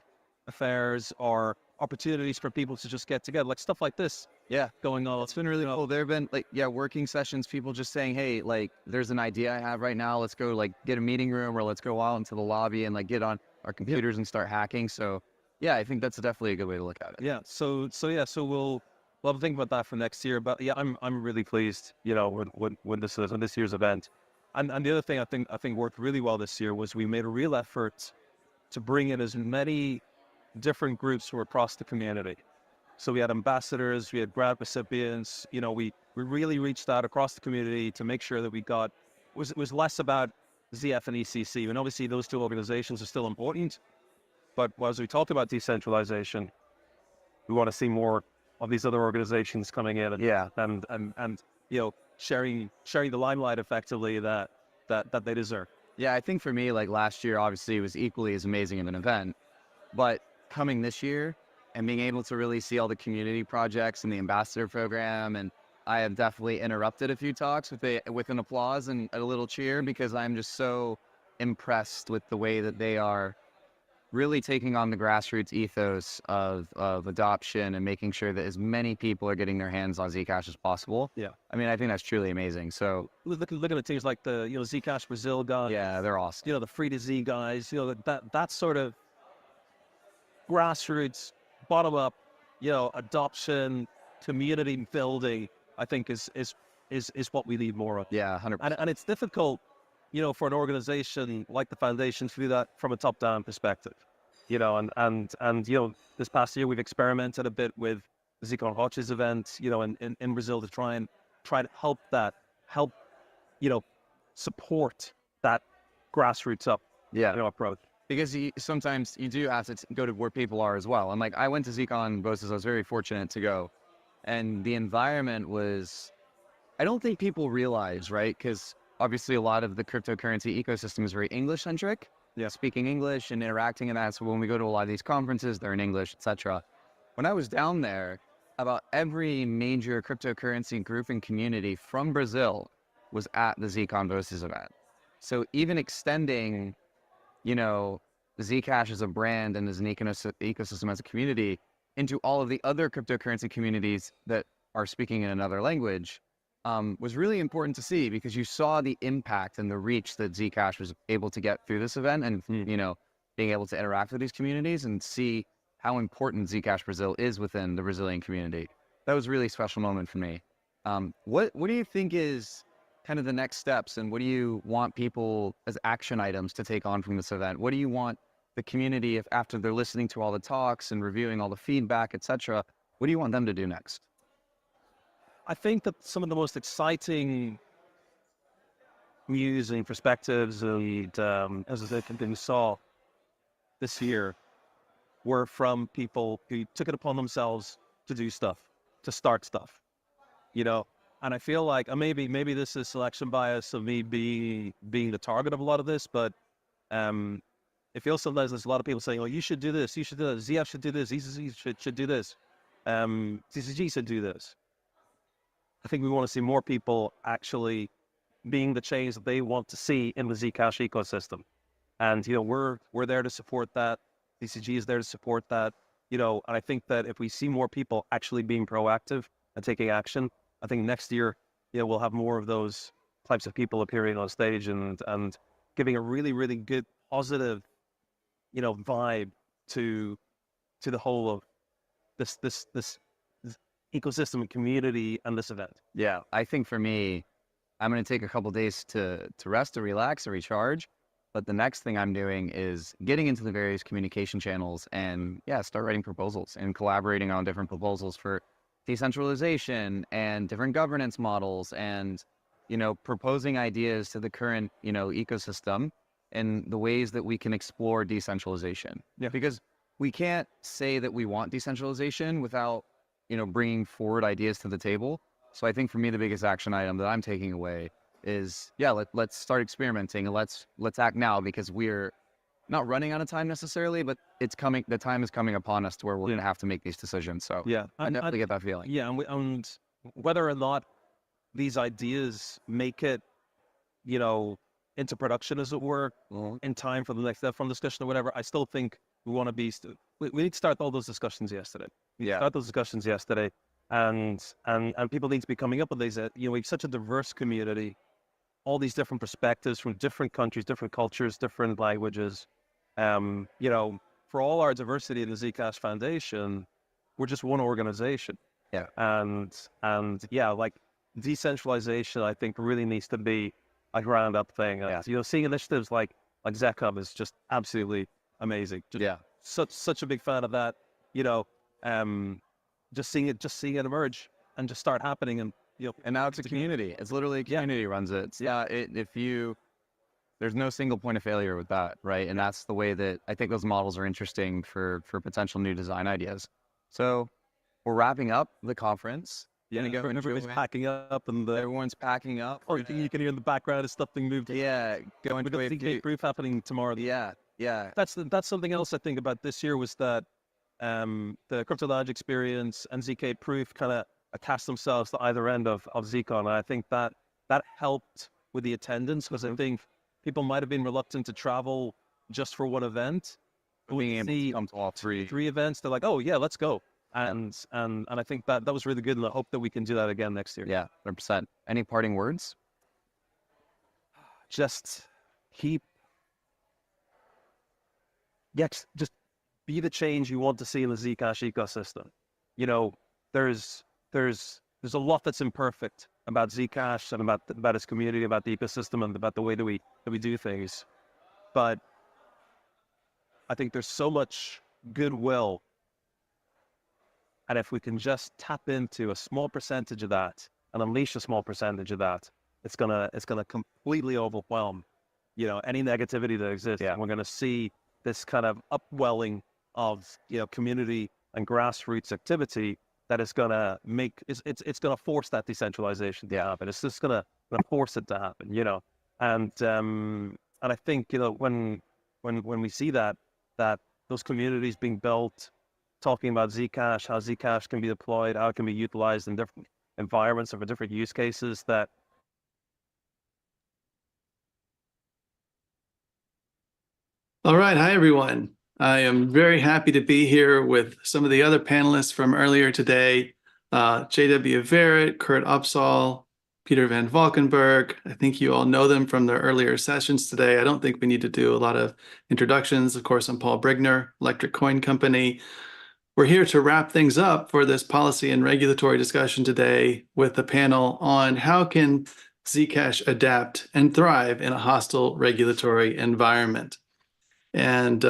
Speaker 4: affairs, or opportunities for people to just get together, like stuff like this.
Speaker 2: Yeah.
Speaker 4: Going on.
Speaker 2: It's been really cool. There have been working sessions, people just saying, hey, like there's an idea I have right now. Let's go get a meeting room, or let's go out into the lobby and get on our computers and start hacking. So yeah, I think that's definitely a good way to look at it.
Speaker 4: Yeah. So we'll have to think about that for next year. But yeah, I'm really pleased, with this year's event. And the other thing I think worked really well this year was we made a real effort to bring in as many different groups from across the community. So we had ambassadors, we had grant recipients, we really reached out across the community to make sure that it was less about ZF and ECC. And obviously those two organizations are still important, but as we talked about decentralization, we want to see more of these other organizations coming in and sharing the limelight effectively that they deserve.
Speaker 2: Yeah, I think for me, last year, obviously it was equally as amazing of an event, but coming this year and being able to really see all the community projects and the ambassador program, and I have definitely interrupted a few talks with an applause and a little cheer, because I'm just so impressed with the way that they are really taking on the grassroots ethos of adoption and making sure that as many people are getting their hands on Zcash as possible.
Speaker 4: Yeah.
Speaker 2: I mean, I think that's truly amazing. So
Speaker 4: look at the teams like the Zcash Brazil guys.
Speaker 2: Yeah, they're awesome.
Speaker 4: The Free to Z guys. That sort of grassroots, bottom up, adoption, community building, I think is what we need more of.
Speaker 2: Yeah, 100%.
Speaker 4: And it's difficult, for an organization like the foundation to do that from a top down perspective. And this past year we've experimented a bit with the Zcon Hodges event, in Brazil, to try and help support that grassroots up approach.
Speaker 2: Because sometimes you do have to go to where people are as well. And I went to ZCon both, I was very fortunate to go. And the environment was, I don't think people realize, right? Because obviously a lot of the cryptocurrency ecosystem is very English-centric. Yeah. Speaking English and interacting in that. So when we go to a lot of these conferences, they're in English, etc. When I was down there, about every major cryptocurrency group and community from Brazil was at the ZCon Voices event. So even extending Zcash as a brand and as an ecosystem as a community into all of the other cryptocurrency communities that are speaking in another language was really important to see, because you saw the impact and the reach that Zcash was able to get through this event, and being able to interact with these communities and see how important Zcash Brazil is within the Brazilian community. That was a really special moment for me. What do you think is kind of the next steps, and what do you want people as action items to take on from this event? What do you want the community, if after they're listening to all the talks and reviewing all the feedback, etc., what do you want them to do next?
Speaker 4: I think that some of the most exciting views and perspectives and as I said, we saw this year were from people who took it upon themselves to do stuff, to start stuff, And I feel like maybe this is selection bias of me being the target of a lot of this, but it feels sometimes there's a lot of people saying, "Oh, you should do this, you should do that. ZF should do this, ECC should do this, CCG should do this." I think we want to see more people actually being the change that they want to see in the Zcash ecosystem, and we're there to support that. CCG is there to support that. And I think that if we see more people actually being proactive and taking action, I think next year, we'll have more of those types of people appearing on stage and giving a really, really good, positive, vibe to the whole of this
Speaker 7: ecosystem and community and this event?
Speaker 2: Yeah, I think for me, I'm going to take a couple days to rest, to relax, to recharge. But the next thing I'm doing is getting into the various communication channels and start writing proposals and collaborating on different proposals for decentralization and different governance models and, proposing ideas to the current, ecosystem and the ways that we can explore decentralization.
Speaker 7: Yeah.
Speaker 2: Because we can't say that we want decentralization without, bringing forward ideas to the table. So I think for me, the biggest action item that I'm taking away is, let's start experimenting and let's act now, because we're not running out of time necessarily, but it's coming. The time is coming upon us to where we're going to have to make these decisions. So
Speaker 7: Yeah,
Speaker 2: I definitely get that feeling.
Speaker 7: Yeah, and whether or not these ideas make it, into production, as it were, in time for the next from discussion or whatever, I still think we want to be. We need to start all those discussions yesterday. Start those discussions yesterday, and people need to be coming up with these. We have such a diverse community, all these different perspectives from different countries, different cultures, different languages. For all our diversity in the Zcash Foundation, we're just one organization.
Speaker 2: Yeah.
Speaker 7: And like decentralization, I think really needs to be a ground up thing. Seeing initiatives like ZconV is just absolutely amazing. Such a big fan of that. Just seeing it emerge and just start happening, and
Speaker 2: and now it's a community. It's literally a community runs it. There's no single point of failure with that, right? And that's the way that I think those models are interesting for potential new design ideas. So we're wrapping up the conference.
Speaker 7: Everybody's packing up, and
Speaker 2: everyone's packing up.
Speaker 7: Or you can hear in the background is stuff being moved.
Speaker 2: Going
Speaker 7: We've
Speaker 2: to
Speaker 7: got ZK proof happening tomorrow. That's something else I think about this year, was that the Crypto Lounge experience and ZK proof kind of cast themselves to either end of Zcon. And I think that helped with the attendance, because I think people might have been reluctant to travel just for one event.
Speaker 2: Being able to come to all three
Speaker 7: events, they're like, oh yeah, let's go. And I think that was really good, and I hope that we can do that again next year.
Speaker 2: Yeah, 100%. Any parting words?
Speaker 7: Just just be the change you want to see in the Zcash ecosystem. There's a lot that's imperfect about Zcash and about its community, about the ecosystem, and about the way that we do things. But I think there's so much goodwill, and if we can just tap into a small percentage of that and unleash a small percentage of that, it's gonna completely overwhelm, any negativity that exists. And we're gonna see this kind of upwelling of community and grassroots activity that is gonna it's gonna force that decentralization to happen. It's just gonna force it to happen, And I think when we see that those communities being built, talking about Zcash, how Zcash can be deployed, how it can be utilized in different environments or for different use cases, that
Speaker 1: All right. Hi, everyone. I am very happy to be here with some of the other panelists from earlier today. J.W. Verrett, Kurt Opsahl, Peter Van Valkenburg. I think you all know them from their earlier sessions today. I don't think we need to do a lot of introductions. Of course, I'm Paul Brigner, Electric Coin Company. We're here to wrap things up for this policy and regulatory discussion today with a panel on how can Zcash adapt and thrive in a hostile regulatory environment. And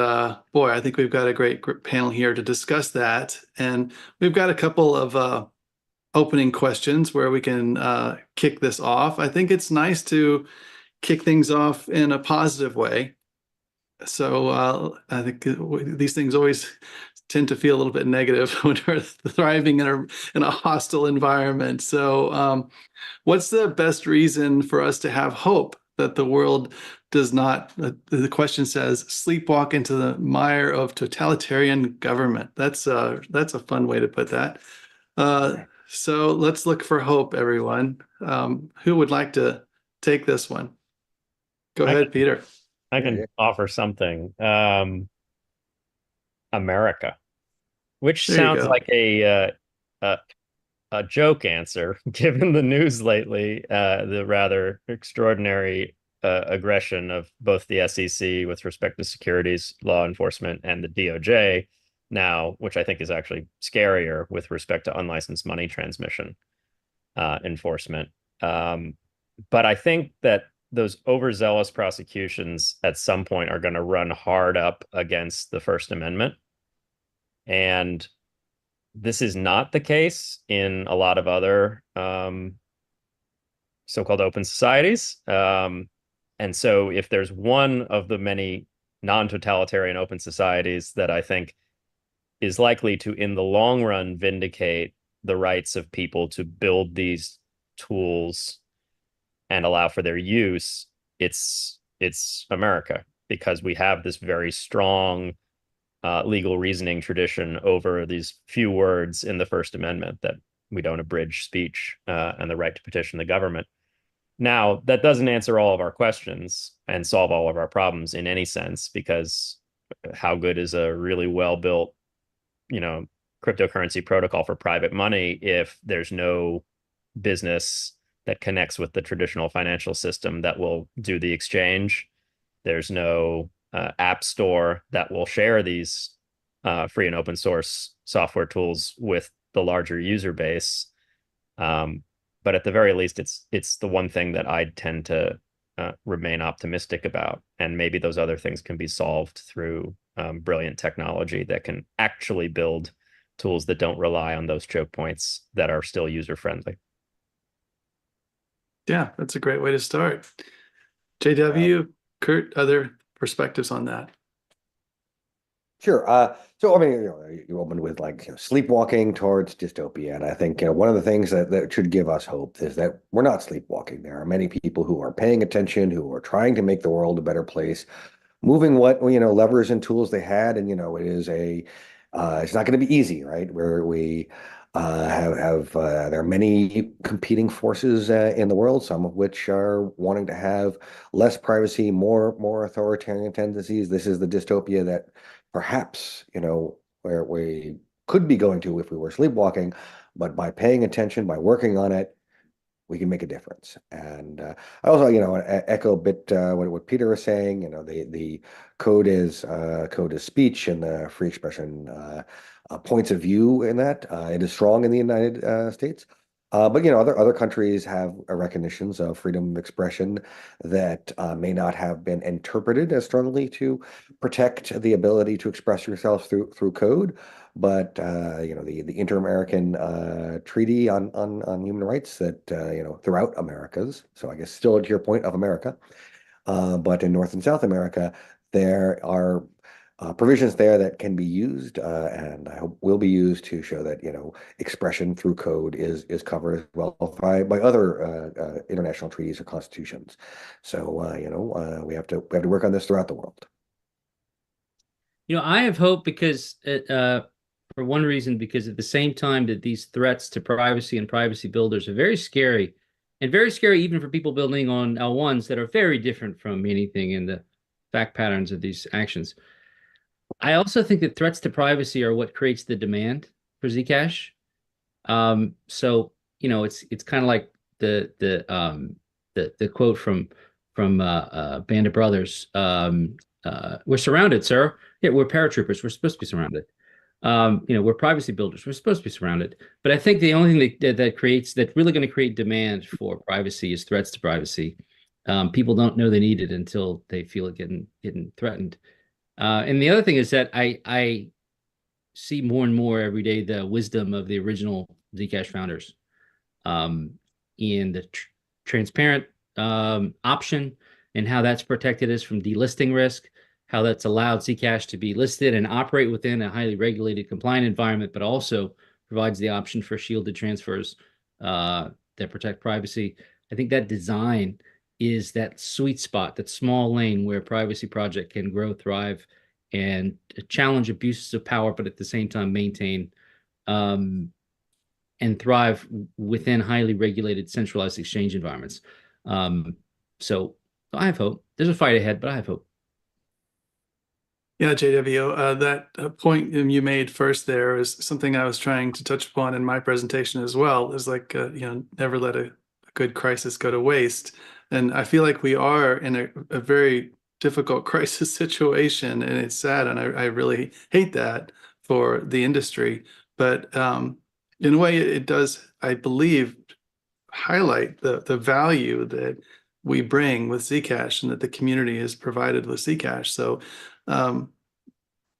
Speaker 1: boy, I think we've got a great panel here to discuss that. And we've got a couple of opening questions where we can kick this off. I think it's nice to kick things off in a positive way. So I think these things always tend to feel a little bit negative when we're thriving in a hostile environment. So what's the best reason for us to have hope that the world does not, the question says, sleepwalk into the mire of totalitarian government? That's a fun way to put that. So let's look for hope, everyone. Who would like to take this one? Go ahead, Peter.
Speaker 8: I can offer something. America, which sounds like a joke answer, given the news lately, the rather extraordinary aggression of both the SEC with respect to securities law enforcement and the DOJ now, which I think is actually scarier with respect to unlicensed money transmission enforcement. But I think that those overzealous prosecutions at some point are going to run hard up against the First Amendment. And this is not the case in a lot of other so-called open societies. And so if there's one of the many non-totalitarian open societies that I think is likely to, in the long run, vindicate the rights of people to build these tools and allow for their use, it's America, because we have this very strong legal reasoning tradition over these few words in the First Amendment that we don't abridge speech and the right to petition the government. Now, that doesn't answer all of our questions and solve all of our problems in any sense, because how good is a really well-built, cryptocurrency protocol for private money if there's no business that connects with the traditional financial system that will do the exchange? There's no app store that will share these free and open source software tools with the larger user base. But at the very least, it's the one thing that I tend to remain optimistic about. And maybe those other things can be solved through brilliant technology that can actually build tools that don't rely on those choke points, that are still user-friendly.
Speaker 1: Yeah, that's a great way to start. JW, Kurt, other perspectives on that?
Speaker 6: Sure. So, I mean, you opened with sleepwalking towards dystopia. And I think, one of the things that should give us hope is that we're not sleepwalking. There are many people who are paying attention, who are trying to make the world a better place, moving what, levers and tools they had. And, it is it's not going to be easy, right? Where we there are many competing forces in the world, some of which are wanting to have less privacy, more authoritarian tendencies. This is the dystopia that perhaps, where we could be going to if we were sleepwalking, but by paying attention, by working on it, we can make a difference. And I also, echo a bit what Peter was saying. The code is speech, and the free expression points of view in that it is strong in the United States. But other countries have recognitions of freedom of expression that may not have been interpreted as strongly to protect the ability to express yourself through code. But the Inter-American Treaty on Human Rights that throughout Americas. So I guess still to your point of America, but in North and South America, there are provisions there that can be used, and I hope will be used to show that expression through code is covered as well by other international treaties or constitutions. So we have to work on this throughout the world.
Speaker 9: I have hope because for one reason, because at the same time that these threats to privacy and privacy builders are very scary, and very scary even for people building on L1s that are very different from anything in the fact patterns of these actions. I also think that threats to privacy are what creates the demand for Zcash. So it's kind of like the quote from Band of Brothers. We're surrounded, sir. Yeah, we're paratroopers. We're supposed to be surrounded. We're privacy builders. We're supposed to be surrounded. But I think the only thing that's really going to create demand for privacy is threats to privacy. People don't know they need it until they feel it getting threatened. And the other thing is that I see more and more every day the wisdom of the original Zcash founders, in the transparent option, and how that's protected us from delisting risk, how that's allowed Zcash to be listed and operate within a highly regulated, compliant environment, but also provides the option for shielded transfers that protect privacy. I think that design is that sweet spot, that small lane where a privacy project can grow, thrive, and challenge abuses of power, but at the same time maintain and thrive within highly regulated, centralized exchange environments. So I have hope. There's a fight ahead, but I have hope.
Speaker 1: Yeah, JW, that point you made first there is something I was trying to touch upon in my presentation as well. Is never let a good crisis go to waste. And I feel like we are in a very difficult crisis situation, and it's sad, and I really hate that for the industry, but in a way it does, I believe, highlight the value that we bring with Zcash and that the community has provided with Zcash. So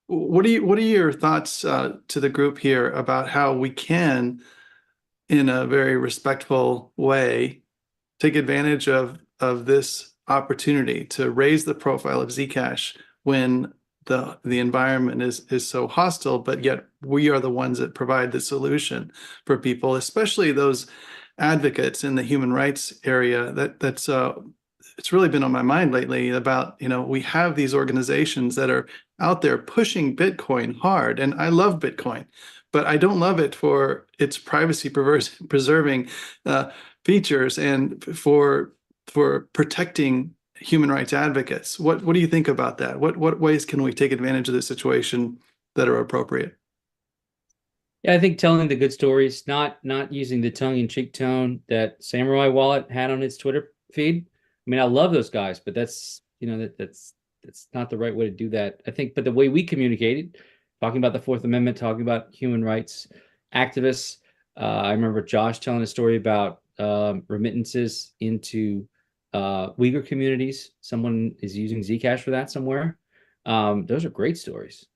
Speaker 1: what are your thoughts to the group here about how we can, in a very respectful way, take advantage of this opportunity to raise the profile of Zcash when the environment is so hostile, but yet we are the ones that provide the solution for people, especially those advocates in the human rights area. That's it's really been on my mind lately about, we have these organizations that are out there pushing Bitcoin hard, and I love Bitcoin, but I don't love it for its privacy preserving features and for protecting human rights advocates. What do you think about that? What ways can we take advantage of the situation that are appropriate?
Speaker 9: Yeah, I think telling the good stories, not using the tongue-in-cheek tone that Samurai Wallet had on its Twitter feed. I mean, I love those guys, but that's not the right way to do that, I think. But the way we communicated, talking about the Fourth Amendment, talking about human rights activists. I remember Josh telling a story about remittances into Uyghur communities. Someone is using Zcash for that somewhere. Those are great stories.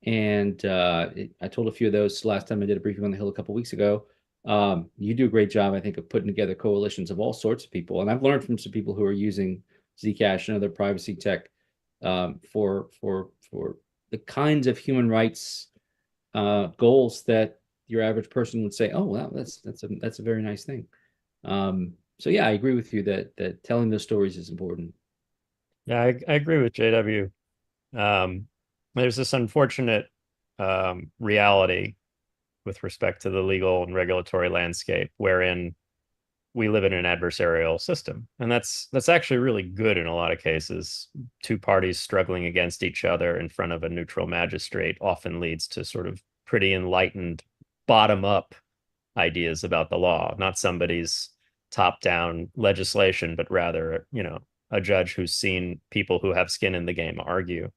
Speaker 9: And I told a few of those last time I did a briefing on the Hill a couple of weeks ago. You do a great job, I think, of putting together coalitions of all sorts of people. And I've learned from some people who are using Zcash and other privacy tech for the kinds of human rights goals that your average person would say, "Oh, wow, that's a very nice thing." So yeah, I agree with you that telling those stories is important.
Speaker 8: Yeah, I agree with JW. There's this unfortunate reality with respect to the legal and regulatory landscape wherein we live in an adversarial system. And that's actually really good in a lot of cases. Two parties struggling against each other in front of a neutral magistrate often leads to sort of pretty enlightened bottom-up ideas about the law, not somebody's top-down legislation, but rather, a judge who's seen people who have skin in the game argue.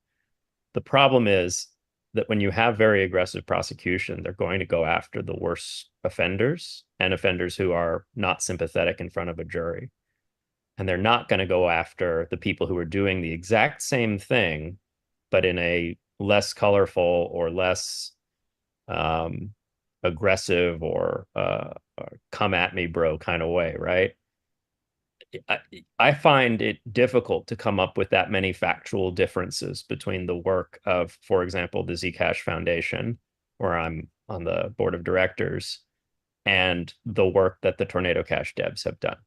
Speaker 8: The problem is that when you have very aggressive prosecution, they're going to go after the worst offenders and offenders who are not sympathetic in front of a jury. And they're not going to go after the people who are doing the exact same thing, but in a less colorful or less aggressive or come at me, bro kind of way, right? I find it difficult to come up with that many factual differences between the work of, for example, the Zcash Foundation, where I'm on the board of directors, and the work that the Tornado Cash devs have done.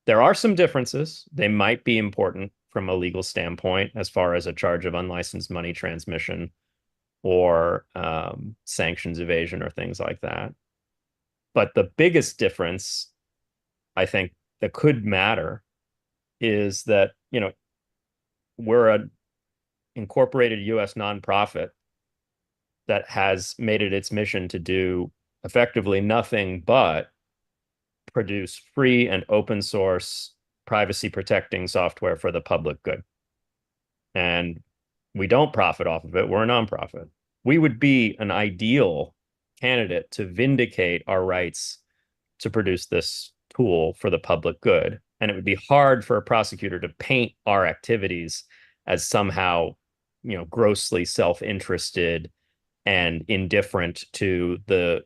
Speaker 8: There are some differences. They might be important from a legal standpoint as far as a charge of unlicensed money transmission or sanctions evasion or things like that. But the biggest difference, I think, that could matter is that, we're an incorporated US nonprofit that has made it its mission to do effectively nothing but produce free and open source privacy protecting software for the public good. And we don't profit off of it. We're a nonprofit. We would be an ideal candidate to vindicate our rights to produce this tool for the public good. And it would be hard for a prosecutor to paint our activities as somehow, grossly self-interested and indifferent to the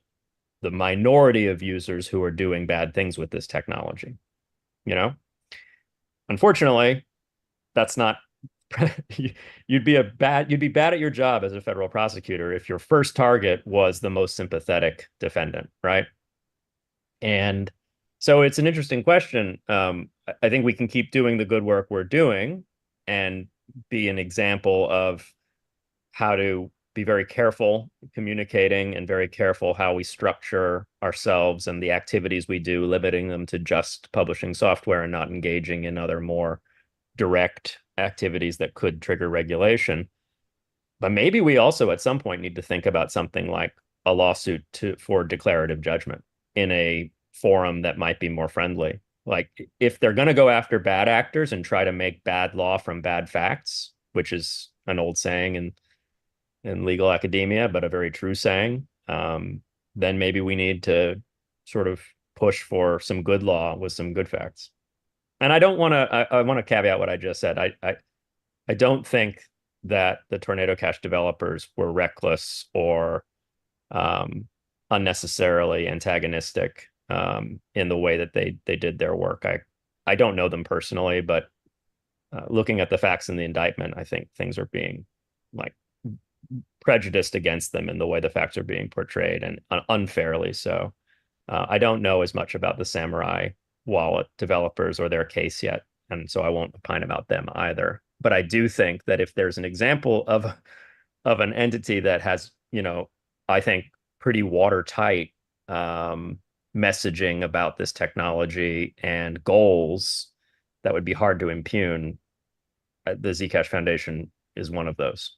Speaker 8: minority of users who are doing bad things with this technology. Unfortunately, that's not you'd be bad at your job as a federal prosecutor if your first target was the most sympathetic defendant, right? And so it's an interesting question. I think we can keep doing the good work we're doing and be an example of how to be very careful communicating and very careful how we structure ourselves and the activities we do, limiting them to just publishing software and not engaging in other more direct activities that could trigger regulation. But maybe we also at some point need to think about something like a lawsuit for declarative judgment in a forum that might be more friendly. Like, if they're going to go after bad actors and try to make bad law from bad facts, which is an old saying in in legal academia, but a very true saying, then maybe we need to sort of push for some good law with some good facts. And I don't want to, I want to caveat what I just said. I don't think that the Tornado Cash developers were reckless or unnecessarily antagonistic in the way that they did their work. I don't know them personally, but looking at the facts in the indictment, I think things are being like prejudiced against them in the way the facts are being portrayed, and unfairly so. I don't know as much about the Samurai wallet developers or their case yet, and so I won't opine about them either. But I do think that if there's an example of an entity that has, I think pretty watertight messaging about this technology and goals that would be hard to impugn, the Zcash Foundation is one of those.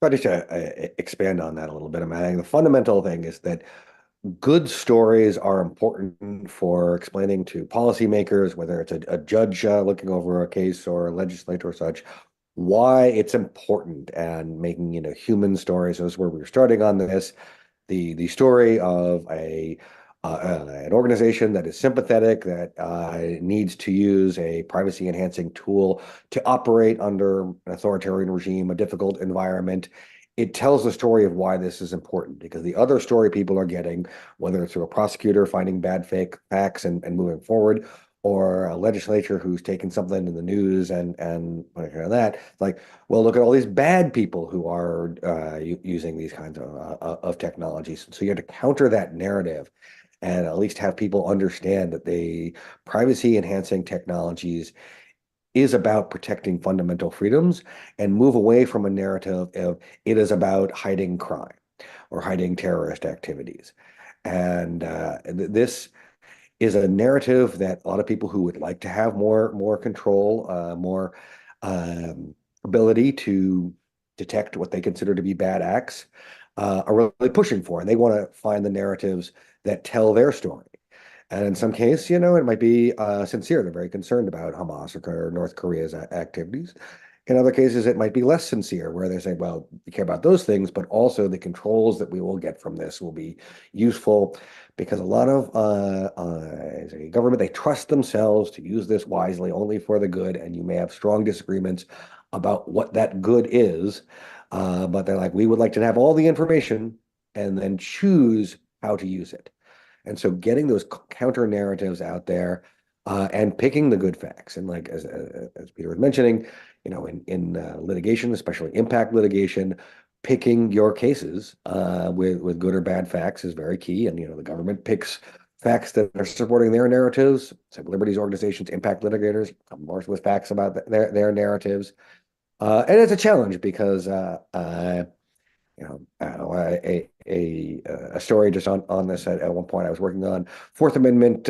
Speaker 6: Try to expand on that a little bit. I mean, the fundamental thing is that good stories are important for explaining to policymakers, whether it's a judge looking over a case or a legislator or such, why it's important, and making, human stories. This is where we were starting on this. The story of an organization that is sympathetic, that needs to use a privacy enhancing tool to operate under an authoritarian regime, a difficult environment. It tells the story of why this is important, because the other story people are getting, whether it's through a prosecutor finding bad fake facts and moving forward, or a legislature who's taken something in the news and that, it's like, well, look at all these bad people who are using these kinds of technologies. So you have to counter that narrative, and at least have people understand that the privacy enhancing technologies is about protecting fundamental freedoms, and move away from a narrative of it is about hiding crime or hiding terrorist activities. And this is a narrative that a lot of people who would like to have more control, more ability to detect what they consider to be bad acts, are really pushing for. And they want to find the narratives that tell their story. And in some case, it might be sincere. They're very concerned about Hamas or North Korea's activities. In other cases, it might be less sincere, where they say, well, we care about those things, but also the controls that we will get from this will be useful, because a lot of as a government, they trust themselves to use this wisely only for the good. And you may have strong disagreements about what that good is, but they're like, we would like to have all the information and then choose how to use it. And so getting those counter narratives out there, and picking the good facts. And like, as Peter was mentioning, in litigation, especially impact litigation, picking your cases with good or bad facts is very key. And, the government picks facts that are supporting their narratives. Civil liberties organizations, impact litigators, come more with facts about their narratives. And it's a challenge because a story just on this at one point I was working on Fourth Amendment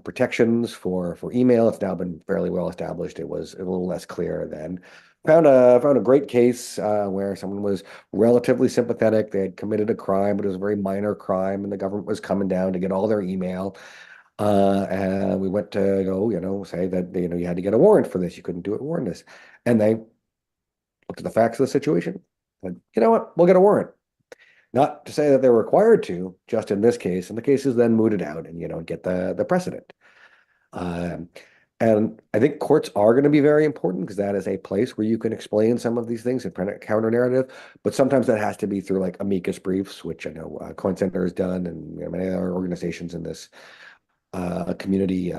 Speaker 6: protections for email. It's now been fairly well established. It was a little less clear then. Found a great case where someone was relatively sympathetic. They had committed a crime, but it was a very minor crime, and the government was coming down to get all their email. And we went to go, say that you had to get a warrant for this. You couldn't do it warrantless. And they looked at the facts of the situation. But you know what? We'll get a warrant. Not to say that they're required to, just in this case, and the case is then mooted out, and you don't get the precedent. And I think courts are going to be very important, because that is a place where you can explain some of these things and counter narrative. But sometimes that has to be through like amicus briefs, which I know Coin Center has done, and many other organizations in this community,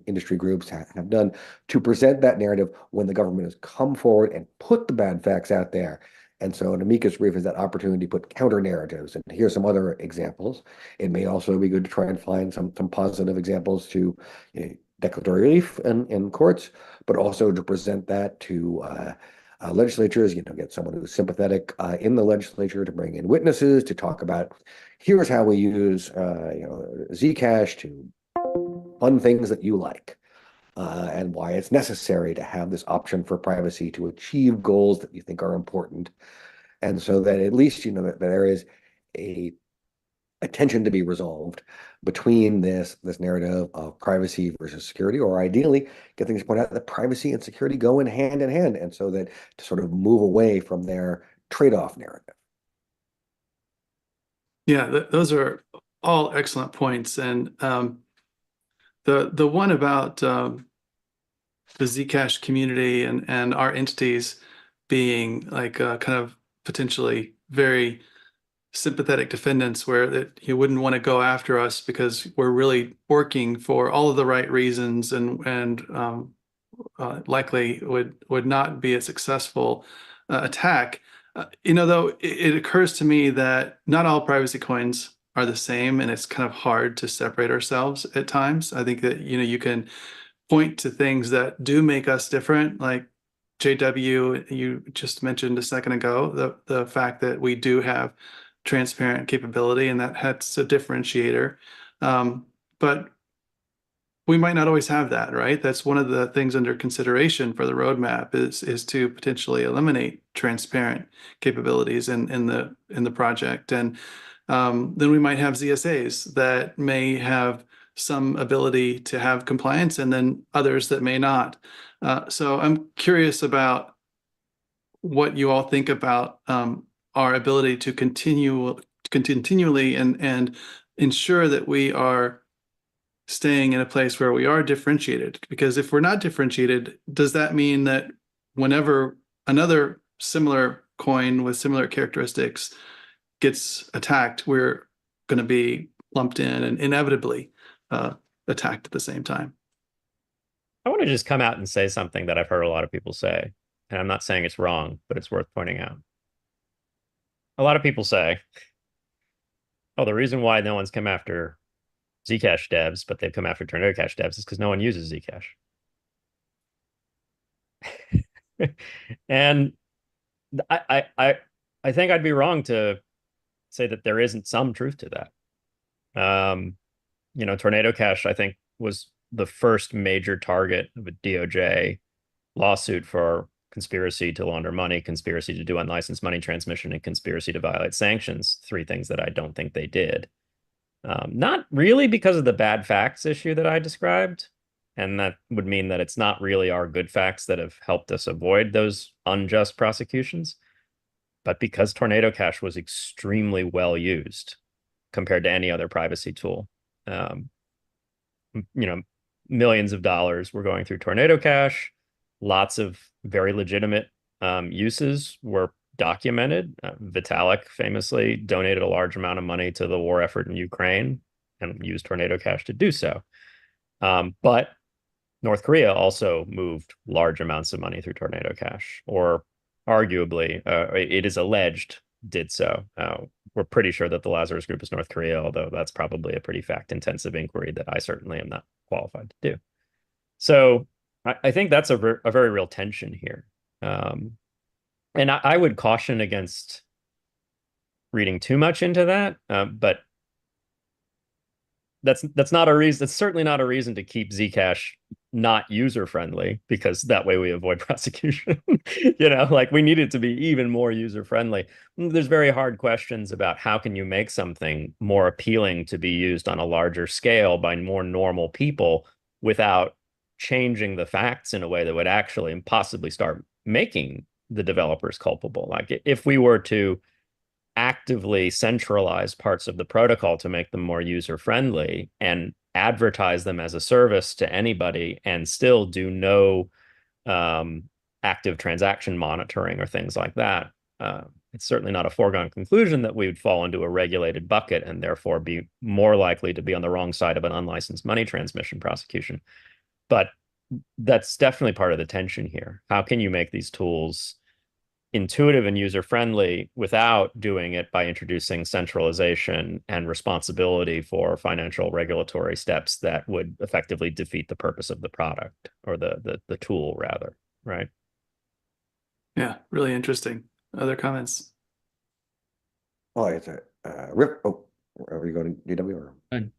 Speaker 6: industry groups have done, to present that narrative when the government has come forward and put the bad facts out there. And so an amicus brief is that opportunity to put counter narratives. And here's some other examples. It may also be good to try and find some positive examples to declaratory relief in courts, but also to present that to legislatures, get someone who's sympathetic in the legislature to bring in witnesses to talk about, here's how we use Zcash to fund things that you like. And why it's necessary to have this option for privacy to achieve goals that you think are important. And so that at least, that there is a tension to be resolved between this narrative of privacy versus security, or ideally get things pointed out that privacy and security go in hand. And so that to sort of move away from their trade-off narrative.
Speaker 1: Yeah, those are all excellent points. And the one about the Zcash community and our entities being like kind of potentially very sympathetic defendants, where that you wouldn't want to go after us because we're really working for all of the right reasons and likely would not be a successful attack. Though it occurs to me that not all privacy coins are the same, and it's kind of hard to separate ourselves at times. I think that you can point to things that do make us different, like JW, you just mentioned a second ago, the fact that we do have transparent capability, and that's a differentiator. But we might not always have that, right? That's one of the things under consideration for the roadmap is to potentially eliminate transparent capabilities in the project. And then we might have ZSAs that may have some ability to have compliance, and then others that may not. So I'm curious about what you all think about our ability to continually and ensure that we are staying in a place where we are differentiated. Because if we're not differentiated, does that mean that whenever another similar coin with similar characteristics gets attacked, we're going to be lumped in and inevitably attacked at the same time?
Speaker 8: I want to just come out and say something that I've heard a lot of people say, and I'm not saying it's wrong, but it's worth pointing out. A lot of people say, oh, the reason why no one's come after Zcash devs, but they've come after Tornado Cash devs is because no one uses Zcash. And I think I'd be wrong to say that there isn't some truth to that. Tornado Cash, I think, was the first major target of a DOJ lawsuit for conspiracy to launder money, conspiracy to do unlicensed money transmission, and conspiracy to violate sanctions. 3 things that I don't think they did. Not really because of the bad facts issue that I described. And that would mean that it's not really our good facts that have helped us avoid those unjust prosecutions, but because Tornado Cash was extremely well used compared to any other privacy tool. Millions of dollars were going through Tornado Cash. Lots of very legitimate uses were documented. Vitalik famously donated a large amount of money to the war effort in Ukraine and used Tornado Cash to do so. But North Korea also moved large amounts of money through Tornado Cash, or arguably, it is alleged, did so. We're pretty sure that the Lazarus Group is North Korea, although that's probably a pretty fact-intensive inquiry that I certainly am not qualified to do. So I think that's a very real tension here. And I would caution against reading too much into that, but that's not a reason. That's certainly not a reason to keep Zcash not user friendly, because that way we avoid prosecution. We need it to be even more user friendly. There's very hard questions about how can you make something more appealing to be used on a larger scale by more normal people without changing the facts in a way that would actually possibly start making the developers culpable. Like if we were to actively centralize parts of the protocol to make them more user friendly and advertise them as a service to anybody and still do no active transaction monitoring or things like that, it's certainly not a foregone conclusion that we would fall into a regulated bucket and therefore be more likely to be on the wrong side of an unlicensed money transmission prosecution. But that's definitely part of the tension here. How can you make these tools intuitive and user-friendly without doing it by introducing centralization and responsibility for financial regulatory steps that would effectively defeat the purpose of the product, or the tool rather, right?
Speaker 1: Yeah, really interesting. Other comments?
Speaker 6: Well, it's a rip. Oh, are you going to DW or?
Speaker 9: Fine.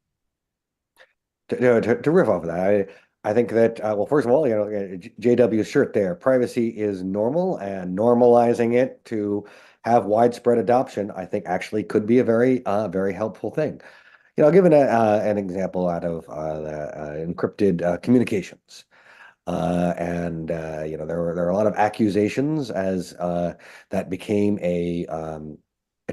Speaker 6: To riff off of that, I think that, well, first of all, JW's shirt there, privacy is normal, and normalizing it to have widespread adoption, I think actually could be a very, very helpful thing. I'll give an example out of the encrypted communications. There are a lot of accusations as that became a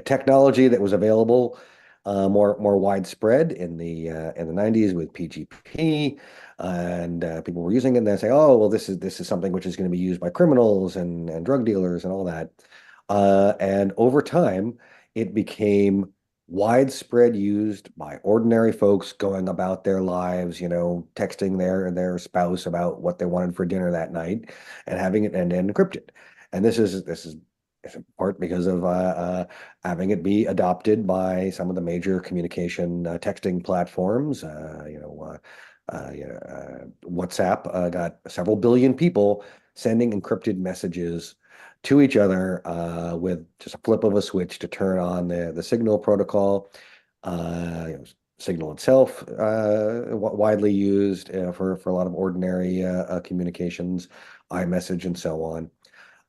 Speaker 6: technology that was available more widespread in the 90s with PGP, and people were using it, and they say, oh, well, this is something which is going to be used by criminals and drug dealers and all that. And over time, it became widespread used by ordinary folks going about their lives, texting their spouse about what they wanted for dinner that night and having it end encrypted. And this is in part because of having it be adopted by some of the major communication texting platforms. WhatsApp got several billion people sending encrypted messages to each other with just a flip of a switch to turn on the Signal protocol. Signal itself widely used for a lot of ordinary communications, iMessage and so on.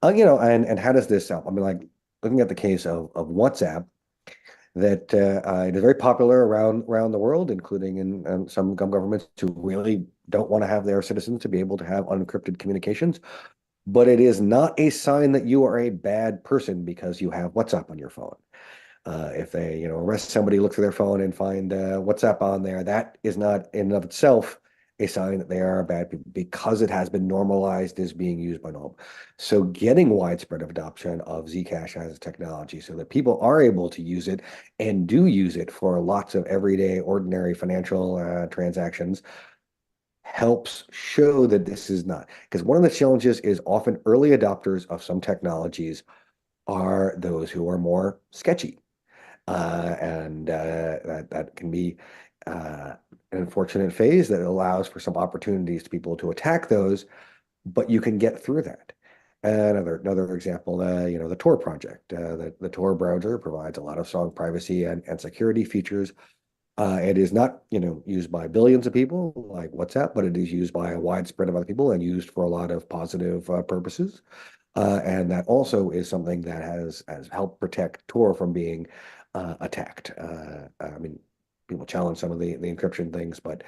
Speaker 6: And how does this help? I mean, like looking at the case of WhatsApp, that it is very popular around the world, including in some governments who really don't want to have their citizens to be able to have unencrypted communications. But it is not a sign that you are a bad person because you have WhatsApp on your phone. If they, arrest somebody, look through their phone and find WhatsApp on there, that is not in and of itself a sign that they are bad people because it has been normalized as being used by normal. So getting widespread adoption of Zcash as a technology so that people are able to use it and do use it for lots of everyday, ordinary financial transactions helps show that this is not. Because one of the challenges is often early adopters of some technologies are those who are more sketchy. That can be an unfortunate phase that allows for some opportunities to people to attack those, but you can get through that. Another example, the Tor project. The Tor browser provides a lot of strong privacy and security features. It is not, used by billions of people like WhatsApp, but it is used by a widespread of other people and used for a lot of positive purposes. And that also is something that has helped protect Tor from being attacked. I mean, people challenge some of the encryption things, but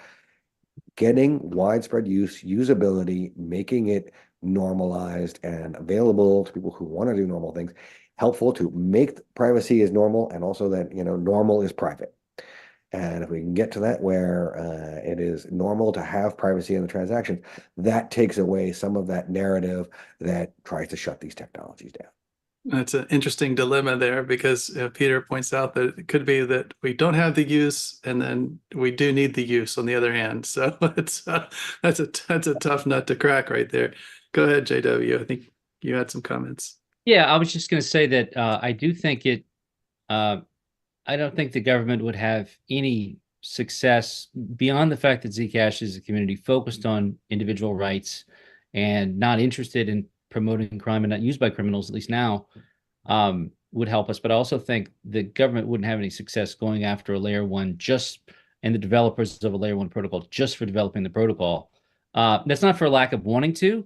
Speaker 6: getting widespread usability, making it normalized and available to people who want to do normal things, helpful to make privacy as normal and also that, normal is private. And if we can get to that where it is normal to have privacy in the transaction, that takes away some of that narrative that tries to shut these technologies down.
Speaker 1: That's an interesting dilemma there because Peter points out that it could be that we don't have the use and then we do need the use on the other hand. So that's a tough nut to crack right there. Go ahead, JW. I think you had some comments.
Speaker 9: Yeah, I was just going to say that I do think I don't think the government would have any success beyond the fact that Zcash is a community focused on individual rights and not interested in promoting crime and not used by criminals, at least now, would help us. But I also think the government wouldn't have any success going after a layer one and the developers of a layer one protocol just for developing the protocol. That's not for lack of wanting to,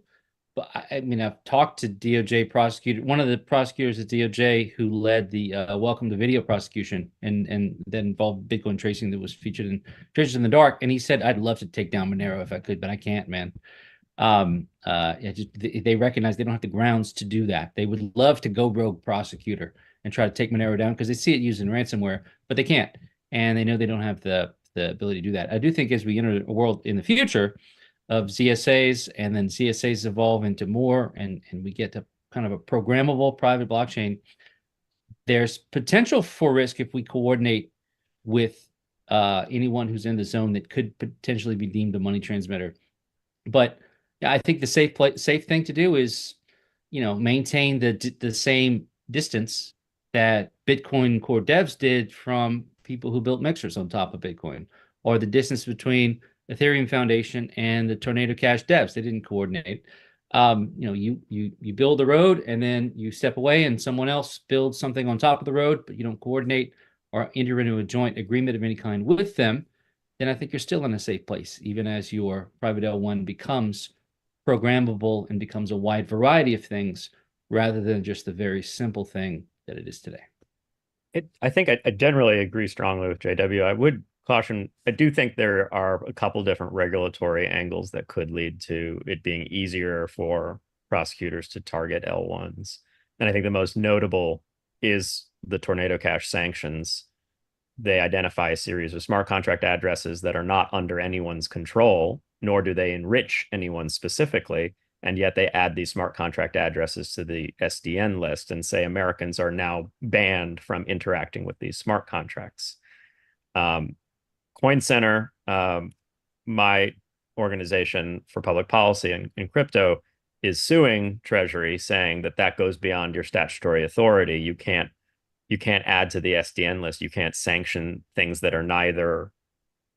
Speaker 9: but I mean, I've talked to DOJ prosecutor, one of the prosecutors at DOJ who led the Welcome to Video prosecution and that involved Bitcoin tracing that was featured in Treasures in the Dark. And he said, I'd love to take down Monero if I could, but I can't, man. They recognize they don't have the grounds to do that. They would love to go rogue prosecutor and try to take Monero down because they see it used in ransomware, but they can't. And they know they don't have the ability to do that. I do think as we enter a world in the future of ZSAs and then CSAs evolve into more and we get to kind of a programmable private blockchain, there's potential for risk if we coordinate with anyone who's in the zone that could potentially be deemed a money transmitter. But yeah, I think the safe thing to do is, maintain the same distance that Bitcoin core devs did from people who built mixers on top of Bitcoin, or the distance between Ethereum Foundation and the Tornado Cash devs. They didn't coordinate. You build the road and then you step away and someone else builds something on top of the road, but you don't coordinate or enter into a joint agreement of any kind with them, then I think you're still in a safe place, even as your private L1 becomes programmable and becomes a wide variety of things rather than just the very simple thing that it is today.
Speaker 8: I think I generally agree strongly with JW. I would caution, I do think there are a couple different regulatory angles that could lead to it being easier for prosecutors to target L1s. And I think the most notable is the Tornado Cash sanctions. They identify a series of smart contract addresses that are not under anyone's control, nor do they enrich anyone specifically. And yet they add these smart contract addresses to the SDN list and say Americans are now banned from interacting with these smart contracts. Coin Center, my organization for public policy in crypto, is suing Treasury, saying that that goes beyond your statutory authority. You can't add to the SDN list. You can't sanction things that are neither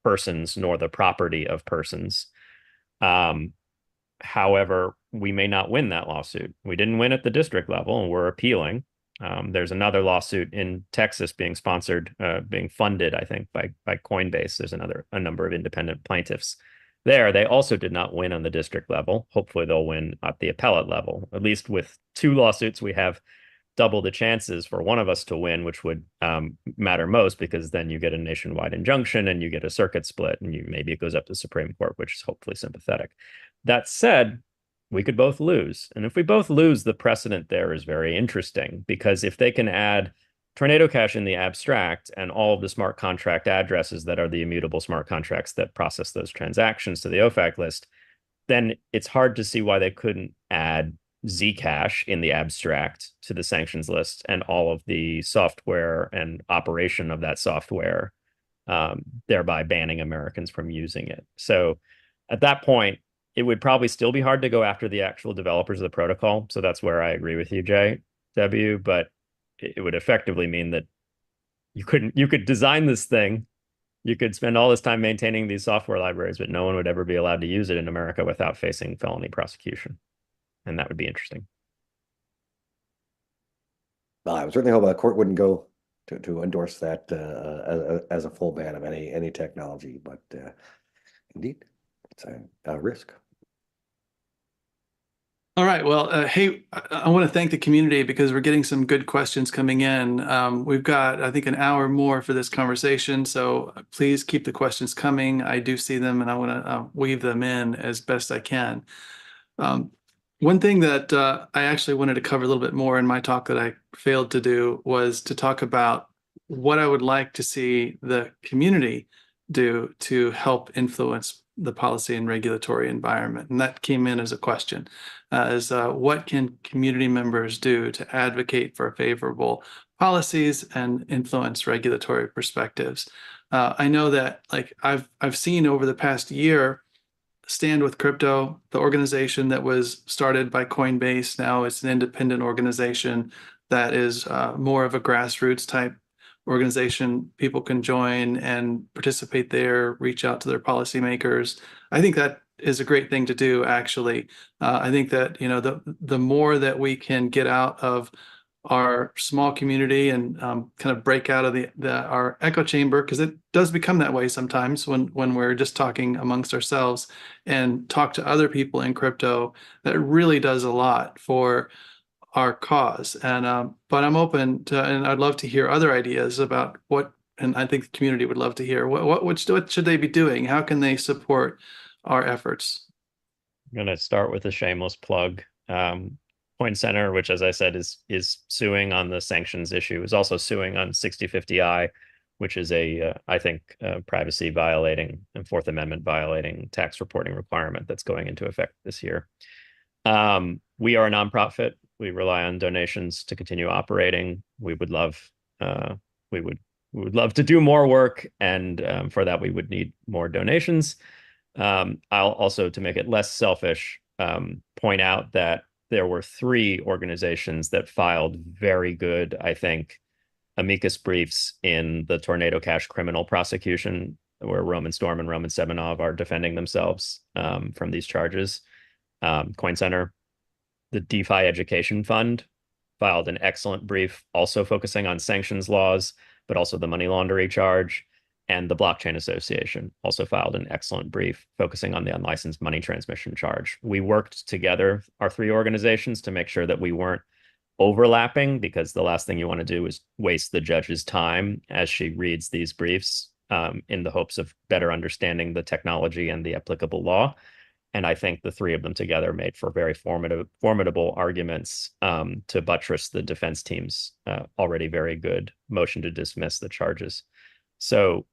Speaker 8: persons nor the property of persons. However, we may not win that lawsuit. We didn't win at the district level, and we're appealing. There's another lawsuit in Texas being sponsored, being funded, I think, by Coinbase. There's a number of independent plaintiffs there. They also did not win on the district level. Hopefully they'll win at the appellate level. At least with 2 lawsuits, we have double the chances for one of us to win, which would matter most, because then you get a nationwide injunction and you get a circuit split, and maybe it goes up to the Supreme Court, which is hopefully sympathetic. That said, we could both lose. And if we both lose, the precedent there is very interesting, because if they can add Tornado Cash in the abstract and all of the smart contract addresses that are the immutable smart contracts that process those transactions to the OFAC list, then it's hard to see why they couldn't add Zcash in the abstract to the sanctions list and all of the software and operation of that software, thereby banning Americans from using it. So at that point, it would probably still be hard to go after the actual developers of the protocol. So that's where I agree with you, JW, but it would effectively mean that you could design this thing, you could spend all this time maintaining these software libraries, but no one would ever be allowed to use it in America without facing felony prosecution. And that would be interesting.
Speaker 6: Well, I would certainly hope a court wouldn't go to endorse that as a full ban of any technology, but indeed, it's a risk.
Speaker 1: All right. Well, hey, I want to thank the community because we're getting some good questions coming in. We've got, I think, an hour more for this conversation, so please keep the questions coming. I do see them, and I want to weave them in as best I can. One thing that I actually wanted to cover a little bit more in my talk that I failed to do was to talk about what I would like to see the community do to help influence the policy and regulatory environment. And that came in as a question, what can community members do to advocate for favorable policies and influence regulatory perspectives? I know that, like, I've seen over the past year, Stand with Crypto, the organization that was started by Coinbase, now it's an independent organization that is more of a grassroots type organization. People can join and participate there, reach out to their policymakers. I think that is a great thing to do, actually. I think that, you know, the more that we can get out of our small community and kind of break out of our echo chamber, because it does become that way sometimes when we're just talking amongst ourselves, and talk to other people in crypto, that really does a lot for our cause. And but I'm open to, and I'd love to hear other ideas about what, and I think the community would love to hear what should they be doing? How can they support our efforts?
Speaker 8: I'm going to start with a shameless plug. Coin Center, which, as I said, is suing on the sanctions issue, is also suing on 6050I, which is I think, privacy violating and Fourth Amendment violating tax reporting requirement that's going into effect this year. We are a nonprofit. We rely on donations to continue operating. We would love to do more work, and for that we would need more donations. I'll also, to make it less selfish, point out that there were 3 organizations that filed very good, I think, amicus briefs in the Tornado Cash criminal prosecution, where Roman Storm and Roman Semenov are defending themselves from these charges. Coin Center, the DeFi Education Fund, filed an excellent brief, also focusing on sanctions laws, but also the money laundering charge. And the Blockchain Association also filed an excellent brief focusing on the unlicensed money transmission charge. We worked together, our 3 organizations, to make sure that we weren't overlapping, because the last thing you want to do is waste the judge's time as she reads these briefs in the hopes of better understanding the technology and the applicable law. And I think the three of them together made for very formidable arguments to buttress the defense team's already very good motion to dismiss the charges. So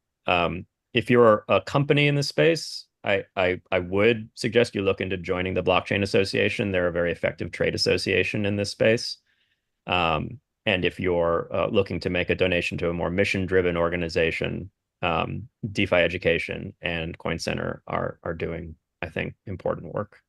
Speaker 8: if you're a company in the space, I would suggest you look into joining the Blockchain Association. They're a very effective trade association in this space. And if you're looking to make a donation to a more mission-driven organization, DeFi Education and Coin Center are doing, I think, important work.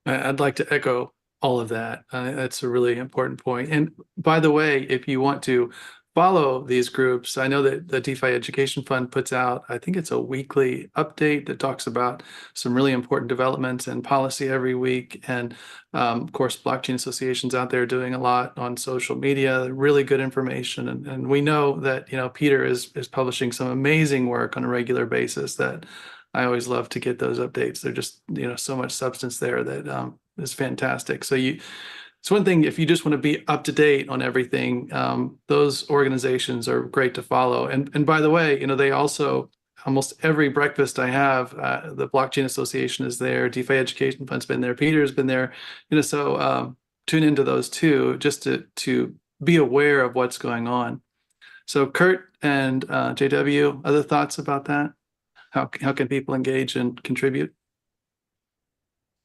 Speaker 1: I'd like to echo all of that. That's a really important point. And by the way, if you want to follow these groups, I know that the DeFi Education Fund puts out, I think it's a weekly update that talks about some really important developments and policy every week. And of course, Blockchain Association's out there doing a lot on social media, really good information. And we know that, Peter is publishing some amazing work on a regular basis that I always love to get those updates. They're just, so much substance there that is fantastic. So it's one thing if you just want to be up to date on everything, those organizations are great to follow. And by the way, they also, almost every breakfast I have, the Blockchain Association is there, DeFi Education Fund's been there, Peter's been there, so tune into those too, just to be aware of what's going on. So Kurt and JW, other thoughts about that? How can people engage and contribute?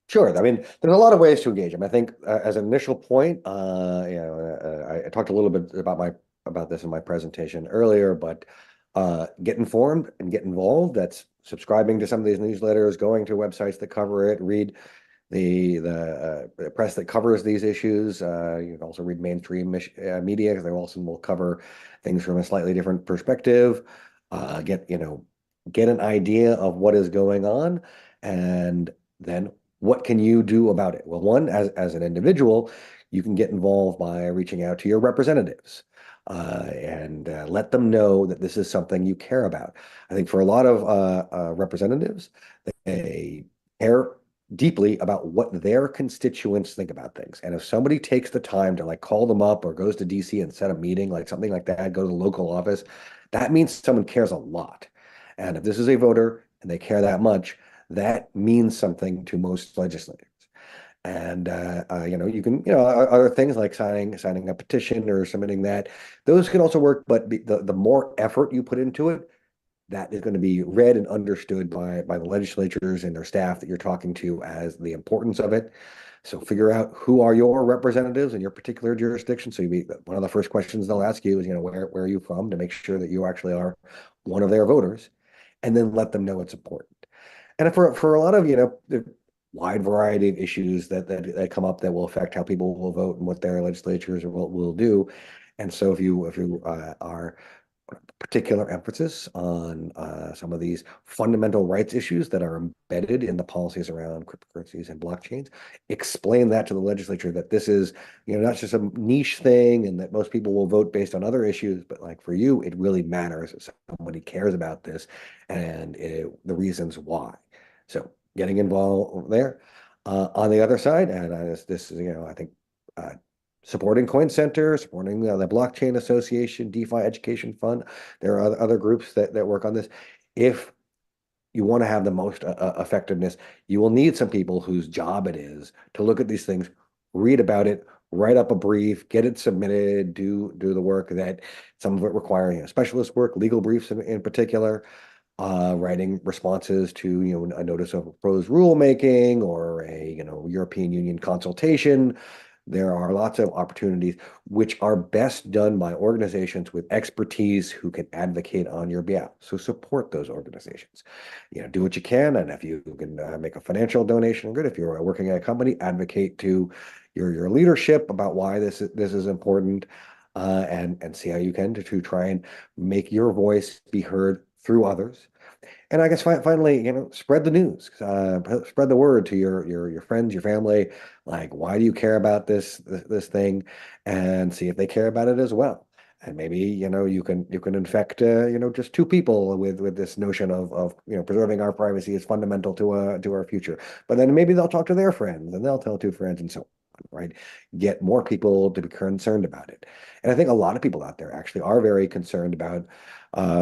Speaker 6: Sure. I mean, there's a lot of ways to engage them. I think as an initial point, I talked a little bit about this in my presentation earlier, but get informed and get involved. That's subscribing to some of these newsletters, going to websites that cover it, read the press that covers these issues. You can also read mainstream media, because they also will cover things from a slightly different perspective. Get an idea of what is going on, and then what can you do about it? Well, one, as an individual, you can get involved by reaching out to your representatives and let them know that this is something you care about. I think for a lot of representatives, they care deeply about what their constituents think about things. And if somebody takes the time to call them up or goes to DC and set a meeting, something like that, go to the local office, that means someone cares a lot. And if this is a voter and they care that much, that means something to most legislators. And you can other things like signing a petition or submitting that, those can also work. But the more effort you put into it, that is going to be read and understood by the legislatures and their staff that you're talking to as the importance of it. So figure out who are your representatives in your particular jurisdiction. So one of the first questions they'll ask you is, where are you from, to make sure that you actually are one of their voters, and then let them know it's important. And for a lot of, the wide variety of issues that come up that will affect how people will vote and what their legislatures will do. And so if you are particular emphasis on some of these fundamental rights issues that are embedded in the policies around cryptocurrencies and blockchains, explain that to the legislature, that this is, not just a niche thing and that most people will vote based on other issues, but for you, it really matters if somebody cares about this and the reasons why. So getting involved there. On the other side, and this is, I think, supporting Coin Center, supporting the Blockchain Association, DeFi Education Fund. There are other groups that work on this. If you want to have the most effectiveness, you will need some people whose job it is to look at these things, read about it, write up a brief, get it submitted, do the work that some of it requiring specialist work, legal briefs in particular. Writing responses to a notice of proposed rulemaking or a European Union consultation. There are lots of opportunities which are best done by organizations with expertise who can advocate on your behalf. So support those organizations. Do what you can, and if you can make a financial donation, good. If you're working at a company, advocate to your leadership about why this is important, and see how you can to try and make your voice be heard through others. And I guess finally, spread the news, spread the word to your friends, your family. Why do you care about this thing? And see if they care about it as well. And maybe you can infect just two people with this notion of preserving our privacy is fundamental to our future. But then maybe they'll talk to their friends and they'll tell two friends and so on. right? Get more people to be concerned about it. And I think a lot of people out there actually are very concerned about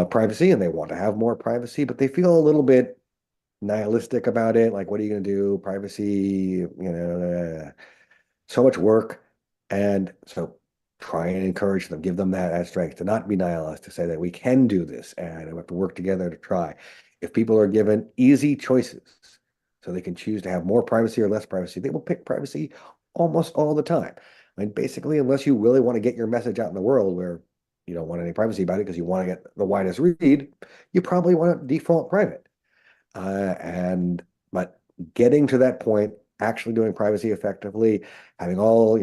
Speaker 6: privacy, and they want to have more privacy, but they feel a little bit nihilistic about it. Like, what are you going to do? Privacy, so much work. And so try and encourage them, give them that strength to not be nihilist, to say that we can do this and we have to work together to try. If people are given easy choices, so they can choose to have more privacy or less privacy, they will pick privacy almost all the time. I mean, basically, unless you really want to get your message out in the world where you don't want any privacy about it because you want to get the widest read, you probably want to default private. But getting to that point, actually doing privacy effectively, having all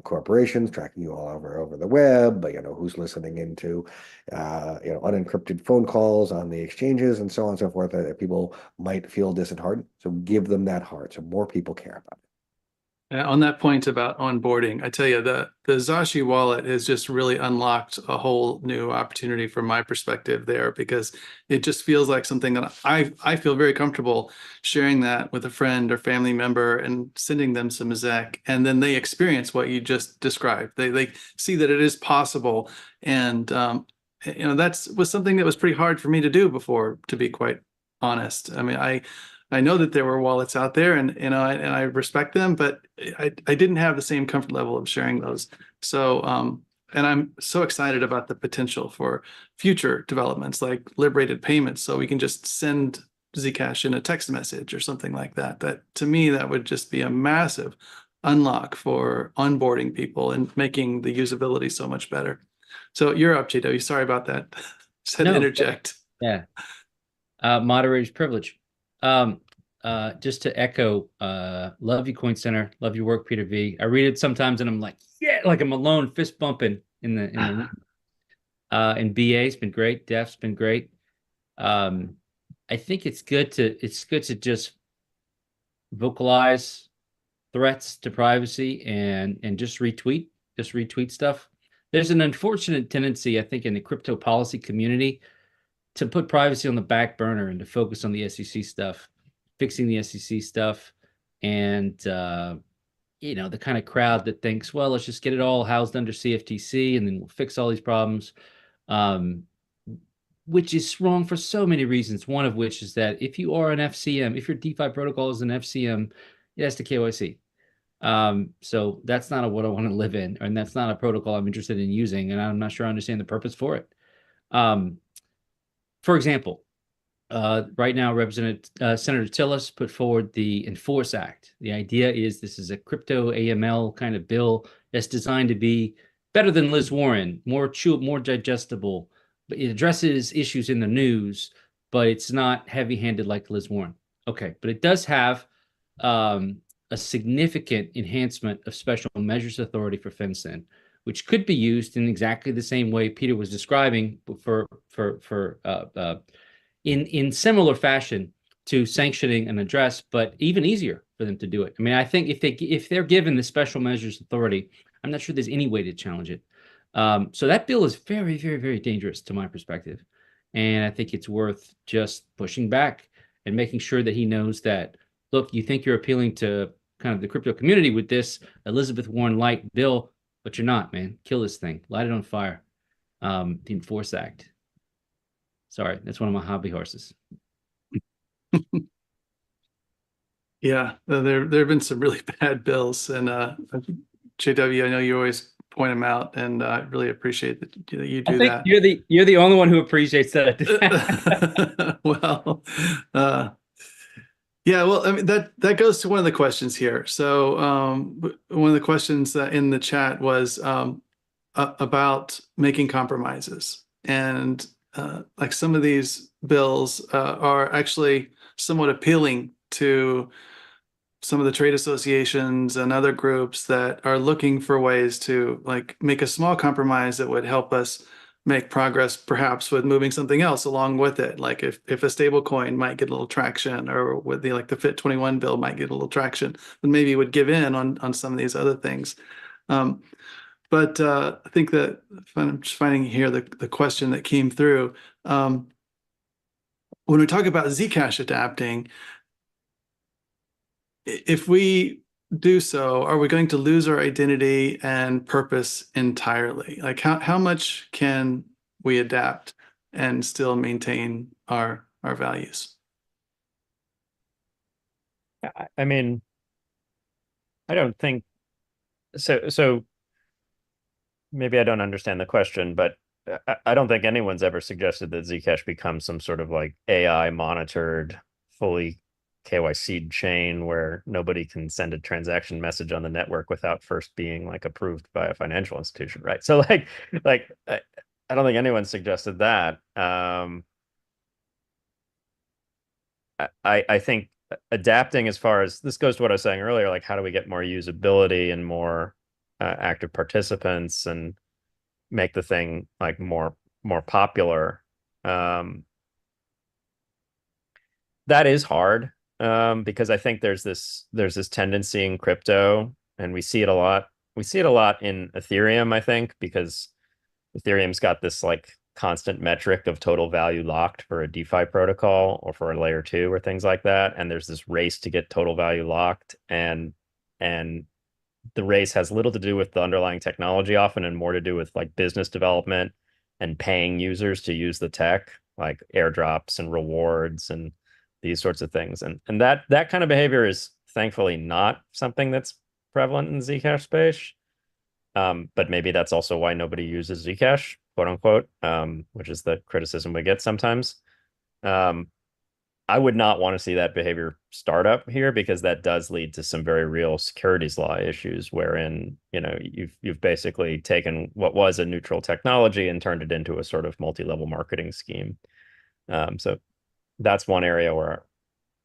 Speaker 6: corporations tracking you all over the web, but who's listening into unencrypted phone calls on the exchanges and so on and so forth, that people might feel disheartened. So give them that heart, so more people care about it.
Speaker 1: On that point about onboarding, I tell you, the Zashi wallet has just really unlocked a whole new opportunity from my perspective there, because it just feels like something that I feel very comfortable sharing that with a friend or family member and sending them some ZEC, and then they experience what you just described. They see that it is possible, and that was something that was pretty hard for me to do before, to be quite honest. I mean, I know that there were wallets out there, and I respect them, but I didn't have the same comfort level of sharing those. So and I'm so excited about the potential for future developments like liberated payments, so we can just send Zcash in a text message or something like that. That, to me, that would just be a massive unlock for onboarding people and making the usability so much better. So you're up, JW. Sorry about that. Just had to interject.
Speaker 9: Yeah. Moderator's privilege. Just to echo, love you, Coin Center. Love your work, Peter V. I read it sometimes and I'm like, yeah, like I'm alone, fist bumping in the and BA's been great. Def's been great. I think it's good to just vocalize threats to privacy and just retweet stuff. There's an unfortunate tendency, I think, in the crypto policy community to put privacy on the back burner and to focus on the SEC stuff, fixing the SEC stuff, and the kind of crowd that thinks, well, let's just get it all housed under CFTC and then we'll fix all these problems, which is wrong for so many reasons. One of which is that if you are an FCM, if your DeFi protocol is an FCM, it has to KYC. So that's not what I want to live in, and that's not a protocol I'm interested in using, and I'm not sure I understand the purpose for it. For example, right now, Senator Tillis put forward the Enforce Act. The idea is this is a crypto AML kind of bill that's designed to be better than Liz Warren, more chewable, more digestible. But it addresses issues in the news, but it's not heavy-handed like Liz Warren. Okay, but it does have a significant enhancement of special measures authority for FinCEN, which could be used in exactly the same way Peter was describing in similar fashion to sanctioning an address, but even easier for them to do it. I mean, I think if they're given the special measures authority, I'm not sure there's any way to challenge it. So that bill is very, very, very dangerous to my perspective. And I think it's worth just pushing back and making sure that he knows that, look, you think you're appealing to kind of the crypto community with this Elizabeth Warren light bill, but you're not, man. Kill this thing. Light it on fire. The Enforce Act. Sorry, that's one of my hobby horses.
Speaker 1: Yeah, there have been some really bad bills, and JW, I know you always point them out, and I really appreciate that you do that.
Speaker 9: You're the only one who appreciates that.
Speaker 1: Well, yeah, well, I mean that goes to one of the questions here. So one of the questions in the chat was about making compromises, and like some of these bills are actually somewhat appealing to some of the trade associations and other groups that are looking for ways to like make a small compromise that would help us make progress, perhaps with moving something else along with it. Like if a stable coin might get a little traction, or with the Pt2 bill might get a little traction, then maybe it would give in on some of these other things. But I think that I'm just finding here the question that came through. When we talk about Zcash adapting, if we do so, are we going to lose our identity and purpose entirely? Like how much can we adapt and still maintain our values?
Speaker 8: I mean, I don't think so. So maybe I don't understand the question, but I don't think anyone's ever suggested that Zcash becomes some sort of like AI monitored, fully KYC'd chain where nobody can send a transaction message on the network without first being like approved by a financial institution, right? So like I don't think anyone suggested that. I think adapting, as far as this goes to what I was saying earlier, like how do we get more usability and more active participants and make the thing like more popular. That is hard, because I think there's this tendency in crypto, and we see it a lot. We see it a lot in Ethereum, I think, because Ethereum's got this like constant metric of total value locked for a DeFi protocol or for a layer 2 or things like that. And there's this race to get total value locked, and the race has little to do with the underlying technology often, and more to do with like business development and paying users to use the tech, like airdrops and rewards and these sorts of things. And that kind of behavior is thankfully not something that's prevalent in the Zcash space. But maybe that's also why nobody uses Zcash, quote unquote, which is the criticism we get sometimes. I would not want to see that behavior start up here, because that does lead to some very real securities law issues, wherein, you know, you've basically taken what was a neutral technology and turned it into a sort of multi-level marketing scheme. So that's one area where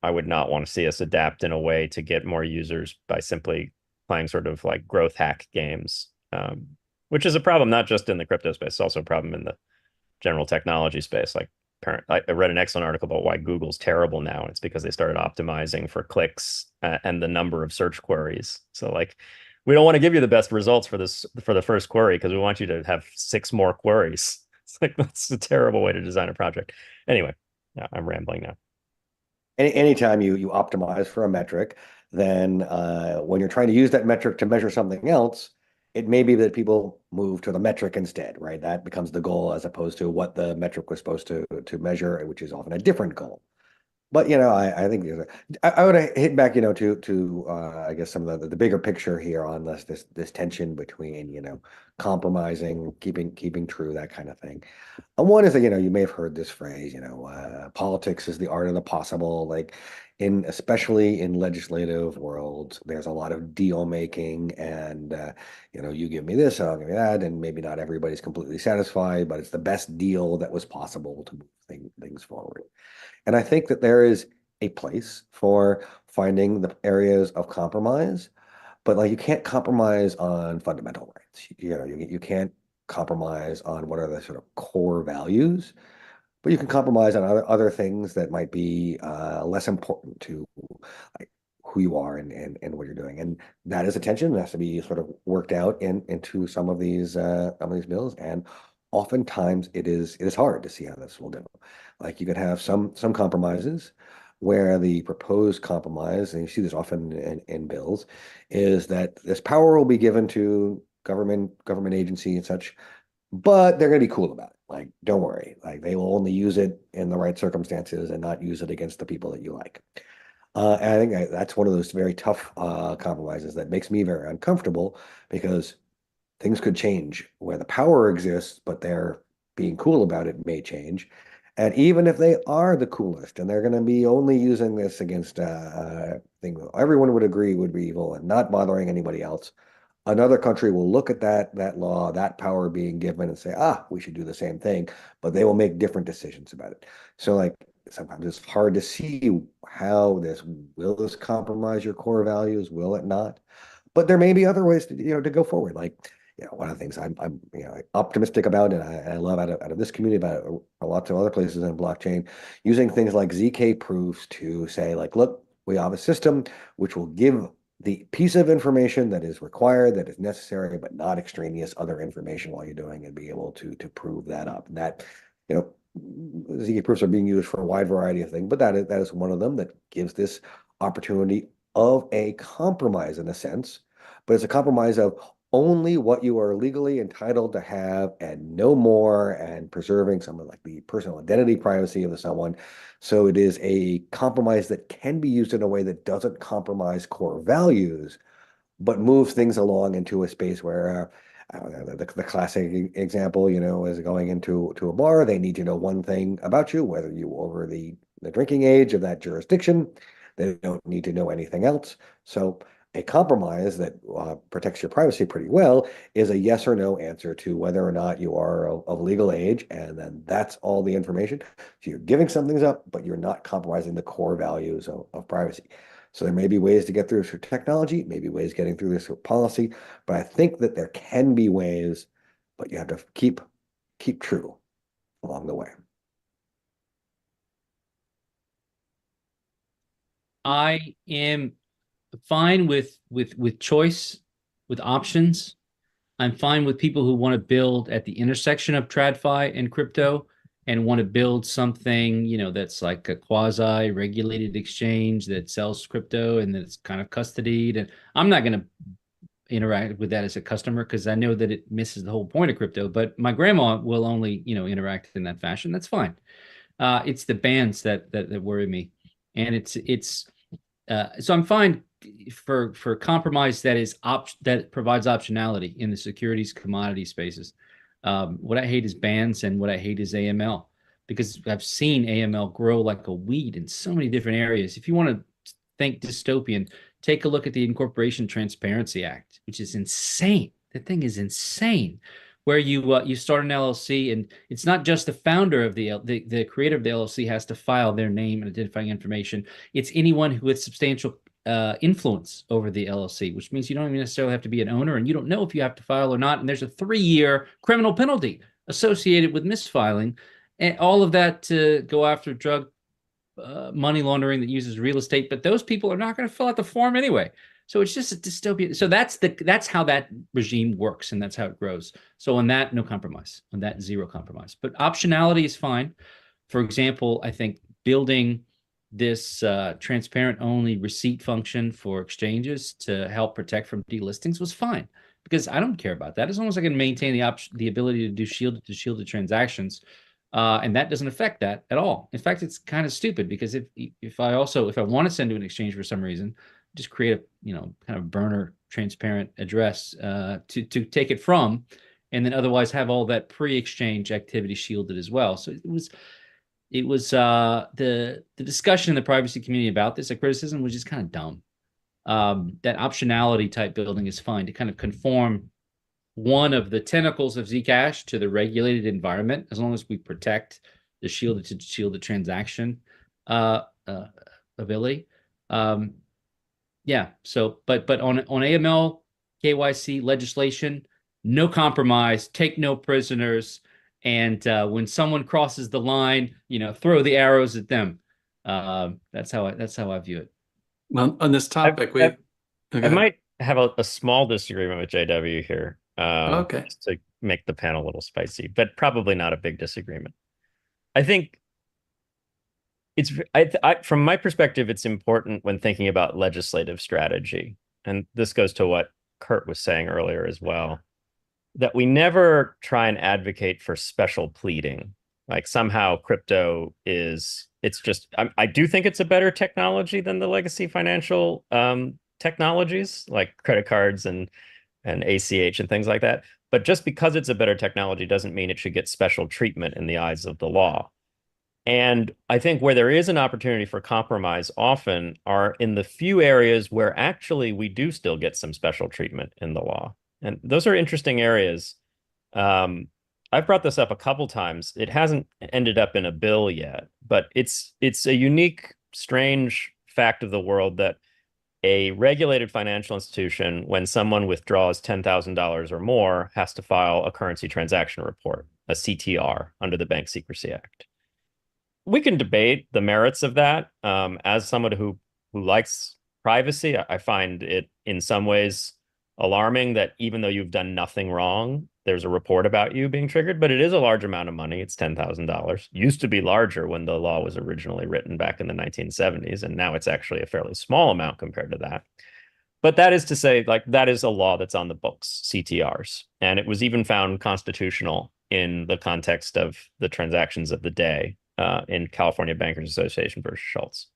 Speaker 8: I would not want to see us adapt in a way to get more users by simply playing sort of like growth hack games, which is a problem not just in the crypto space, it's also a problem in the general technology space. Like, I read an excellent article about why Google's terrible now, and it's because they started optimizing for clicks and the number of search queries. So like, we don't want to give you the best results for the first query, because we want you to have 6 more queries. It's like, that's a terrible way to design a project. Anyway, yeah, I'm rambling now.
Speaker 6: Anytime you optimize for a metric, then when you're trying to use that metric to measure something else, it may be that people move to the metric instead, right? That becomes the goal as opposed to what the metric was supposed to measure, which is often a different goal. But I think I would hit back, to I guess some of the bigger picture here on this tension between compromising, keeping true, that kind of thing. And one is that you may have heard this phrase, politics is the art of the possible. Like especially in legislative worlds, there's a lot of deal making, and you give me this, and I'll give you that, and maybe not everybody's completely satisfied, but it's the best deal that was possible to move things forward. And I think that there is a place for finding the areas of compromise, but like you can't compromise on fundamental rights. You can't compromise on what are the sort of core values, but you can compromise on other things that might be less important to like who you are and what you're doing. And that is a tension that has to be sort of worked out into some of these bills. And oftentimes it is hard to see how this will go. Like you could have some compromises where the proposed compromise, and you see this often in bills, is that this power will be given to government agency and such, but they're going to be cool about it. Like, don't worry, like they will only use it in the right circumstances and not use it against the people that you like. And I think that's one of those very tough compromises that makes me very uncomfortable, because things could change where the power exists, but they're being cool about it may change. And even if they are the coolest and they're going to be only using this against things everyone would agree would be evil and not bothering anybody else, another country will look at that law, that power being given, and say, we should do the same thing, but they will make different decisions about it. So like sometimes it's hard to see how will this compromise your core values? Will it not? But there may be other ways to go forward. Like, one of the things I'm optimistic about, and I love out of this community, about lots of other places in blockchain, using things like ZK proofs to say, like, look, we have a system which will give the piece of information that is required, that is necessary, but not extraneous other information while you're doing, and be able to prove that up. And that, ZK proofs are being used for a wide variety of things, but that is one of them that gives this opportunity of a compromise in a sense, but it's a compromise of only what you are legally entitled to have and no more, and preserving some of like the personal identity privacy of someone. So it is a compromise that can be used in a way that doesn't compromise core values, but moves things along into a space where I don't know, the classic example, is going into a bar. They need to know one thing about you, whether you over the drinking age of that jurisdiction. They don't need to know anything else. So a compromise that protects your privacy pretty well is a yes or no answer to whether or not you are of legal age, and then that's all the information. So you're giving some things up, but you're not compromising the core values of privacy. So there may be ways to get through this through technology, maybe ways getting through this through policy, but I think that there can be ways, but you have to keep true along the way.
Speaker 9: I am fine with choice, with options. I'm fine with people who want to build at the intersection of TradFi and crypto and want to build something, that's like a quasi-regulated exchange that sells crypto and that's kind of custodied. And I'm not going to interact with that as a customer because I know that it misses the whole point of crypto. But my grandma will only, interact in that fashion. That's fine. It's the bans that worry me, and so I'm fine for compromise that provides optionality in the securities commodity spaces. What I hate is bans, and what I hate is AML, because I've seen AML grow like a weed in so many different areas. If you want to think dystopian, take a look at the Incorporation Transparency Act, which is insane. That thing is insane. Where you start an LLC, and it's not just the founder of the creator of the LLC has to file their name and identifying information. It's anyone who has substantial influence over the LLC, which means you don't even necessarily have to be an owner, and you don't know if you have to file or not. And there's a 3-year criminal penalty associated with misfiling, and all of that to go after drug money laundering that uses real estate. But those people are not going to fill out the form anyway. So it's just a dystopia. So that's how that regime works, and that's how it grows. So on that, no compromise. On that, zero compromise. But optionality is fine. For example, I think building this transparent only receipt function for exchanges to help protect from delistings was fine, because I don't care about that as long as I can maintain the ability to do shielded transactions. And that doesn't affect that at all. In fact, it's kind of stupid, because if I want to send to an exchange for some reason, just create a kind of burner transparent address to take it from, and then otherwise have all that pre-exchange activity shielded as well. So it was the discussion in the privacy community about this, the criticism was just kind of dumb. That optionality type building is fine to kind of conform one of the tentacles of Zcash to the regulated environment, as long as we protect the shielded transaction ability. Yeah. So, but on AML, KYC legislation, no compromise, take no prisoners, and when someone crosses the line, throw the arrows at them. That's how I view it.
Speaker 1: Well, on this topic,
Speaker 8: I might have a small disagreement with JW here.
Speaker 1: Okay.
Speaker 8: Just to make the panel a little spicy, but probably not a big disagreement. I think from my perspective, it's important when thinking about legislative strategy, and this goes to what Kurt was saying earlier as well, that we never try and advocate for special pleading. Like somehow crypto I do think it's a better technology than the legacy financial technologies like credit cards and ACH and things like that. But just because it's a better technology doesn't mean it should get special treatment in the eyes of the law. And I think where there is an opportunity for compromise often are in the few areas where actually we do still get some special treatment in the law. And those are interesting areas. I've brought this up a couple times. It hasn't ended up in a bill yet, but it's a unique, strange fact of the world that a regulated financial institution, when someone withdraws $10,000 or more, has to file a currency transaction report, a CTR, under the Bank Secrecy Act. We can debate the merits of that. As someone who likes privacy, I find it in some ways alarming that even though you've done nothing wrong, there's a report about you being triggered, but it is a large amount of money. It's $10,000. Used to be larger when the law was originally written back in the 1970s, and now it's actually a fairly small amount compared to that. But that is to say, like, that is a law that's on the books, CTRs. And it was even found constitutional in the context of the transactions of the day in California Bankers Association versus Schultz.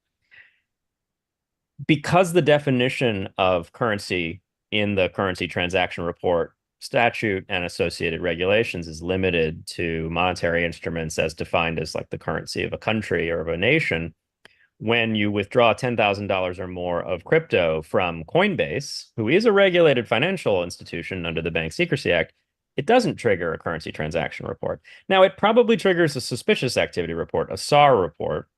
Speaker 8: Because the definition of currency in the currency transaction report statute and associated regulations is limited to monetary instruments as defined as like the currency of a country or of a nation, when you withdraw $10,000 or more of crypto from Coinbase, who is a regulated financial institution under the Bank Secrecy Act, it doesn't trigger a currency transaction report. Now, it probably triggers a suspicious activity report, a SAR report,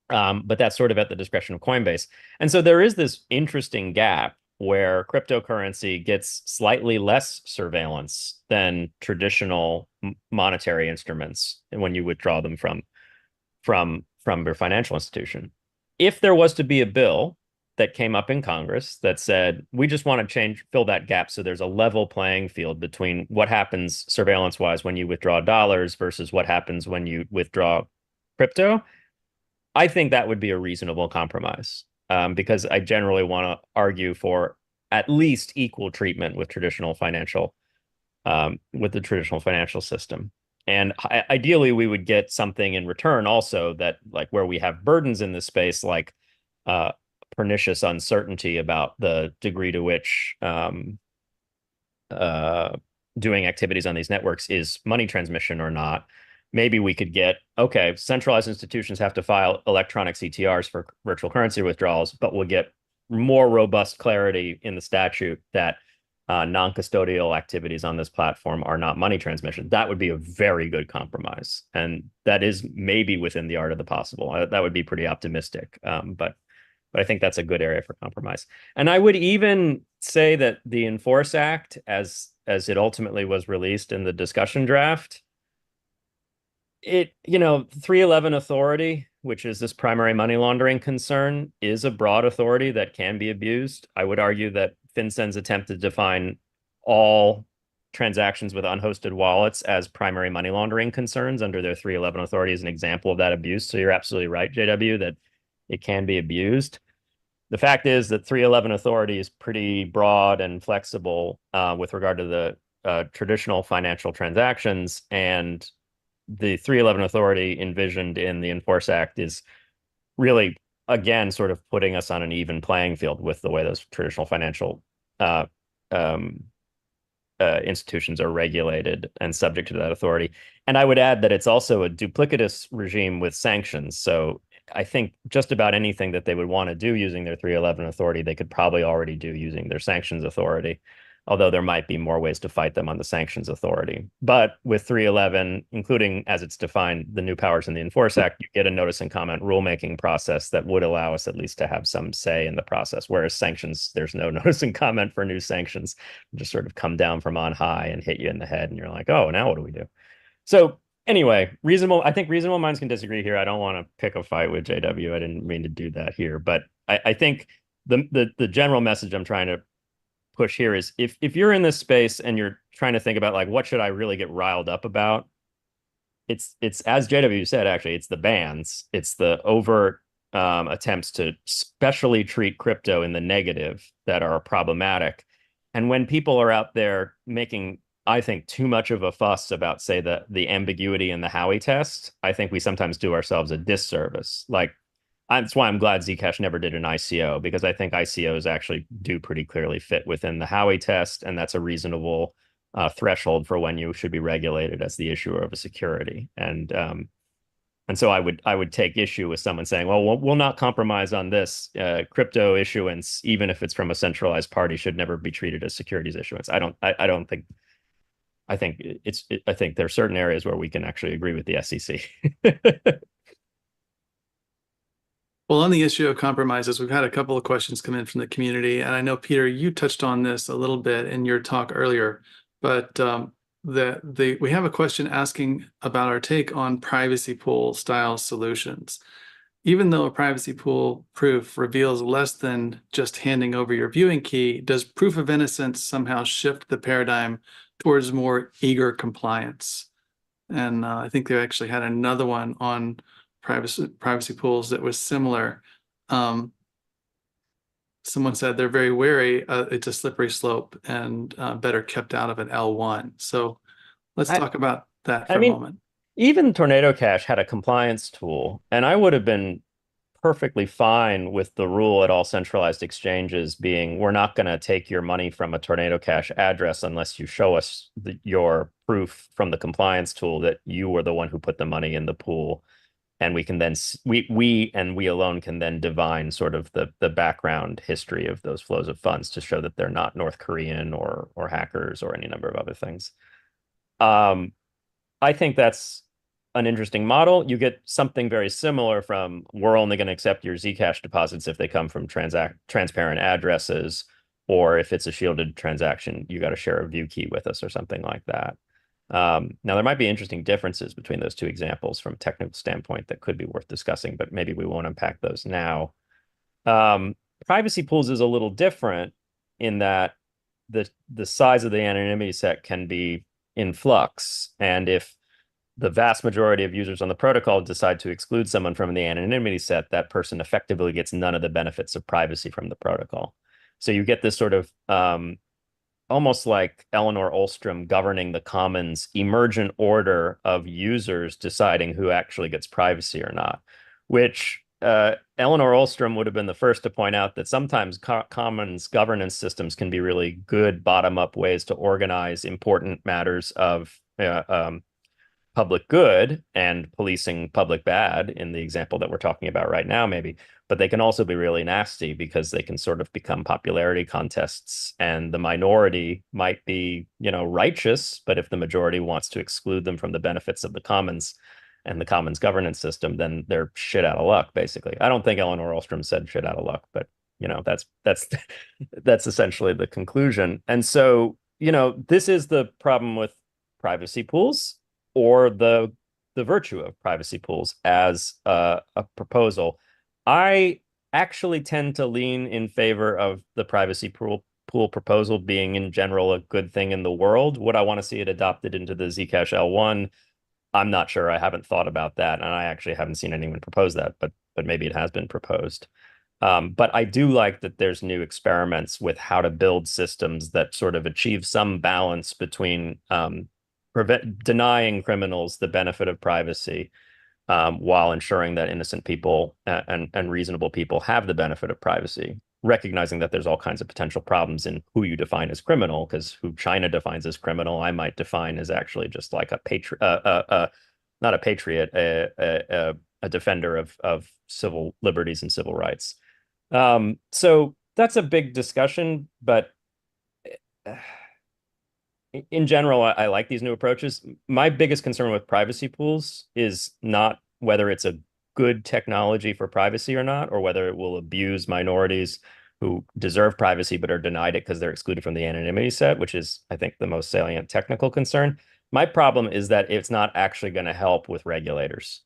Speaker 8: but that's sort of at the discretion of Coinbase. And so there is this interesting gap where cryptocurrency gets slightly less surveillance than traditional monetary instruments and when you withdraw them from your financial institution. If there was to be a bill that came up in Congress that said, we just want to fill that gap so there's a level playing field between what happens surveillance-wise when you withdraw dollars versus what happens when you withdraw crypto, I think that would be a reasonable compromise, because I generally want to argue for at least equal treatment with traditional financial, with the traditional financial system. And ideally, we would get something in return also that, like, where we have burdens in this space, like pernicious uncertainty about the degree to which doing activities on these networks is money transmission or not. Maybe we could get, okay, centralized institutions have to file electronic CTRs for virtual currency withdrawals, but we'll get more robust clarity in the statute that non-custodial activities on this platform are not money transmission. That would be a very good compromise. And that is maybe within the art of the possible. That would be pretty optimistic. But I think that's a good area for compromise. And I would even say that the Enforce Act, as it ultimately was released in the discussion draft, 311 authority, which is this primary money laundering concern, is a broad authority that can be abused. I would argue that FinCEN's attempt to define all transactions with unhosted wallets as primary money laundering concerns under their 311 authority is an example of that abuse. So you're absolutely right, JW, that it can be abused. The fact is that 311 authority is pretty broad and flexible with regard to the traditional financial transactions, and the 311 authority envisioned in the Enforce Act is really, again, sort of putting us on an even playing field with the way those traditional financial institutions are regulated and subject to that authority. And I would add that it's also a duplicitous regime with sanctions. So I think just about anything that they would want to do using their 311 authority, they could probably already do using their sanctions authority, although there might be more ways to fight them on the sanctions authority. But with 311, including as it's defined, the new powers in the Enforce Act, you get a notice and comment rulemaking process that would allow us at least to have some say in the process, whereas sanctions, there's no notice and comment for new sanctions. They just sort of come down from on high and hit you in the head, and you're like, oh, now what do we do? So anyway, I think reasonable minds can disagree here. I don't want to pick a fight with JW. I didn't mean to do that here, but I think the general message I'm trying to push here is if you're in this space and you're trying to think about, like, what should I really get riled up about? It's as JW said, actually, it's the bans. It's the overt attempts to specially treat crypto in the negative that are problematic. And when people are out there making, I think, too much of a fuss about, say, the ambiguity in the Howey test, I think we sometimes do ourselves a disservice. Like, that's why I'm glad Zcash never did an ICO, because I think ICOs actually do pretty clearly fit within the Howey test, and that's a reasonable threshold for when you should be regulated as the issuer of a security. And so I would take issue with someone saying, well, we'll not compromise on this. Crypto issuance, even if it's from a centralized party, should never be treated as securities issuance. I think there are certain areas where we can actually agree with the SEC.
Speaker 1: Well, on the issue of compromises, we've had a couple of questions come in from the community, and I know, Peter, you touched on this a little bit in your talk earlier, but we have a question asking about our take on privacy pool style solutions. even though a privacy pool proof reveals less than just handing over your viewing key, does proof of innocence somehow shift the paradigm towards more eager compliance? And I think they actually had another one on privacy pools that was similar. Someone said they're very wary. It's a slippery slope and better kept out of an L1. So let's talk about that for a moment.
Speaker 8: Even Tornado Cash had a compliance tool, and I would have been perfectly fine with the rule at all centralized exchanges being, we're not going to take your money from a Tornado Cash address unless you show us your proof from the compliance tool that you were the one who put the money in the pool. And we can then, we alone can then divine sort of the background history of those flows of funds to show that they're not North Korean or hackers or any number of other things. I think that's an interesting model. You get something very similar from, we're only going to accept your Zcash deposits if they come from transparent addresses, or if it's a shielded transaction, you got to share a view key with us or something like that. Now, there might be interesting differences between those two examples from a technical standpoint that could be worth discussing, but maybe we won't unpack those now. Privacy pools is a little different in that the size of the anonymity set can be in flux, and if the vast majority of users on the protocol decide to exclude someone from the anonymity set, that person effectively gets none of the benefits of privacy from the protocol. So you get this sort of almost like Eleanor Ostrom governing the commons emergent order of users deciding who actually gets privacy or not, which Eleanor Ostrom would have been the first to point out that sometimes commons governance systems can be really good bottom-up ways to organize important matters of public good and policing public bad in the example that we're talking about right now, maybe, but they can also be really nasty because they can sort of become popularity contests, and the minority might be, righteous, but if the majority wants to exclude them from the benefits of the commons and the commons governance system, then they're shit out of luck, basically. I don't think Eleanor Ostrom said shit out of luck, but that's essentially the conclusion. And so, this is the problem with privacy pools, or the virtue of privacy pools as a proposal. I actually tend to lean in favor of the privacy pool proposal being in general a good thing in the world. Would I want to see it adopted into the Zcash L1? I'm not sure. I haven't thought about that, and I actually haven't seen anyone propose that, but maybe it has been proposed. But I do like that there's new experiments with how to build systems that sort of achieve some balance between denying criminals the benefit of privacy while ensuring that innocent people and reasonable people have the benefit of privacy, recognizing that there's all kinds of potential problems in who you define as criminal, because who China defines as criminal, I might define as actually just like a not a patriot, a defender of civil liberties and civil rights. So that's a big discussion, but in general, I like these new approaches. My biggest concern with privacy pools is not whether it's a good technology for privacy or not, or whether it will abuse minorities who deserve privacy but are denied it because they're excluded from the anonymity set, which is, I think, the most salient technical concern. My problem is that it's not actually going to help with regulators.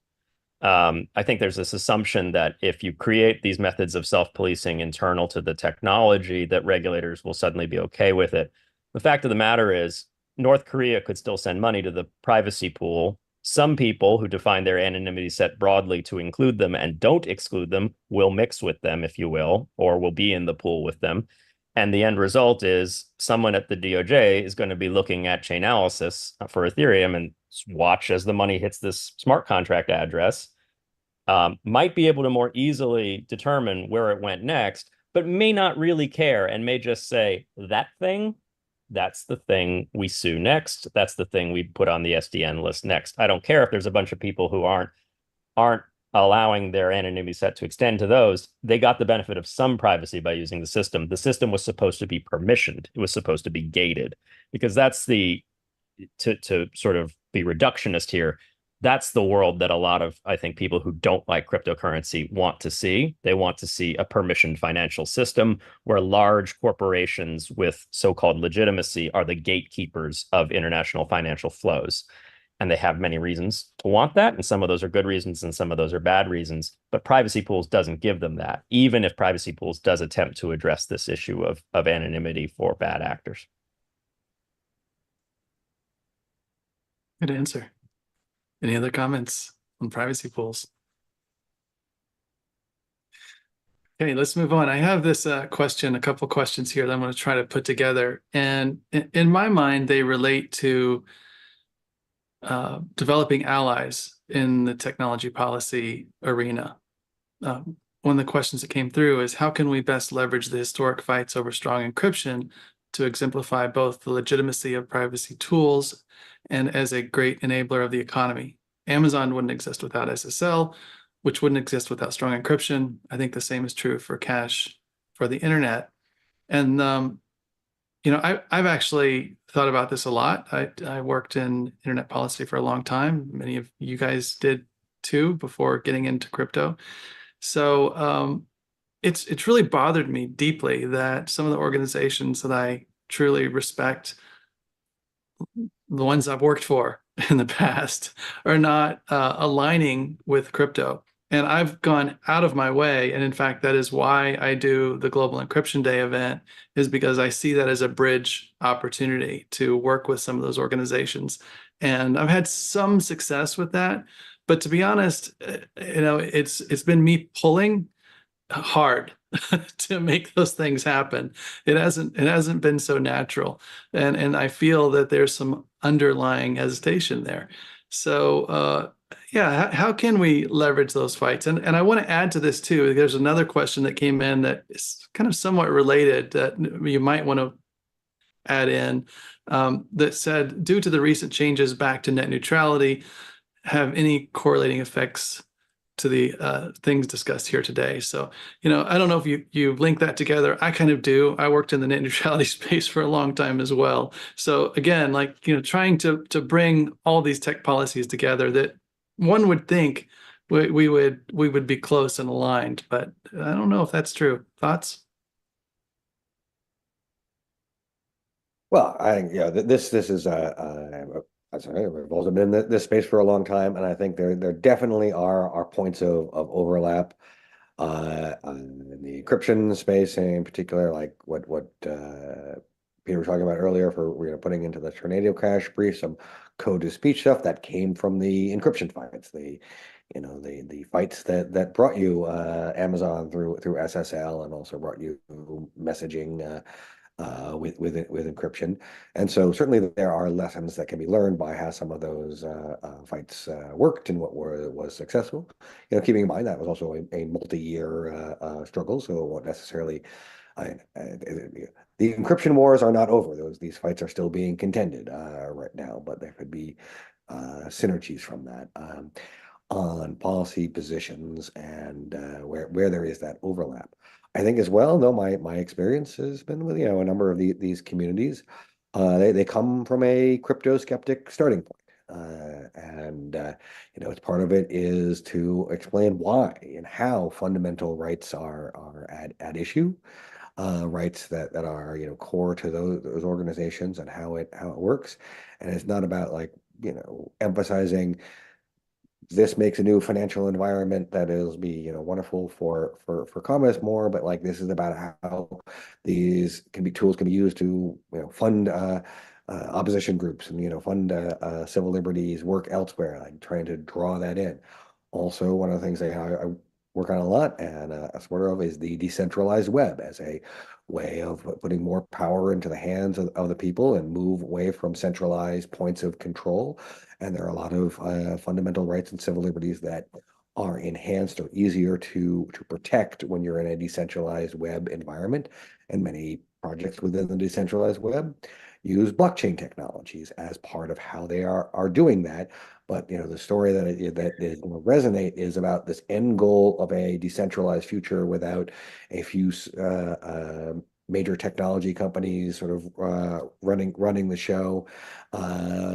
Speaker 8: I think there's this assumption that if you create these methods of self-policing internal to the technology, that regulators will suddenly be okay with it. The fact of the matter is, North Korea could still send money to the privacy pool. Some people who define their anonymity set broadly to include them and don't exclude them will mix with them, if you will, or will be in the pool with them. And the end result is someone at the DOJ is going to be looking at Chainalysis for Ethereum and watch as the money hits this smart contract address, might be able to more easily determine where it went next, but may not really care and may just say, that thing, that's the thing we sue next. That's the thing we put on the SDN list next. I don't care if there's a bunch of people who aren't allowing their anonymity set to extend to those. They got the benefit of some privacy by using the system. The system was supposed to be permissioned. It was supposed to be gated, because that's to sort of be reductionist here. That's the world that a lot of, I think, people who don't like cryptocurrency want to see. They want to see a permissioned financial system where large corporations with so-called legitimacy are the gatekeepers of international financial flows. And they have many reasons to want that. And some of those are good reasons and some of those are bad reasons. But privacy pools doesn't give them that, even if privacy pools does attempt to address this issue of anonymity for bad actors.
Speaker 1: Good answer. Any other comments on privacy pools? Okay, let's move on. I have this question, a couple questions here that I'm going to try to put together. And in my mind, they relate to developing allies in the technology policy arena. One of the questions that came through is how can we best leverage the historic fights over strong encryption to exemplify both the legitimacy of privacy tools and as a great enabler of the economy? Amazon wouldn't exist without SSL, which wouldn't exist without strong encryption. I think the same is true for cash for the internet. And I've actually thought about this a lot. I worked in internet policy for a long time. Many of you guys did too before getting into crypto. So it's really bothered me deeply that some of the organizations that I truly respect, the ones I've worked for in the past, are not aligning with crypto. And I've gone out of my way. And in fact, that is why I do the Global Encryption Day event, is because I see that as a bridge opportunity to work with some of those organizations. And I've had some success with that. But to be honest, it's been me pulling hard to make those things happen. It hasn't been so natural. And I feel that there's some underlying hesitation there. So yeah, how can we leverage those fights? And I want to add to this too. There's another question that came in that is kind of somewhat related that you might want to add in, that said, due to the recent changes back to net neutrality, have any correlating effects to the things discussed here today? So, I don't know if you link that together. I kind of do. I worked in the net neutrality space for a long time as well. So again, trying to bring all these tech policies together that one would think we would be close and aligned, but I don't know if that's true. Thoughts?
Speaker 6: Well, I think this is we've also been in this space for a long time, and I think there definitely are points of overlap in the encryption space, in particular, like what Peter was talking about earlier for putting into the Tornado Cash brief, some code to speech stuff that came from the encryption fights, the fights that brought you Amazon through SSL and also brought you messaging with encryption. And so certainly there are lessons that can be learned by how some of those fights worked and what was successful. Keeping in mind that was also a multi-year struggle, so it won't necessarily. The encryption wars are not over. These fights are still being contended right now, but there could be synergies from that on policy positions and where there is that overlap. I think as well, though, my experience has been with a number of these communities. They come from a crypto skeptic starting point, and it's part of it is to explain why and how fundamental rights are at issue, rights that are core to those organizations and how it works, and it's not about emphasizing this makes a new financial environment that is wonderful for commerce more, but this is about how these tools can be used to fund opposition groups and fund civil liberties, work elsewhere, trying to draw that in. Also, one of the things I work on a lot and a supporter of is the decentralized web as a way of putting more power into the hands of the people and move away from centralized points of control. And there are a lot of fundamental rights and civil liberties that are enhanced or easier to protect when you're in a decentralized web environment. And many projects within the decentralized web use blockchain technologies as part of how they are doing that. But the story that is going to resonate is about this end goal of a decentralized future without a few major technology companies sort of running the show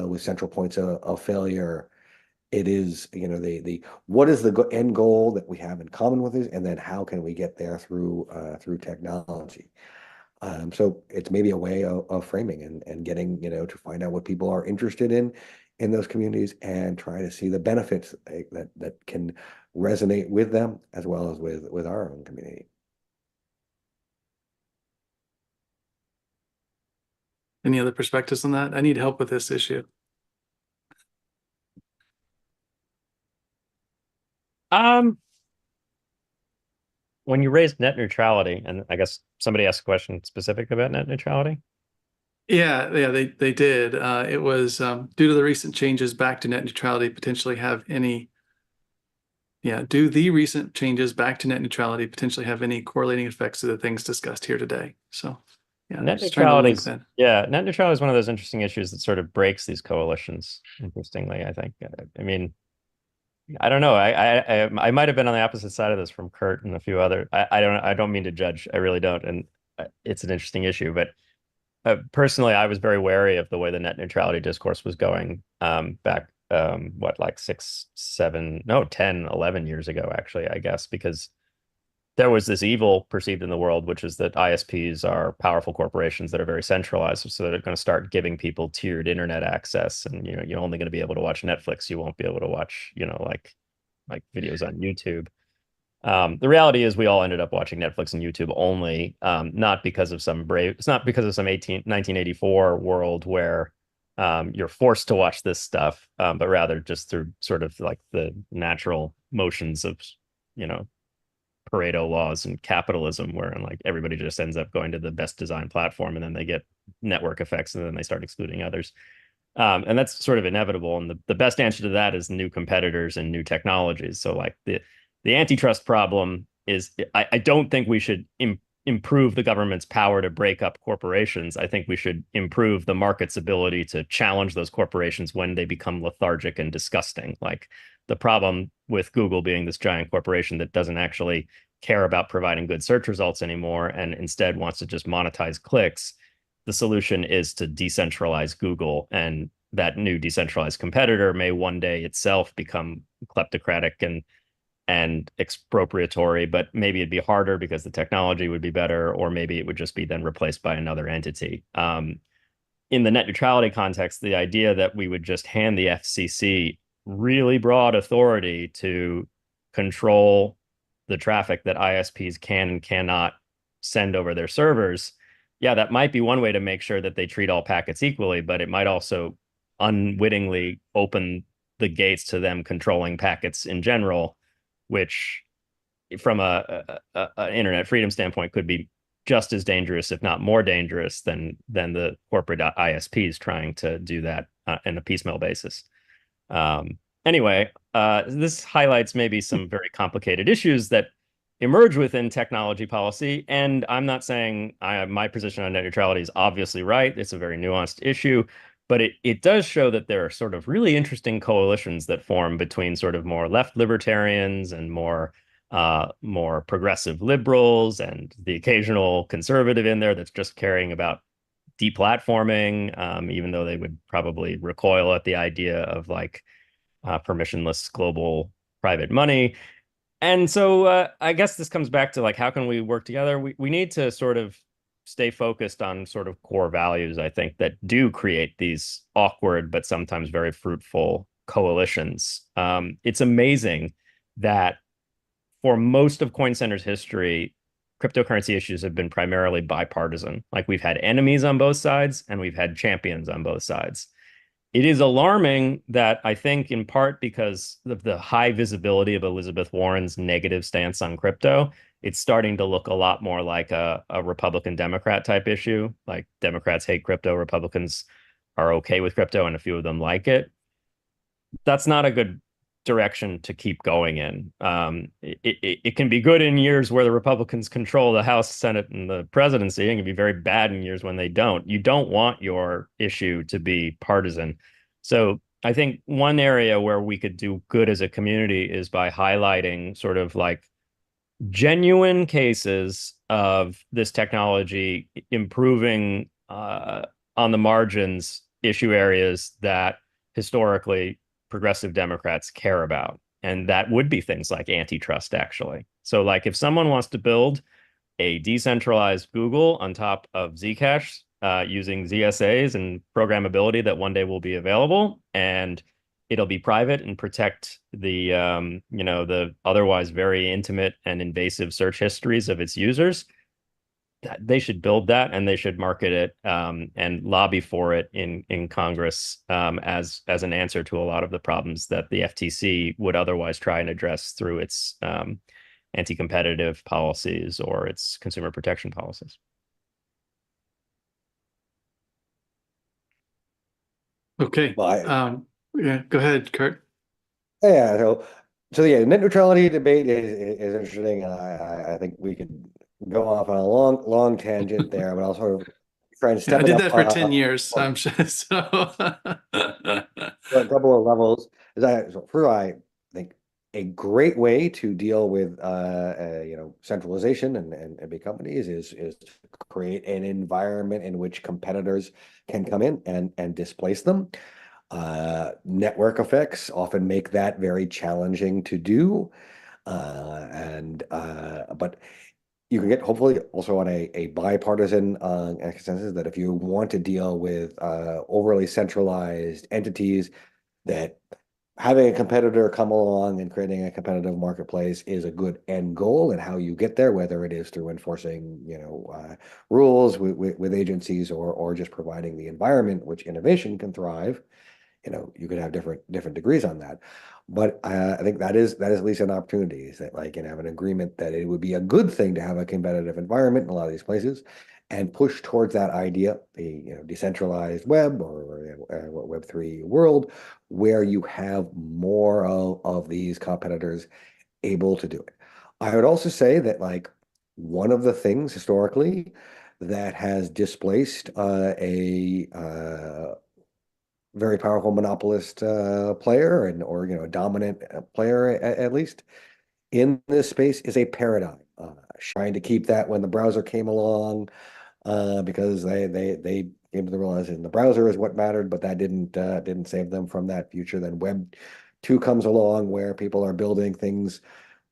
Speaker 6: with central points of failure. It is the what is the end goal that we have in common with it, and then how can we get there through technology. So it's maybe a way of framing and getting to find out what people are interested in in those communities and try to see the benefits that can resonate with them as well as with our own community.
Speaker 1: Any other perspectives on that? I need help with this issue.
Speaker 8: When you raised net neutrality, and I guess somebody asked a question specific about net neutrality.
Speaker 1: Yeah, they did. It was due to the recent changes back to net neutrality potentially have any. Yeah, do the recent changes back to net neutrality potentially have any correlating effects to the things discussed here today? So, yeah,
Speaker 8: Net
Speaker 1: just trying to link
Speaker 8: neutrality,
Speaker 1: that.
Speaker 8: yeah, net neutrality is one of those interesting issues that sort of breaks these coalitions. Interestingly, I think. I mean, I don't know. I might have been on the opposite side of this from Kurt and a few other. I don't mean to judge. I really don't. And it's an interesting issue. But personally, I was very wary of the way the net neutrality discourse was going back what, like 6, 7, no, 10, 11 years ago, actually, I guess, because there was this evil perceived in the world, which is that ISPs are powerful corporations that are very centralized. So they're going to start giving people tiered internet access. And, you know, you're only going to be able to watch Netflix. You won't be able to watch, you know, like videos on YouTube. The reality is we all ended up watching Netflix and YouTube only, not because of some 1984 world where you're forced to watch this stuff, but rather just through sort of like the natural motions of, you know, Pareto laws and capitalism, where like everybody just ends up going to the best design platform, and then they get network effects, and then they start excluding others. And that's sort of inevitable. And the best answer to that is new competitors and new technologies. So like the antitrust problem is, I don't think we should improve the government's power to break up corporations. I think we should improve the market's ability to challenge those corporations when they become lethargic and disgusting. Like the problem with Google being this giant corporation that doesn't actually care about providing good search results anymore and instead wants to just monetize clicks. The solution is to decentralize Google, and that new decentralized competitor may one day itself become kleptocratic and expropriatory, but maybe it'd be harder because the technology would be better, or maybe it would just be then replaced by another entity. In the net neutrality context, the idea that we would just hand the FCC really broad authority to control the traffic that ISPs can and cannot send over their servers, yeah, that might be one way to make sure that they treat all packets equally, but it might also unwittingly open the gates to them controlling packets in general, which from an internet freedom standpoint could be just as dangerous, if not more dangerous, than the corporate ISPs trying to do that in a piecemeal basis. Anyway, this highlights maybe some very complicated issues that emerge within technology policy. And I'm not saying my position on net neutrality is obviously right. It's a very nuanced issue, but it does show that there are sort of really interesting coalitions that form between sort of more left libertarians and more progressive liberals, and the occasional conservative in there that's just caring about deplatforming, even though they would probably recoil at the idea of like permissionless global private money. And so I guess this comes back to like, how can we work together? We need to sort of stay focused on sort of core values, I think, that do create these awkward but sometimes very fruitful coalitions. It's amazing that for most of Coin Center's history, cryptocurrency issues have been primarily bipartisan. Like we've had enemies on both sides and we've had champions on both sides. It is alarming that, I think in part because of the high visibility of Elizabeth Warren's negative stance on crypto, it's starting to look a lot more like a Republican-Democrat type issue. Like Democrats hate crypto, Republicans are okay with crypto, and a few of them like it. That's not a good direction to keep going in. It can be good in years where the Republicans control the House, Senate, and the presidency, and it can be very bad in years when they don't. You don't want your issue to be partisan. So I think one area where we could do good as a community is by highlighting sort of like genuine cases of this technology improving on the margins issue areas that historically progressive Democrats care about. And that would be things like antitrust, actually. So like if someone wants to build a decentralized Google on top of Zcash using ZSAs and programmability that one day will be available, and it'll be private and protect the the otherwise very intimate and invasive search histories of its users. They should build that, and they should market it and lobby for it in Congress as an answer to a lot of the problems that the FTC would otherwise try and address through its anti-competitive policies or its consumer protection policies.
Speaker 1: Okay.
Speaker 6: Well,
Speaker 1: Yeah, go ahead, Kurt.
Speaker 6: yeah, so yeah, net neutrality debate is interesting, and I think we could go off on a long tangent there, but I'll sort of try and
Speaker 1: Yeah,
Speaker 6: step
Speaker 1: I
Speaker 6: it
Speaker 1: did
Speaker 6: up
Speaker 1: that for 10 years, I'm sure. So
Speaker 6: a couple of levels. So first, I think a great way to deal with centralization and big companies is to create an environment in which competitors can come in and displace them. Network effects often make that very challenging to do. But you can get hopefully also on a bipartisan consensus that if you want to deal with overly centralized entities, that having a competitor come along and creating a competitive marketplace is a good end goal, and how you get there, whether it is through enforcing rules with agencies or just providing the environment which innovation can thrive. You could have different degrees on that, but I think that is at least an opportunity, is that have an agreement that it would be a good thing to have a competitive environment in a lot of these places, and push towards that idea, the decentralized web or Web3 world, where you have more of these competitors able to do it. I would also say that one of the things historically that has displaced a very powerful monopolist player or a dominant player at least in this space is a paradigm. Trying to keep that when the browser came along, because they came to the realization the browser is what mattered, but that didn't save them from that future. Then Web 2 comes along, where people are building things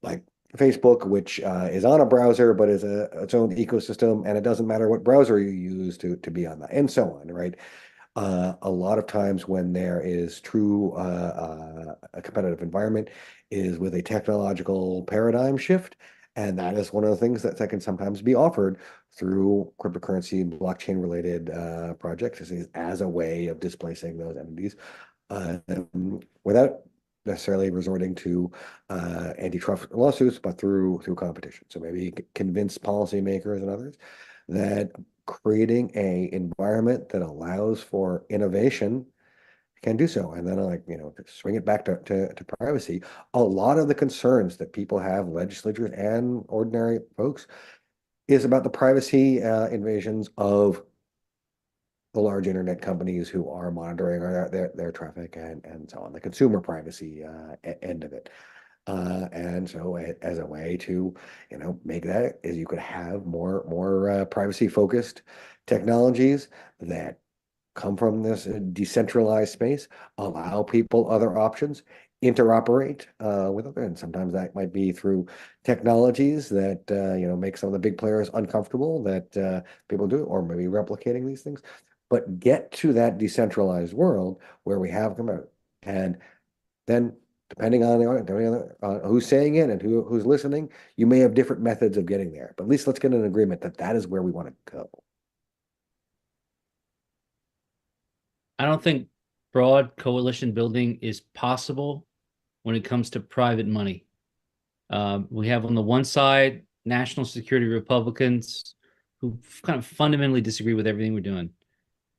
Speaker 6: like Facebook, which is on a browser but is its own ecosystem, and it doesn't matter what browser you use to be on that, and so on, right? A lot of times when there is true a competitive environment is with a technological paradigm shift. And that is one of the things that can sometimes be offered through cryptocurrency and blockchain related projects as a way of displacing those entities without necessarily resorting to antitrust lawsuits, but through competition. So maybe convince policymakers and others that creating a environment that allows for innovation can do so. And then to swing it back to privacy, a lot of the concerns that people have, legislators and ordinary folks, is about the privacy invasions of the large internet companies who are monitoring their traffic and so on, the consumer privacy end of it. And so as a way to, make that is you could have more privacy focused technologies that come from this decentralized space, allow people other options, interoperate with other, and sometimes that might be through technologies that make some of the big players uncomfortable that people do, or maybe replicating these things, but get to that decentralized world where we have and then depending on who's saying it and who's listening, you may have different methods of getting there. But at least let's get an agreement that is where we want to go.
Speaker 9: I don't think broad coalition building is possible when it comes to private money. We have on the one side national security Republicans who kind of fundamentally disagree with everything we're doing.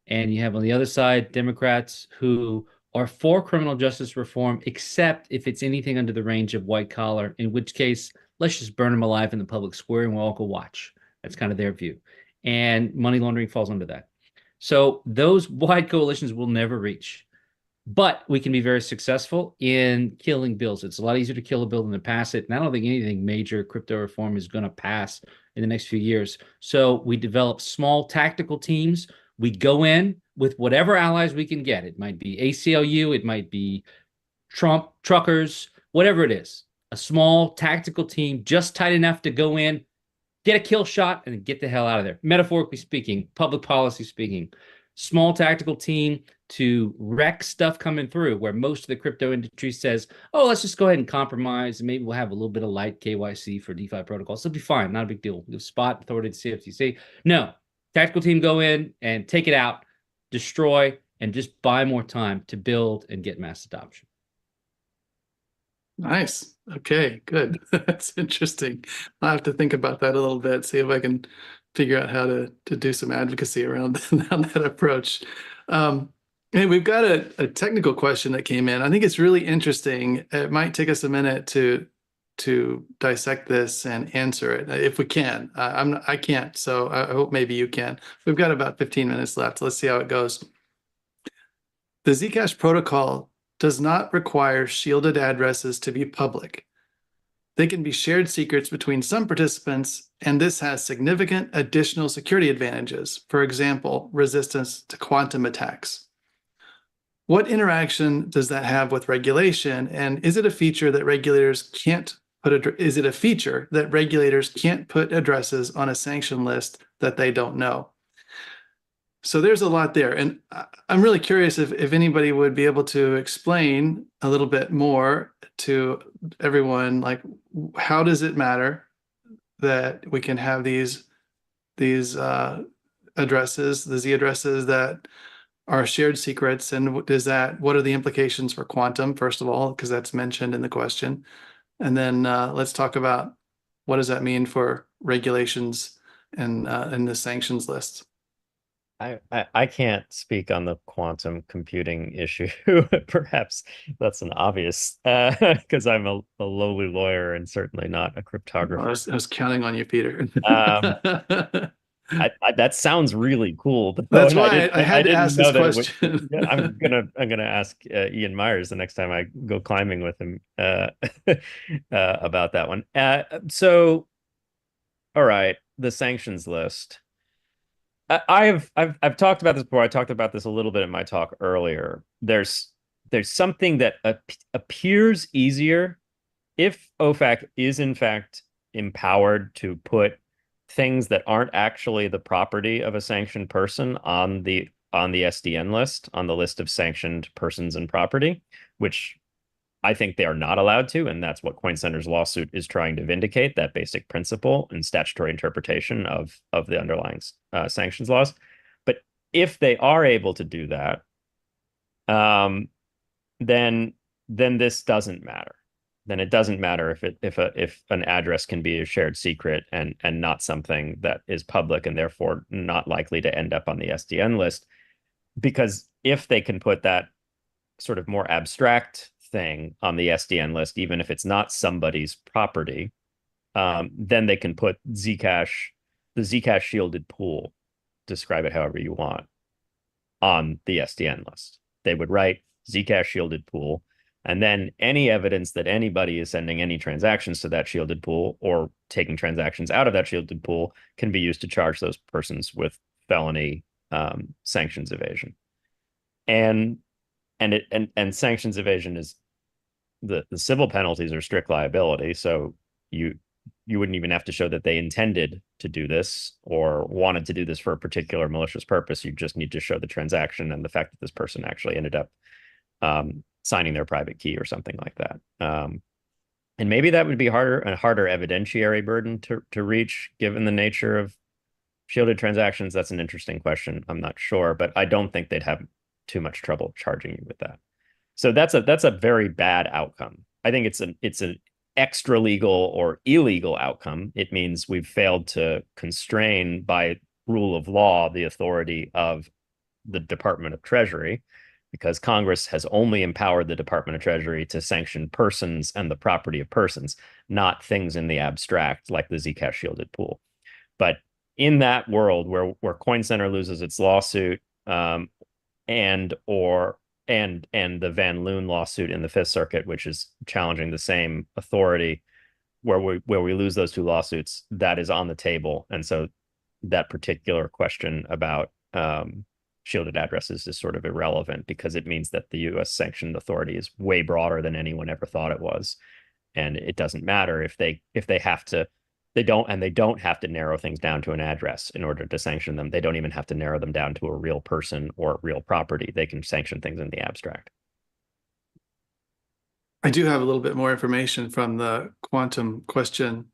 Speaker 9: And you have on the other side Democrats who are for criminal justice reform, except if it's anything under the range of white collar, in which case, let's just burn them alive in the public square and we'll all go watch. That's kind of their view. And money laundering falls under that. So those wide coalitions will never reach. But we can be very successful in killing bills. It's a lot easier to kill a bill than to pass it. And I don't think anything major crypto reform is going to pass in the next few years. So we develop small tactical teams. We go in with whatever allies we can get. It might be ACLU, it might be Trump, truckers, whatever it is. A small tactical team just tight enough to go in, get a kill shot and get the hell out of there. Metaphorically speaking, public policy speaking, small tactical team to wreck stuff coming through where most of the crypto industry says, oh, let's just go ahead and compromise. And maybe we'll have a little bit of light KYC for DeFi protocols. It'll be fine. Not a big deal. We'll spot authority to CFTC. No, tactical team go in and take it out, destroy, and just buy more time to build and get mass adoption.
Speaker 1: Nice. Okay, good. That's interesting. I'll have to think about that a little bit, see if I can figure out how to do some advocacy around, around that approach. Hey, we've got a technical question that came in. I think it's really interesting. It might take us a minute to dissect this and answer it if we can. I can't, so I hope maybe you can. We've got about 15 minutes left. Let's see how it goes. The Zcash protocol does not require shielded addresses to be public. They can be shared secrets between some participants, and this has significant additional security advantages. For example, resistance to quantum attacks. What interaction does that have with regulation? And is it a feature that regulators can't put addresses on a sanction list that they don't know? So there's a lot there. And I'm really curious if anybody would be able to explain a little bit more to everyone, like, how does it matter that we can have these addresses, the Z addresses that are shared secrets, and what are the implications for quantum, first of all, because that's mentioned in the question. And then let's talk about what does that mean for regulations and the sanctions list.
Speaker 8: I can't speak on the quantum computing issue. Perhaps that's an obvious, because I'm a lowly lawyer and certainly not a cryptographer.
Speaker 1: I was counting on you, Peter.
Speaker 8: That sounds really cool. Though,
Speaker 1: that's why I had to ask this question.
Speaker 8: I'm gonna ask Ian Myers the next time I go climbing with him about that one. So, all right, the sanctions list. I've talked about this before. I talked about this a little bit in my talk earlier. There's something that appears easier if OFAC is in fact empowered to put things that aren't actually the property of a sanctioned person on the SDN list, on the list of sanctioned persons and property, which I think they are not allowed to, and that's what CoinCenter's lawsuit is trying to vindicate, that basic principle and statutory interpretation of the underlying sanctions laws. But if they are able to do that, then this doesn't matter. Then it doesn't matter if an address can be a shared secret and not something that is public and therefore not likely to end up on the SDN list, because if they can put that sort of more abstract thing on the SDN list, even if it's not somebody's property, then they can put Zcash, the Zcash shielded pool, describe it however you want, on the SDN list. They would write Zcash shielded pool, and then any evidence that anybody is sending any transactions to that shielded pool or taking transactions out of that shielded pool can be used to charge those persons with felony sanctions evasion. And sanctions evasion is the civil penalties are strict liability. So you wouldn't even have to show that they intended to do this or wanted to do this for a particular malicious purpose. You just need to show the transaction and the fact that this person actually ended up signing their private key or something like that. And maybe that would be a harder evidentiary burden to reach, given the nature of shielded transactions. That's an interesting question. I'm not sure, but I don't think they'd have too much trouble charging you with that. So that's a very bad outcome. I think it's an extra legal or illegal outcome. It means we've failed to constrain by rule of law the authority of the Department of Treasury, because Congress has only empowered the Department of Treasury to sanction persons and the property of persons, not things in the abstract like the Zcash shielded pool. But in that world where CoinCenter loses its lawsuit, and the Van Loon lawsuit in the Fifth Circuit, which is challenging the same authority, where we lose those two lawsuits, that is on the table. And so that particular question about shielded addresses is sort of irrelevant, because it means that the U.S. sanctioned authority is way broader than anyone ever thought it was. And it doesn't matter if they have to they don't have to narrow things down to an address in order to sanction them. They don't even have to narrow them down to a real person or real property. They can sanction things in the abstract.
Speaker 1: I do have a little bit more information from the quantum question.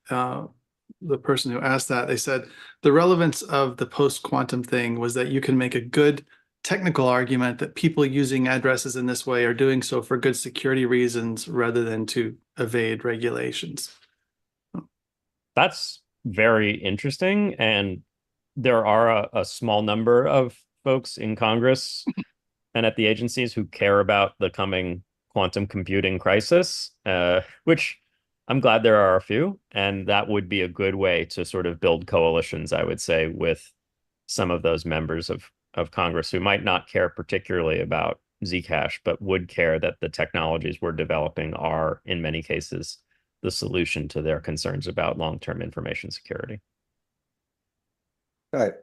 Speaker 1: The person who asked that, they said the relevance of the post-quantum thing was that you can make a good technical argument that people using addresses in this way are doing so for good security reasons rather than to evade regulations.
Speaker 8: That's very interesting. And there are a small number of folks in Congress and at the agencies who care about the coming quantum computing crisis, which I'm glad there are a few. And that would be a good way to sort of build coalitions, I would say, with some of those members of Congress who might not care particularly about Zcash, but would care that the technologies we're developing are, in many cases, the solution to their concerns about long-term information security.
Speaker 6: All right.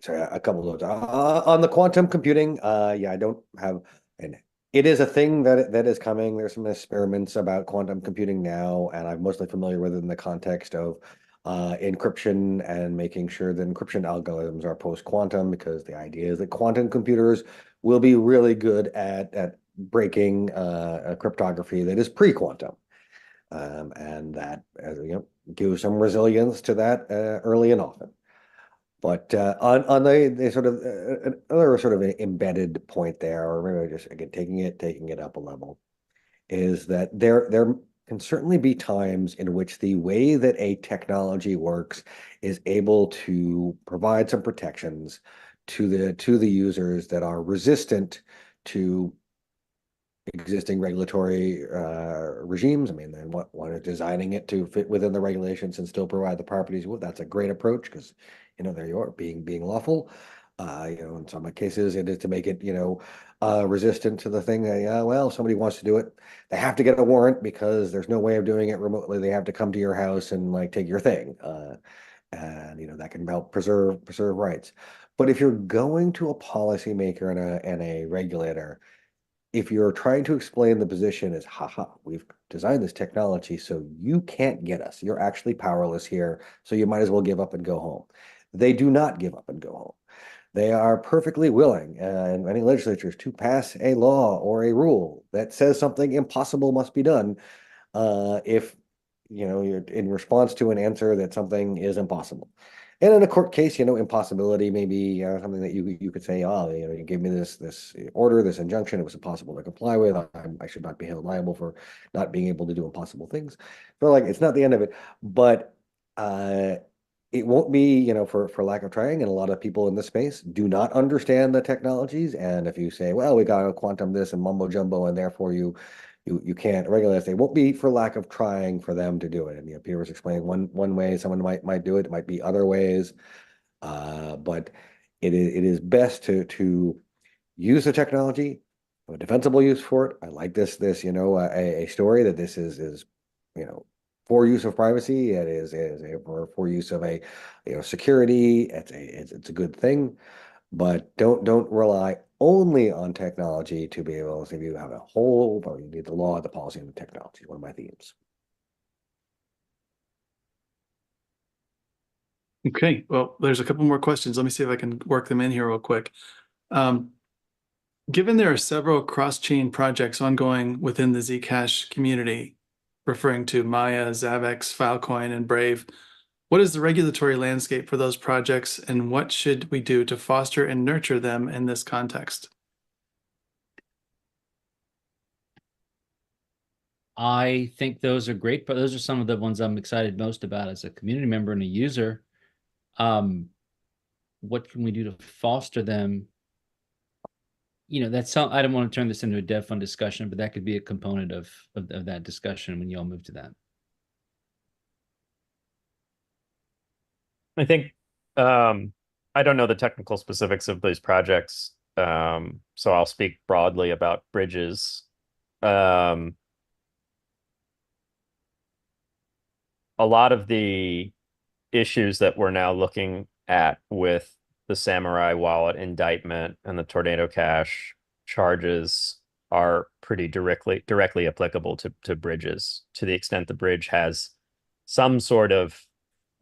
Speaker 6: Sorry, a couple of on the quantum computing. Yeah, I don't have, and it is a thing that is coming. There's some experiments about quantum computing now, and I'm mostly familiar with it in the context of encryption and making sure that encryption algorithms are post-quantum, because the idea is that quantum computers will be really good at breaking a cryptography that is pre-quantum. And that gives some resilience to that early and often. But on the sort of another sort of embedded point there, or maybe just again taking it up a level, is that there can certainly be times in which the way that a technology works is able to provide some protections to the users that are resistant to existing regulatory regimes. I mean, then one is designing it to fit within the regulations and still provide the properties. Well, that's a great approach, because there you are, being lawful. In some cases it is to make it resistant to the thing that well, if somebody wants to do it, they have to get a warrant because there's no way of doing it remotely. They have to come to your house and like take your thing, and that can help preserve rights. But if you're going to a policymaker and a regulator, if you're trying to explain the position as, haha, we've designed this technology so you can't get us, you're actually powerless here, so you might as well give up and go home. They do not give up and go home. They are perfectly willing, in many legislatures, to pass a law or a rule that says something impossible must be done if you're in response to an answer that something is impossible. And in a court case, impossibility may be something that you could say, oh, you gave me this order, this injunction, it was impossible to comply with. I should not be held liable for not being able to do impossible things. So like, it's not the end of it, but it won't be, for lack of trying. And a lot of people in this space do not understand the technologies. And if you say, well, we got a quantum this and mumbo jumbo, and therefore you can't regulate it, they won't be for lack of trying for them to do it. And Peter was explaining one way someone might do it. It might be other ways, but it is best to use the technology, a defensible use for it. I like this a story that this is for use of privacy. It is for use of a security. It's a good thing, but don't rely only on technology to be able to, if you have a whole, or you need the law, the policy, and the technology. One of my themes.
Speaker 1: Okay, well, there's a couple more questions. Let me see if I can work them in here real quick. Given there are several cross-chain projects ongoing within the Zcash community, referring to Maya, Zavex, Filecoin, and Brave, what is the regulatory landscape for those projects, and what should we do to foster and nurture them in this context?
Speaker 9: I think those are great, but those are some of the ones I'm excited most about as a community member and a user. What can we do to foster them? That's I don't want to turn this into a dev fund discussion, but that could be a component of that discussion when you all move to that.
Speaker 8: I think I don't know the technical specifics of these projects, so I'll speak broadly about bridges. A lot of the issues that we're now looking at with the Samurai wallet indictment and the Tornado Cash charges are pretty directly applicable to bridges, to the extent the bridge has some sort of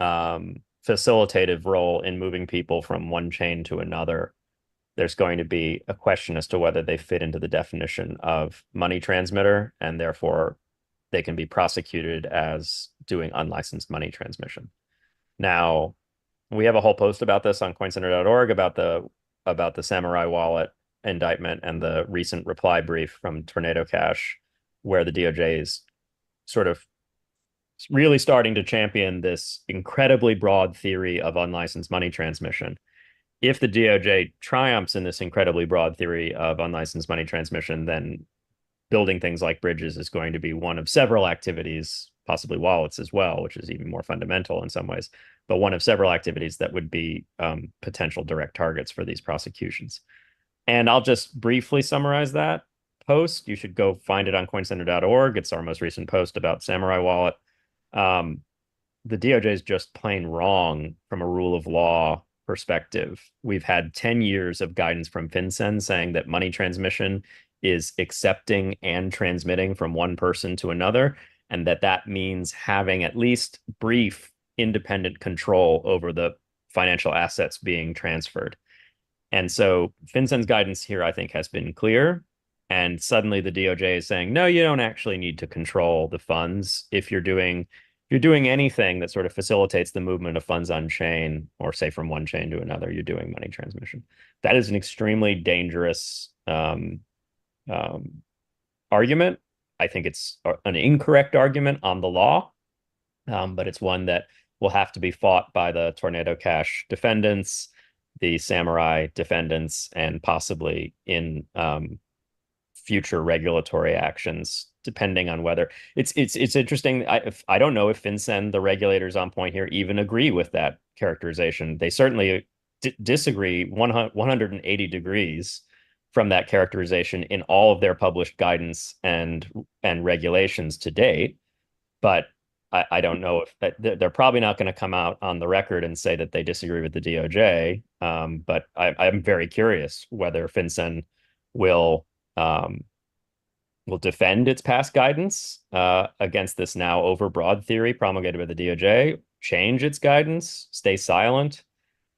Speaker 8: facilitative role in moving people from one chain to another, there's going to be a question as to whether they fit into the definition of money transmitter, and therefore they can be prosecuted as doing unlicensed money transmission. Now, we have a whole post about this on coincenter.org about the Samurai wallet indictment and the recent reply brief from Tornado Cash, where the DOJ is sort of really starting to champion this incredibly broad theory of unlicensed money transmission. If the DOJ triumphs in this incredibly broad theory of unlicensed money transmission, then building things like bridges is going to be one of several activities, possibly wallets as well, which is even more fundamental in some ways, but one of several activities that would be potential direct targets for these prosecutions. And I'll just briefly summarize that post. You should go find it on coincenter.org. It's our most recent post about Samurai Wallet. The DOJ is just plain wrong from a rule of law perspective. We've had 10 years of guidance from FinCEN saying that money transmission is accepting and transmitting from one person to another, and that means having at least brief independent control over the financial assets being transferred. And so FinCEN's guidance here, I think, has been clear. And suddenly the DOJ is saying, no, you don't actually need to control the funds if you're doing anything that sort of facilitates the movement of funds on chain, or say from one chain to another, you're doing money transmission. That is an extremely dangerous argument. I think it's an incorrect argument on the law, but it's one that will have to be fought by the Tornado Cash defendants, the Samurai defendants, and possibly in future regulatory actions, depending on whether it's interesting. I don't know if FinCEN, the regulators on point here, even agree with that characterization. They certainly disagree 180 degrees from that characterization in all of their published guidance and regulations to date. But I don't know if they're probably not going to come out on the record and say that they disagree with the DOJ. But I'm very curious whether FinCEN will defend its past guidance against this now overbroad theory promulgated by the DOJ, change its guidance, stay silent.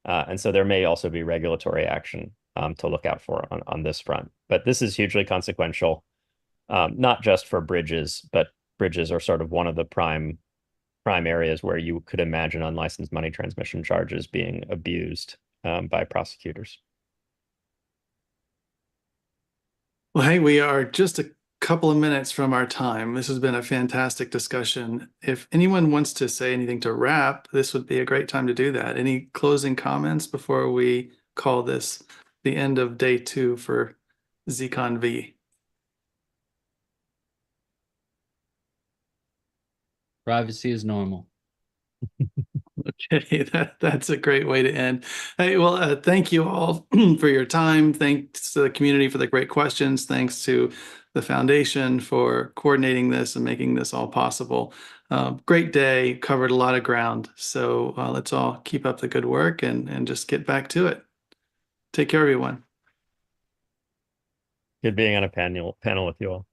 Speaker 8: And so there may also be regulatory action to look out for on this front. But this is hugely consequential, not just for bridges, but bridges are sort of one of the prime areas where you could imagine unlicensed money transmission charges being abused by prosecutors.
Speaker 1: Well, hey, we are just a couple of minutes from our time. This has been a fantastic discussion. If anyone wants to say anything to wrap, this would be a great time to do that. Any closing comments before we call this the end of day 2 for ZconV?
Speaker 9: Privacy is normal.
Speaker 1: Okay, that's a great way to end. Hey, well, thank you all for your time. Thanks to the community for the great questions. Thanks to the foundation for coordinating this and making this all possible. Great day, covered a lot of ground. So let's all keep up the good work and just get back to it. Take care, everyone.
Speaker 8: Good being on a panel with you all.